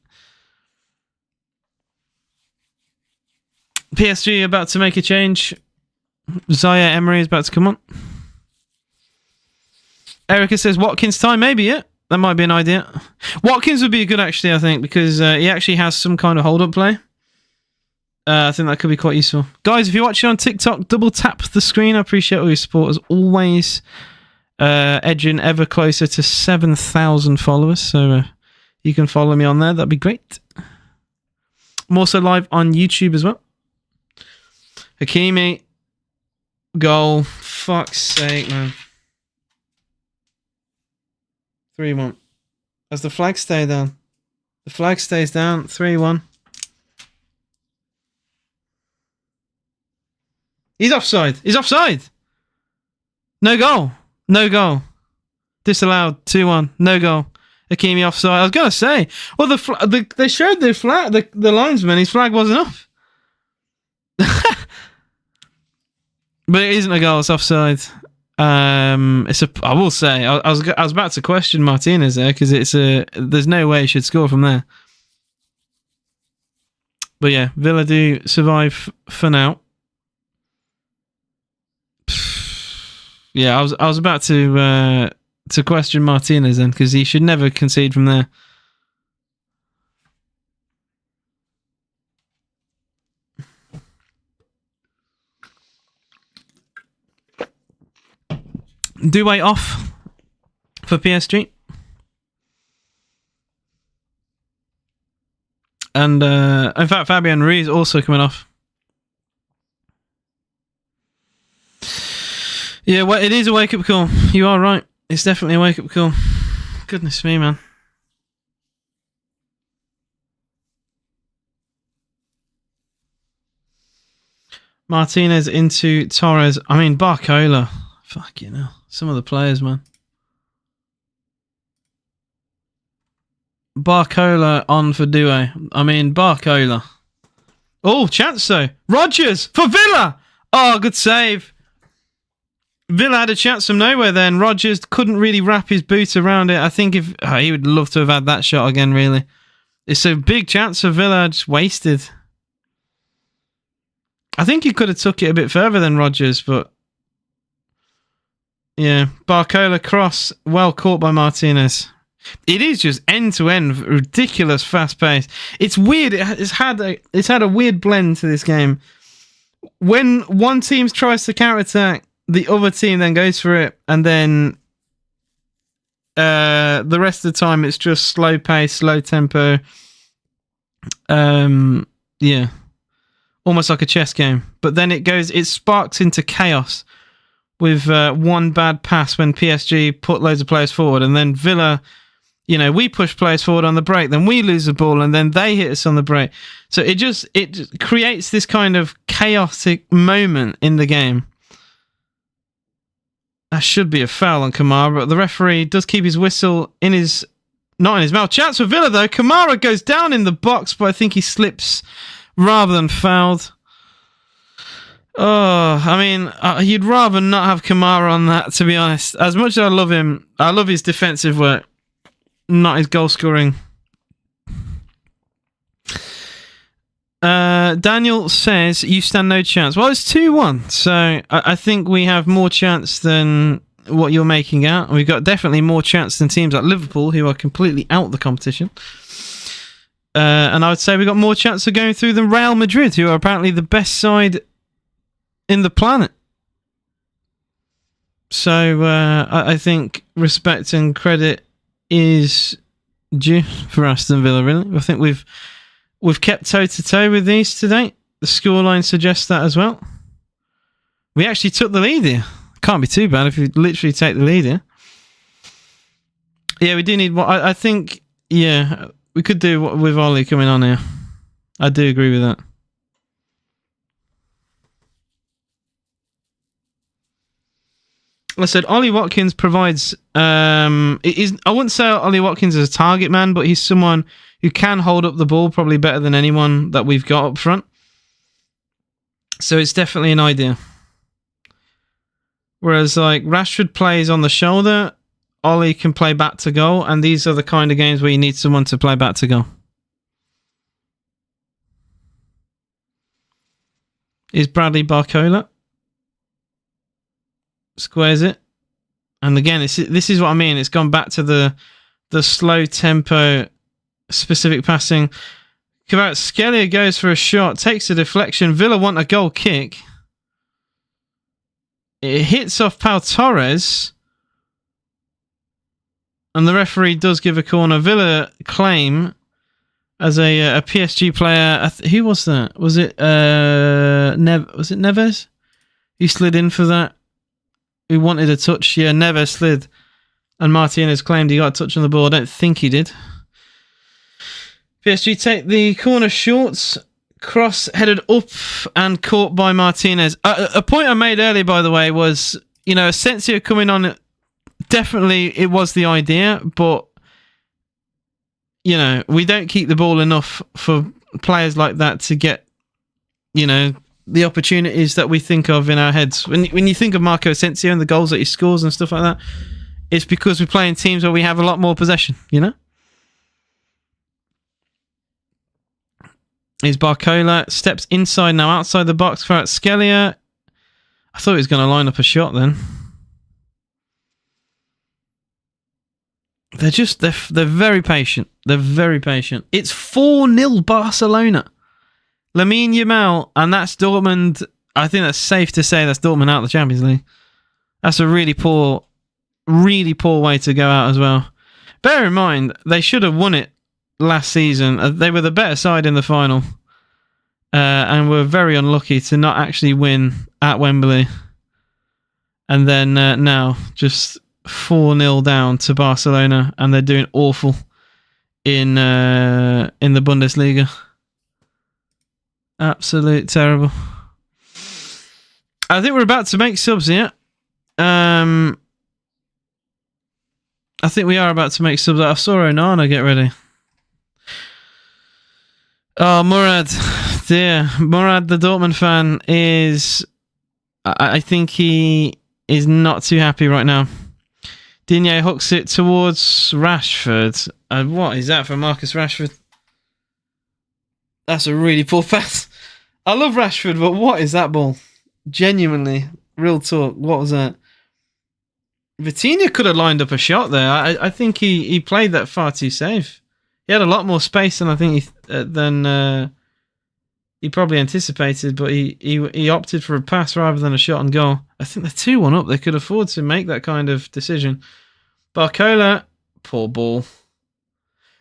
PSG about to make a change. Zaya Emery is about to come on. Erica says Watkins time. Maybe, yeah. That might be an idea. Watkins would be good, actually, I think, because he actually has some kind of hold-up play. I think that could be quite useful. Guys, if you're watching on TikTok, double tap the screen. I appreciate all your support, as always. Edging ever closer to 7,000 followers, so you can follow me on there. That'd be great. I'm also live on YouTube as well. Hakimi. Goal. Fuck's sake, man. 3-1. As the flag stay down. The flag stays down. 3-1. He's offside. He's offside. No goal. No goal. Disallowed. 2-1. No goal. Hakimi offside. I was going to say. Well, they showed the linesman. His flag wasn't up. But it isn't a goal. It's offside. I will say I was about to question Martinez there because there's no way he should score from there. But yeah, Villa do survive for now. Yeah, I was about to to question Martinez then, because he should never concede from there. Doué off for PSG. And in fact, Fabian Ruiz also coming off. Yeah, well, it is a wake-up call. You are right. It's definitely a wake-up call. Goodness me, man. Martinez into Torres. I mean, Barcola. Fuck you know. Some of the players, man. Barcola on for Doué. I mean, Barcola. Oh, chance though. Rodgers for Villa. Oh, good save. Villa had a chance from nowhere then. Rodgers couldn't really wrap his boot around it. I think if he would love to have had that shot again, really. It's a big chance for Villa, just wasted. I think he could have took it a bit further than Rodgers, but yeah, Barcola cross, well caught by Martinez. It is just end to end, ridiculous fast pace. It's weird. It's had a weird blend to this game. When one team tries to counter attack, the other team then goes for it, and then the rest of the time it's just slow pace, slow tempo. Yeah, almost like a chess game. But then it sparks into chaos with one bad pass when PSG put loads of players forward, and then Villa, you know, we push players forward on the break, then we lose the ball, and then they hit us on the break. So it just creates this kind of chaotic moment in the game. That should be a foul on Kamara, but the referee does keep his whistle not in his mouth. Chance for Villa though. Kamara goes down in the box, but I think he slips rather than fouled. Oh, I mean, you'd rather not have Kamara on that, to be honest. As much as I love him, I love his defensive work, not his goal scoring. Daniel says you stand no chance. Well, it's 2-1, so I think we have more chance than what you're making out. We've got definitely more chance than teams like Liverpool, who are completely out of the competition. And I would say we got more chance of going through than Real Madrid, who are apparently the best side in the planet. So I think respect and credit is due for Aston Villa, really. I think we've kept toe-to-toe with these today. The scoreline suggests that as well. We actually took the lead here. Can't be too bad if you literally take the lead here. Yeah, we do need... I think, yeah, we could do with Ollie coming on here. I do agree with that. I said Ollie Watkins provides... I wouldn't say Ollie Watkins is a target man, but he's someone who can hold up the ball probably better than anyone that we've got up front. So it's definitely an idea. Whereas like Rashford plays on the shoulder, Ollie can play back to goal, and these are the kind of games where you need someone to play back to goal. Is Bradley Barcola. Squares it. And again, this is what I mean. It's gone back to the slow tempo, specific passing. Kvaratskhelia goes for a shot, takes a deflection. Villa want a goal kick. It hits off Pau Torres. And the referee does give a corner. Villa claim as a PSG player. Who was that? Was it was it Neves? He slid in for that. Who wanted a touch? Yeah, Neves slid. And Martinez claimed he got a touch on the ball. I don't think he did. PSG take the corner short. Cross headed up and caught by Martinez. A point I made earlier, by the way, was, you know, Asensio coming on, definitely it was the idea, but, you know, we don't keep the ball enough for players like that to get, you know, the opportunities that we think of in our heads. When you think of Marco Asensio and the goals that he scores and stuff like that, it's because we play in teams where we have a lot more possession, you know? Is Barcola, steps inside now, outside the box. Kvaratskhelia. I thought he was going to line up a shot then. they're very patient. They're very patient. It's 4-0 Barcelona. Lamine Yamal, and that's Dortmund. I think that's safe to say that's Dortmund out of the Champions League. That's a really poor way to go out as well. Bear in mind, they should have won it last season. They were the better side in the final. And were very unlucky to not actually win at Wembley. And then now, just 4-0 down to Barcelona, and they're doing awful in the Bundesliga. Absolute terrible. I think we're about to make subs here. I think we are about to make subs. I saw Onana get ready. Oh, Murad. Dear. Murad, the Dortmund fan, is... I think he is not too happy right now. Digne hooks it towards Rashford. What is that for Marcus Rashford? That's a really poor pass. I love Rashford, but what is that ball? Genuinely, real talk. What was that? Vitinha could have lined up a shot there. I think he played that far too safe. He had a lot more space than I think he probably anticipated, but he opted for a pass rather than a shot on goal. I think they're 2-1 up. They could afford to make that kind of decision. Barcola, poor ball.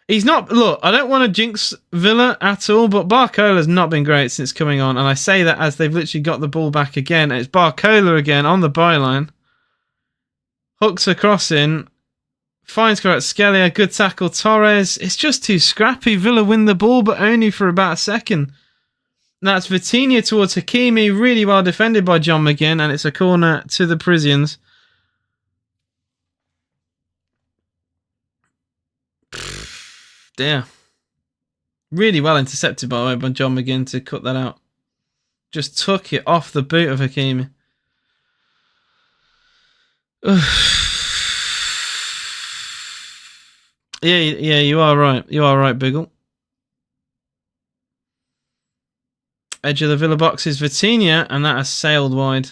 He's not... Look, I don't want to jinx Villa at all, but Barcola's not been great since coming on, and I say that as they've literally got the ball back again. It's Barcola again on the byline. Hooks across in. Finds Kvaratskhelia. Good tackle. Torres. It's just too scrappy. Villa win the ball, but only for about a second. That's Vitinha towards Hakimi. Really well defended by John McGinn, and it's a corner to the Parisians. Dear. Really well intercepted, by the way, by John McGinn to cut that out. Just took it off the boot of Hakimi. Yeah, you are right. You are right, Biggle. Edge of the Villa box is Vitinha, and that has sailed wide.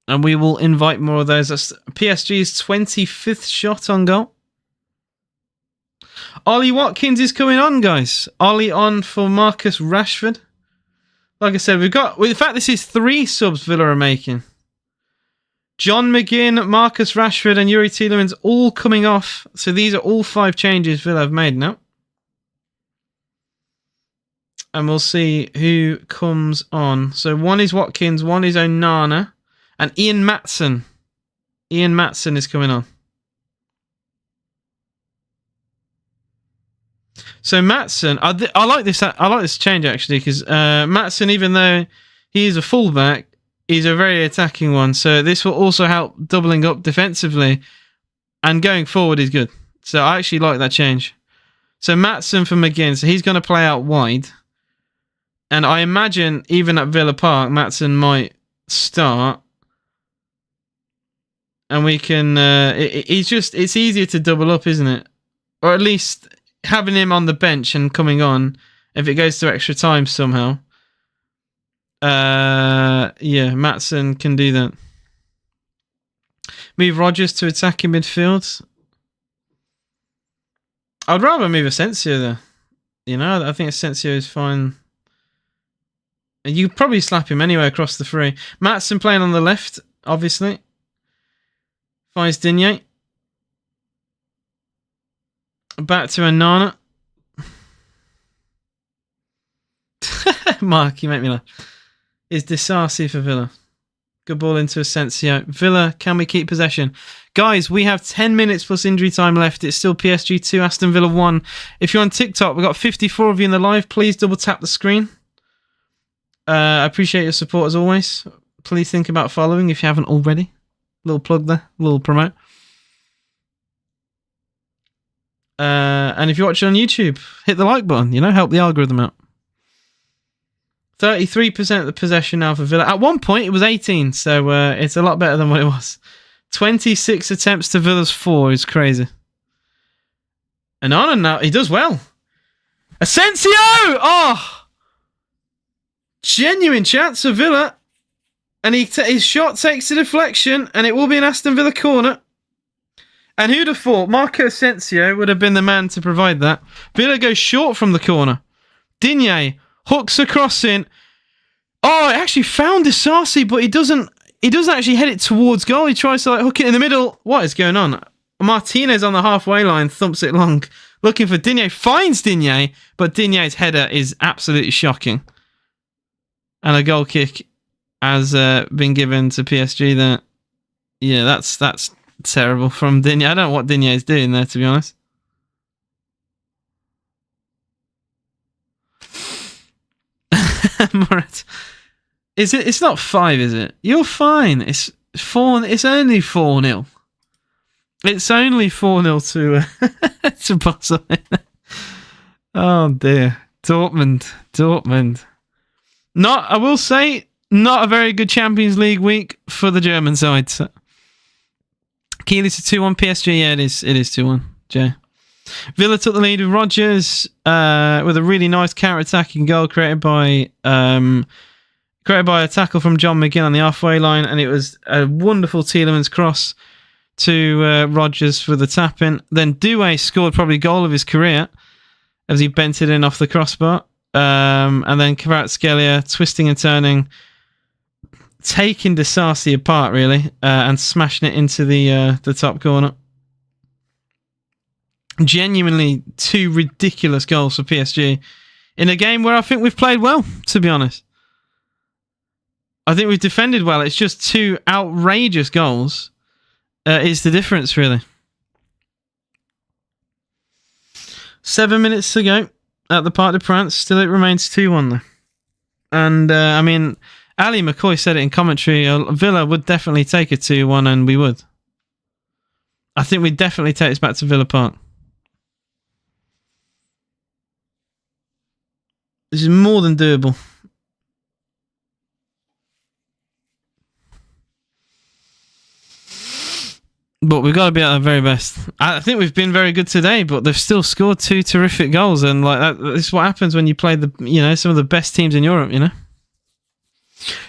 And we will invite more of those. That's PSG's 25th shot on goal. Ollie Watkins is coming on, guys. Ollie on for Marcus Rashford. Like I said, in fact, this is 3 subs Villa are making. John McGinn, Marcus Rashford, and Yuri Tielemans all coming off. So these are all 5 changes Villa have made now. And we'll see who comes on. So one is Watkins, one is Onana, and Ian Maatsen. Ian Maatsen is coming on. So Maatsen, I like this. I like this change actually, because Maatsen, even though he is a fullback, he's a very attacking one. So this will also help doubling up defensively, and going forward is good. So I actually like that change. So Maatsen for McGinn. So he's going to play out wide, and I imagine even at Villa Park, Maatsen might start, and we can. It's easier to double up, isn't it? Or at least having him on the bench and coming on if it goes to extra time somehow. Yeah, Maatsen can do that. Move Rodgers to attacking midfield. I'd rather move Asensio there. You know, I think Asensio is fine. You could probably slap him anyway across the 3. Maatsen playing on the left, obviously. Finds Digne. Back to Onana. Mark, you make me laugh. Is Disasi for Villa. Good ball into Asensio. Villa, can we keep possession? Guys, we have 10 minutes plus injury time left. It's still PSG 2, Aston Villa 1. If you're on TikTok, we've got 54 of you in the live. Please double tap the screen. I appreciate your support as always. Please think about following if you haven't already. Little plug there. Little promote. And if you're watching on YouTube, hit the like button. You know, help the algorithm out. 33% of the possession now for Villa. At one point, it was 18, so it's a lot better than what it was. 26 attempts to Villa's 4 is crazy. And on now, he does well. Asensio! Oh! Genuine chance for Villa. And his shot takes a deflection, and it will be an Aston Villa corner. And who'd have thought Marco Asensio would have been the man to provide that? Villa goes short from the corner. Digne hooks a cross in. Oh, it actually found Disasi, but he doesn't actually head it towards goal. He tries to hook it in the middle. What is going on? Martinez on the halfway line thumps it long, looking for Digne. Finds Digne, but Digne's header is absolutely shocking. And a goal kick has been given to PSG there. Yeah, that's terrible from Digne. I don't know what Digne is doing there, to be honest. Moritz. It's not 5, is it? You're fine. It's 4. It's only 4-0. It's only 4-0 to Barcelona. Oh dear. Dortmund. I will say, not a very good Champions League week for the German side. So. Kiel's a 2-1 PSG. Yeah, it is 2-1. Jay. Villa took the lead with Rodgers with a really nice counter-attacking goal created by a tackle from John McGinn on the halfway line, and it was a wonderful Tielemans cross to Rodgers for the tap-in. Then Doué scored probably goal of his career as he bent it in off the crossbar. And then Kvaratskhelia twisting and turning, taking Disasi apart really, and smashing it into the top corner. Genuinely 2 ridiculous goals for PSG in a game where I think we've played well, to be honest. I think we've defended well. It's just 2 outrageous goals is the difference, really. 7 minutes to go at the Parc des Princes. Still, it remains 2-1 though. And, I mean, Ali McCoy said it in commentary. Villa would definitely take a 2-1, and we would. I think we'd definitely take this back to Villa Park. This is more than doable. But we've got to be at our very best. I think we've been very good today, but they've still scored 2 terrific goals, and like that, this is what happens when you play some of the best teams in Europe.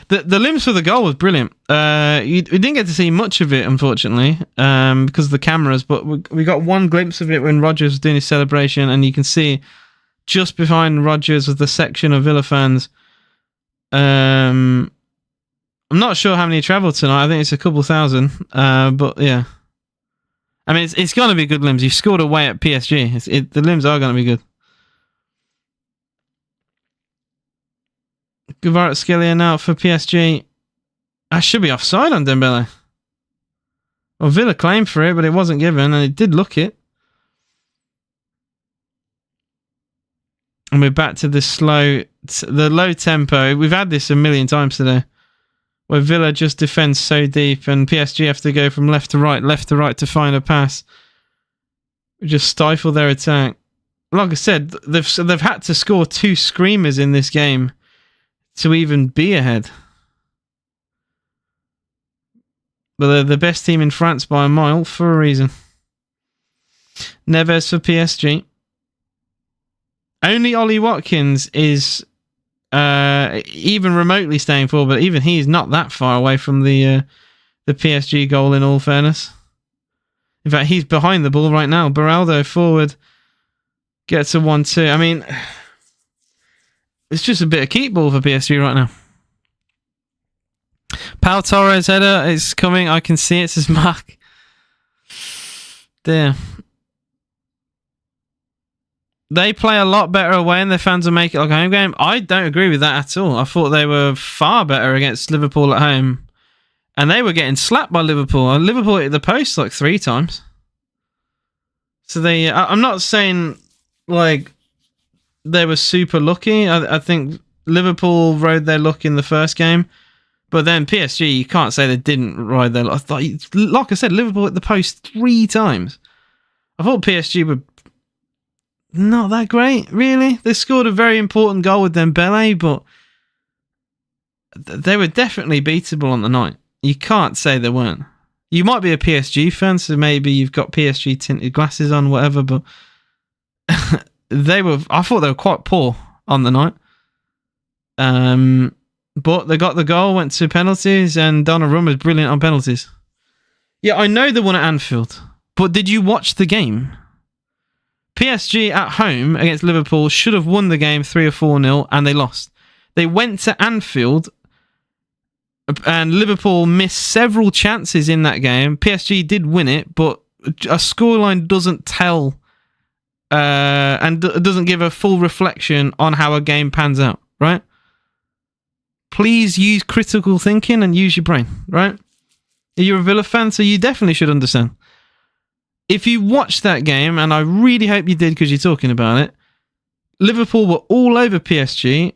The limbs for the goal was brilliant. We didn't get to see much of it, unfortunately, because of the cameras. But we got one glimpse of it when Rodgers was doing his celebration, and you can see just behind Rodgers was the section of Villa fans. I'm not sure how many travelled tonight. I think it's a couple thousand. But yeah. I mean, it's going to be good limbs. You scored away at PSG. The limbs are going to be good. Kvaratskhelia now for PSG. I should be offside on Dembele. Well, Villa claimed for it, but it wasn't given, and it did look it. And we're back to the low tempo. We've had this a million times today, where Villa just defends so deep and PSG have to go from left to right to find a pass. We just stifle their attack. Like I said, they've had to score 2 screamers in this game to even be ahead. But they're the best team in France by a mile for a reason. Neves for PSG. Only Ollie Watkins is even remotely staying forward, but even he's not that far away from the PSG goal, in all fairness. In fact, he's behind the ball right now. Beraldo forward gets a 1-2. I mean, it's just a bit of keep ball for PSG right now. Pau Torres header is coming. I can see it, says Mark. There. They play a lot better away and their fans will make it like a home game. I don't agree with that at all. I thought they were far better against Liverpool at home. And they were getting slapped by Liverpool. Liverpool hit the post like 3 times. So I'm not saying like they were super lucky. I think Liverpool rode their luck in the first game. But then PSG, you can't say they didn't ride their luck. Like I said, Liverpool hit the post 3 times. I thought PSG were not that great, really. They scored a very important goal with Dembele, but they were definitely beatable on the night. You can't say they weren't. You might be a PSG fan, so maybe you've got PSG tinted glasses on, whatever, but I thought they were quite poor on the night. But they got the goal, went to penalties, and Donnarumma's brilliant on penalties. Yeah, I know they won at Anfield, But did you watch the game? PSG at home against Liverpool should have won the game 3 or 4-0 and they lost. They went to Anfield and Liverpool missed several chances in that game. PSG did win it, but a scoreline doesn't tell and doesn't give a full reflection on how a game pans out, right? Please use critical thinking and use your brain, right? You're a Villa fan, so you definitely should understand. If you watched that game, and I really hope you did because you're talking about it, Liverpool were all over PSG.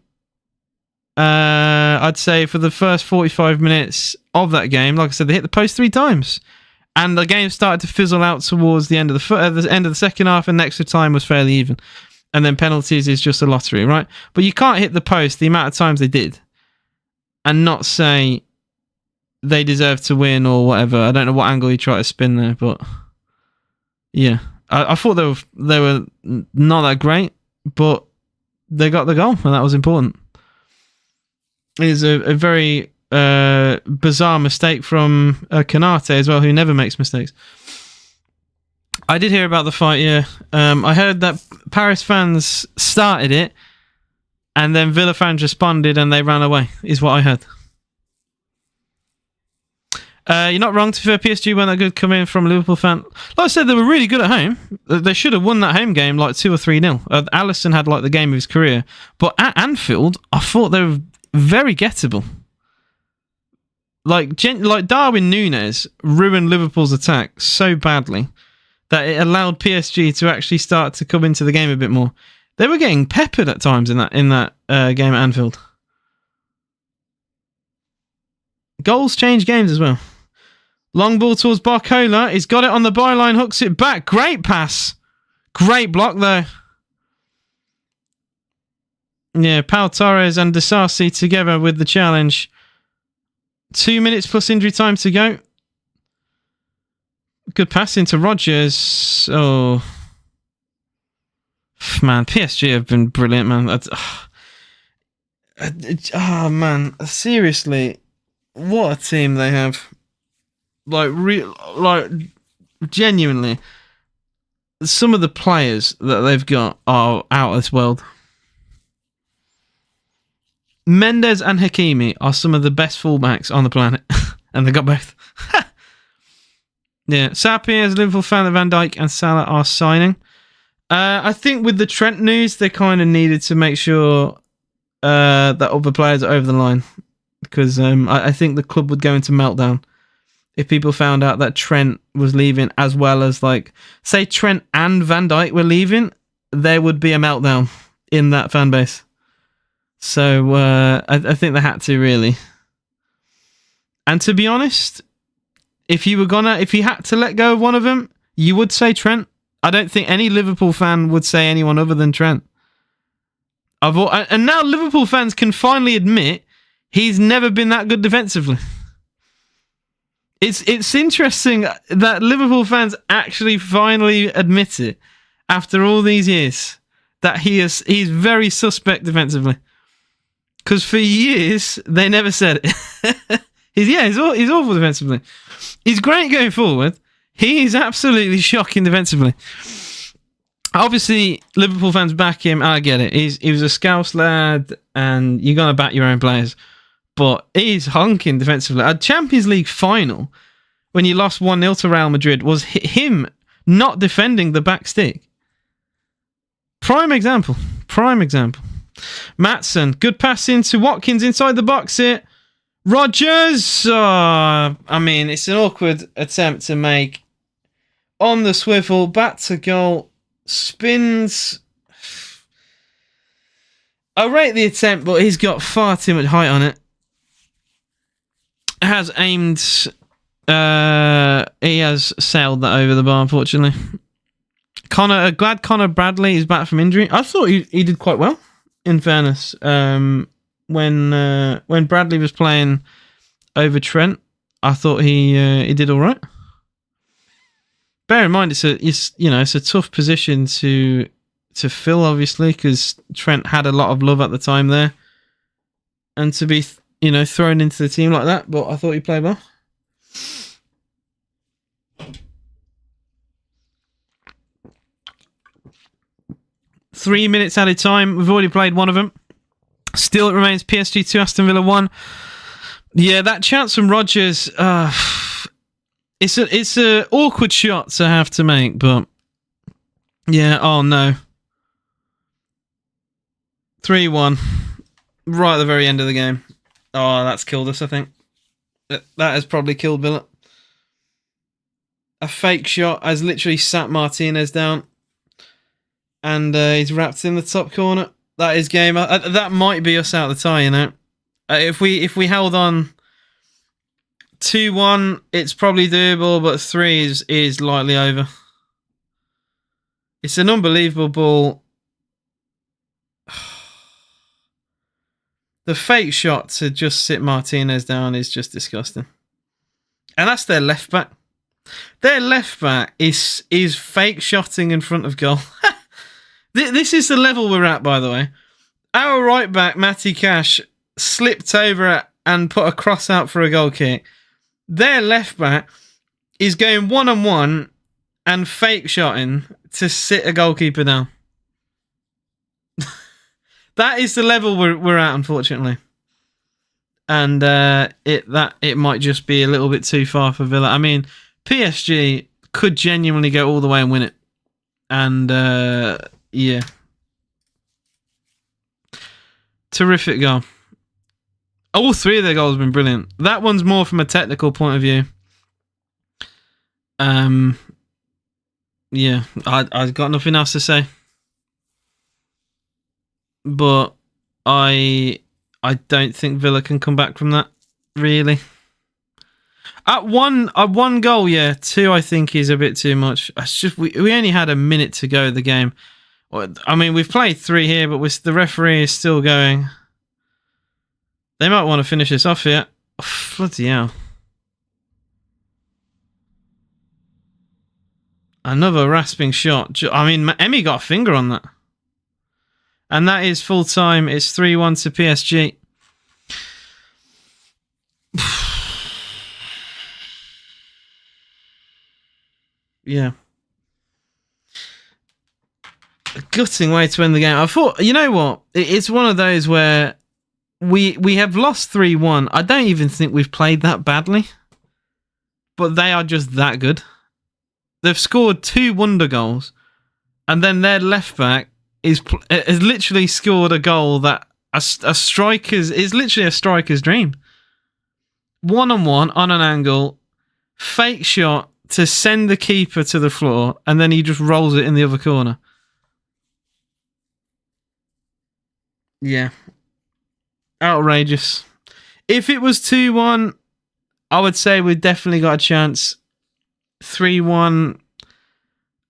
I'd say for the first 45 minutes of that game, like I said, they hit the post 3 times. And the game started to fizzle out towards the end of the end of the second half, and extra time was fairly even. And then penalties is just a lottery, right? But you can't hit the post the amount of times they did and not say they deserve to win or whatever. I don't know what angle you try to spin there, but yeah, I thought they were not that great, but they got the goal, and that was important. It is a very bizarre mistake from Canate as well, who never makes mistakes. I did hear about the fight, yeah. I heard that Paris fans started it, and then Villa fans responded, and they ran away, is what I heard. You're not wrong. To be fair, PSG weren't that good coming in from a Liverpool fan. Like I said, they were really good at home. They should have won that home game like 2 or 3-0. Alisson had like the game of his career. But at Anfield, I thought they were very gettable. Like Darwin Núñez ruined Liverpool's attack so badly that it allowed PSG to actually start to come into the game a bit more. They were getting peppered at times in that game at Anfield. Goals change games as well. Long ball towards Barcola. He's got it on the byline, hooks it back. Great pass. Great block though. Yeah, Pau Torres and Disasi together with the challenge. 2 minutes plus injury time to go. Good pass into Rodgers. Oh, man, PSG have been brilliant, man. Oh, man, seriously, what a team they have. Like genuinely, some of the players that they've got are out of this world. Mendes and Hakimi are some of the best fullbacks on the planet, and they got both. Yeah, Sapi as a Liverpool fan of Van Dijk and Salah are signing. I think with the Trent news, they kind of needed to make sure that other players are over the line, because I think the club would go into meltdown if people found out that Trent was leaving, as well as, like, say Trent and Van Dijk were leaving, there would be a meltdown in that fan base. So I think they had to, really. And to be honest, if you had to let go of one of them, you would say Trent. I don't think any Liverpool fan would say anyone other than Trent. And now Liverpool fans can finally admit he's never been that good defensively. It's interesting that Liverpool fans actually finally admit it after all these years that he's very suspect defensively. Because for years they never said it. He's awful defensively. He's great going forward. He is absolutely shocking defensively. Obviously, Liverpool fans back him. I get it. He was a Scouse lad, and you're gonna back your own players. But he's honking defensively. A Champions League final, when you lost 1-0 to Real Madrid, was him not defending the back stick. Prime example. Maatsen, good pass into Watkins inside the box here. Rodgers! I mean, it's an awkward attempt to make. On the swivel, back to goal, spins. I rate the attempt, but he's got far too much height on it. Has aimed. He has sailed that over the bar, unfortunately. Glad Connor Bradley is back from injury. I thought he did quite well, in fairness. When Bradley was playing over Trent, I thought he did all right. Bear in mind, it's a tough position to fill, obviously, because Trent had a lot of love at the time there, and to be thrown into the team like that. But I thought he played well. 3 minutes added time. We've already played one of them. Still, it remains PSG 2, Aston Villa 1. Yeah, that chance from Rodgers, it's a awkward shot to have to make, but yeah, oh no. 3-1. Right at the very end of the game. Oh, that's killed us, I think. That has probably killed Villa. A fake shot has literally sat Martinez down. And he's wrapped in the top corner. That is game. That might be us out the tie, you know. If we held on 2-1, it's probably doable, but 3 is lightly over. It's an unbelievable ball. The fake shot to just sit Martinez down is just disgusting. And that's their left back. Their left back is fake shotting in front of goal. This is the level we're at, by the way. Our right back, Matty Cash, slipped over and put a cross out for a goal kick. Their left back is going one-on-one and fake shotting to sit a goalkeeper down. That is the level we're at, unfortunately. And it might just be a little bit too far for Villa. I mean, PSG could genuinely go all the way and win it. And yeah. Terrific goal. All 3 of their goals have been brilliant. That one's more from a technical point of view. Yeah, I've got nothing else to say. But I don't think Villa can come back from that, really. At one goal, yeah. 2, I think, is a bit too much. It's just we only had a minute to go of the game. I mean, we've played 3 here, but the referee is still going. They might want to finish this off here. Oh, bloody hell. Another rasping shot. I mean, Emery got a finger on that. And that is full time. It's 3-1 to PSG. Yeah. A gutting way to end the game. I thought, you know what? It's one of those where we have lost 3-1. I don't even think we've played that badly. But they are just that good. They've scored 2 wonder goals. And then their left back has literally scored a goal that a striker's is literally a striker's dream. 1-on-1 on an angle, fake shot to send the keeper to the floor, and then he just rolls it in the other corner. Yeah. Outrageous. If it was 2-1, I would say we've definitely got a chance. 3-1,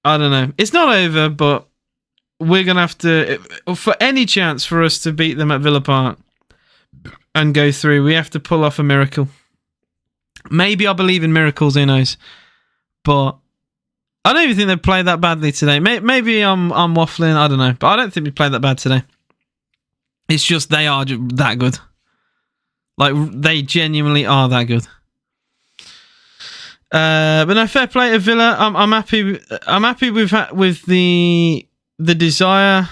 I don't know. It's not over, but we're going to have to, for any chance for us to beat them at Villa Park and go through, we have to pull off a miracle. Maybe I believe in miracles, who knows? But I don't even think they've played that badly today. Maybe I'm waffling, I don't know. But I don't think we played that bad today. It's just they are that good. Like, they genuinely are that good. But no, fair play to Villa. I'm happy. I'm happy with the desire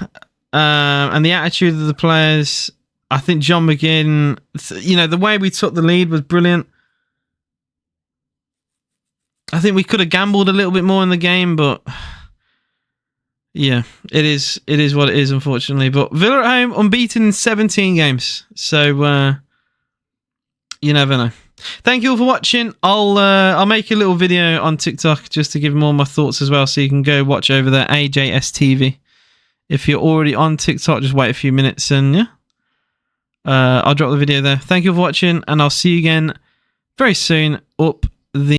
and the attitude of the players. I think John McGinn, you know, the way we took the lead was brilliant. I think we could have gambled a little bit more in the game, but yeah, it is what it is, unfortunately. But Villa at home, unbeaten in 17 games. So you never know. Thank you all for watching. I'll make a little video on TikTok just to give them all my thoughts as well, so you can go watch over there, AJSTV. If you're already on TikTok, just wait a few minutes and yeah, I'll drop the video there. Thank you for watching, and I'll see you again very soon up the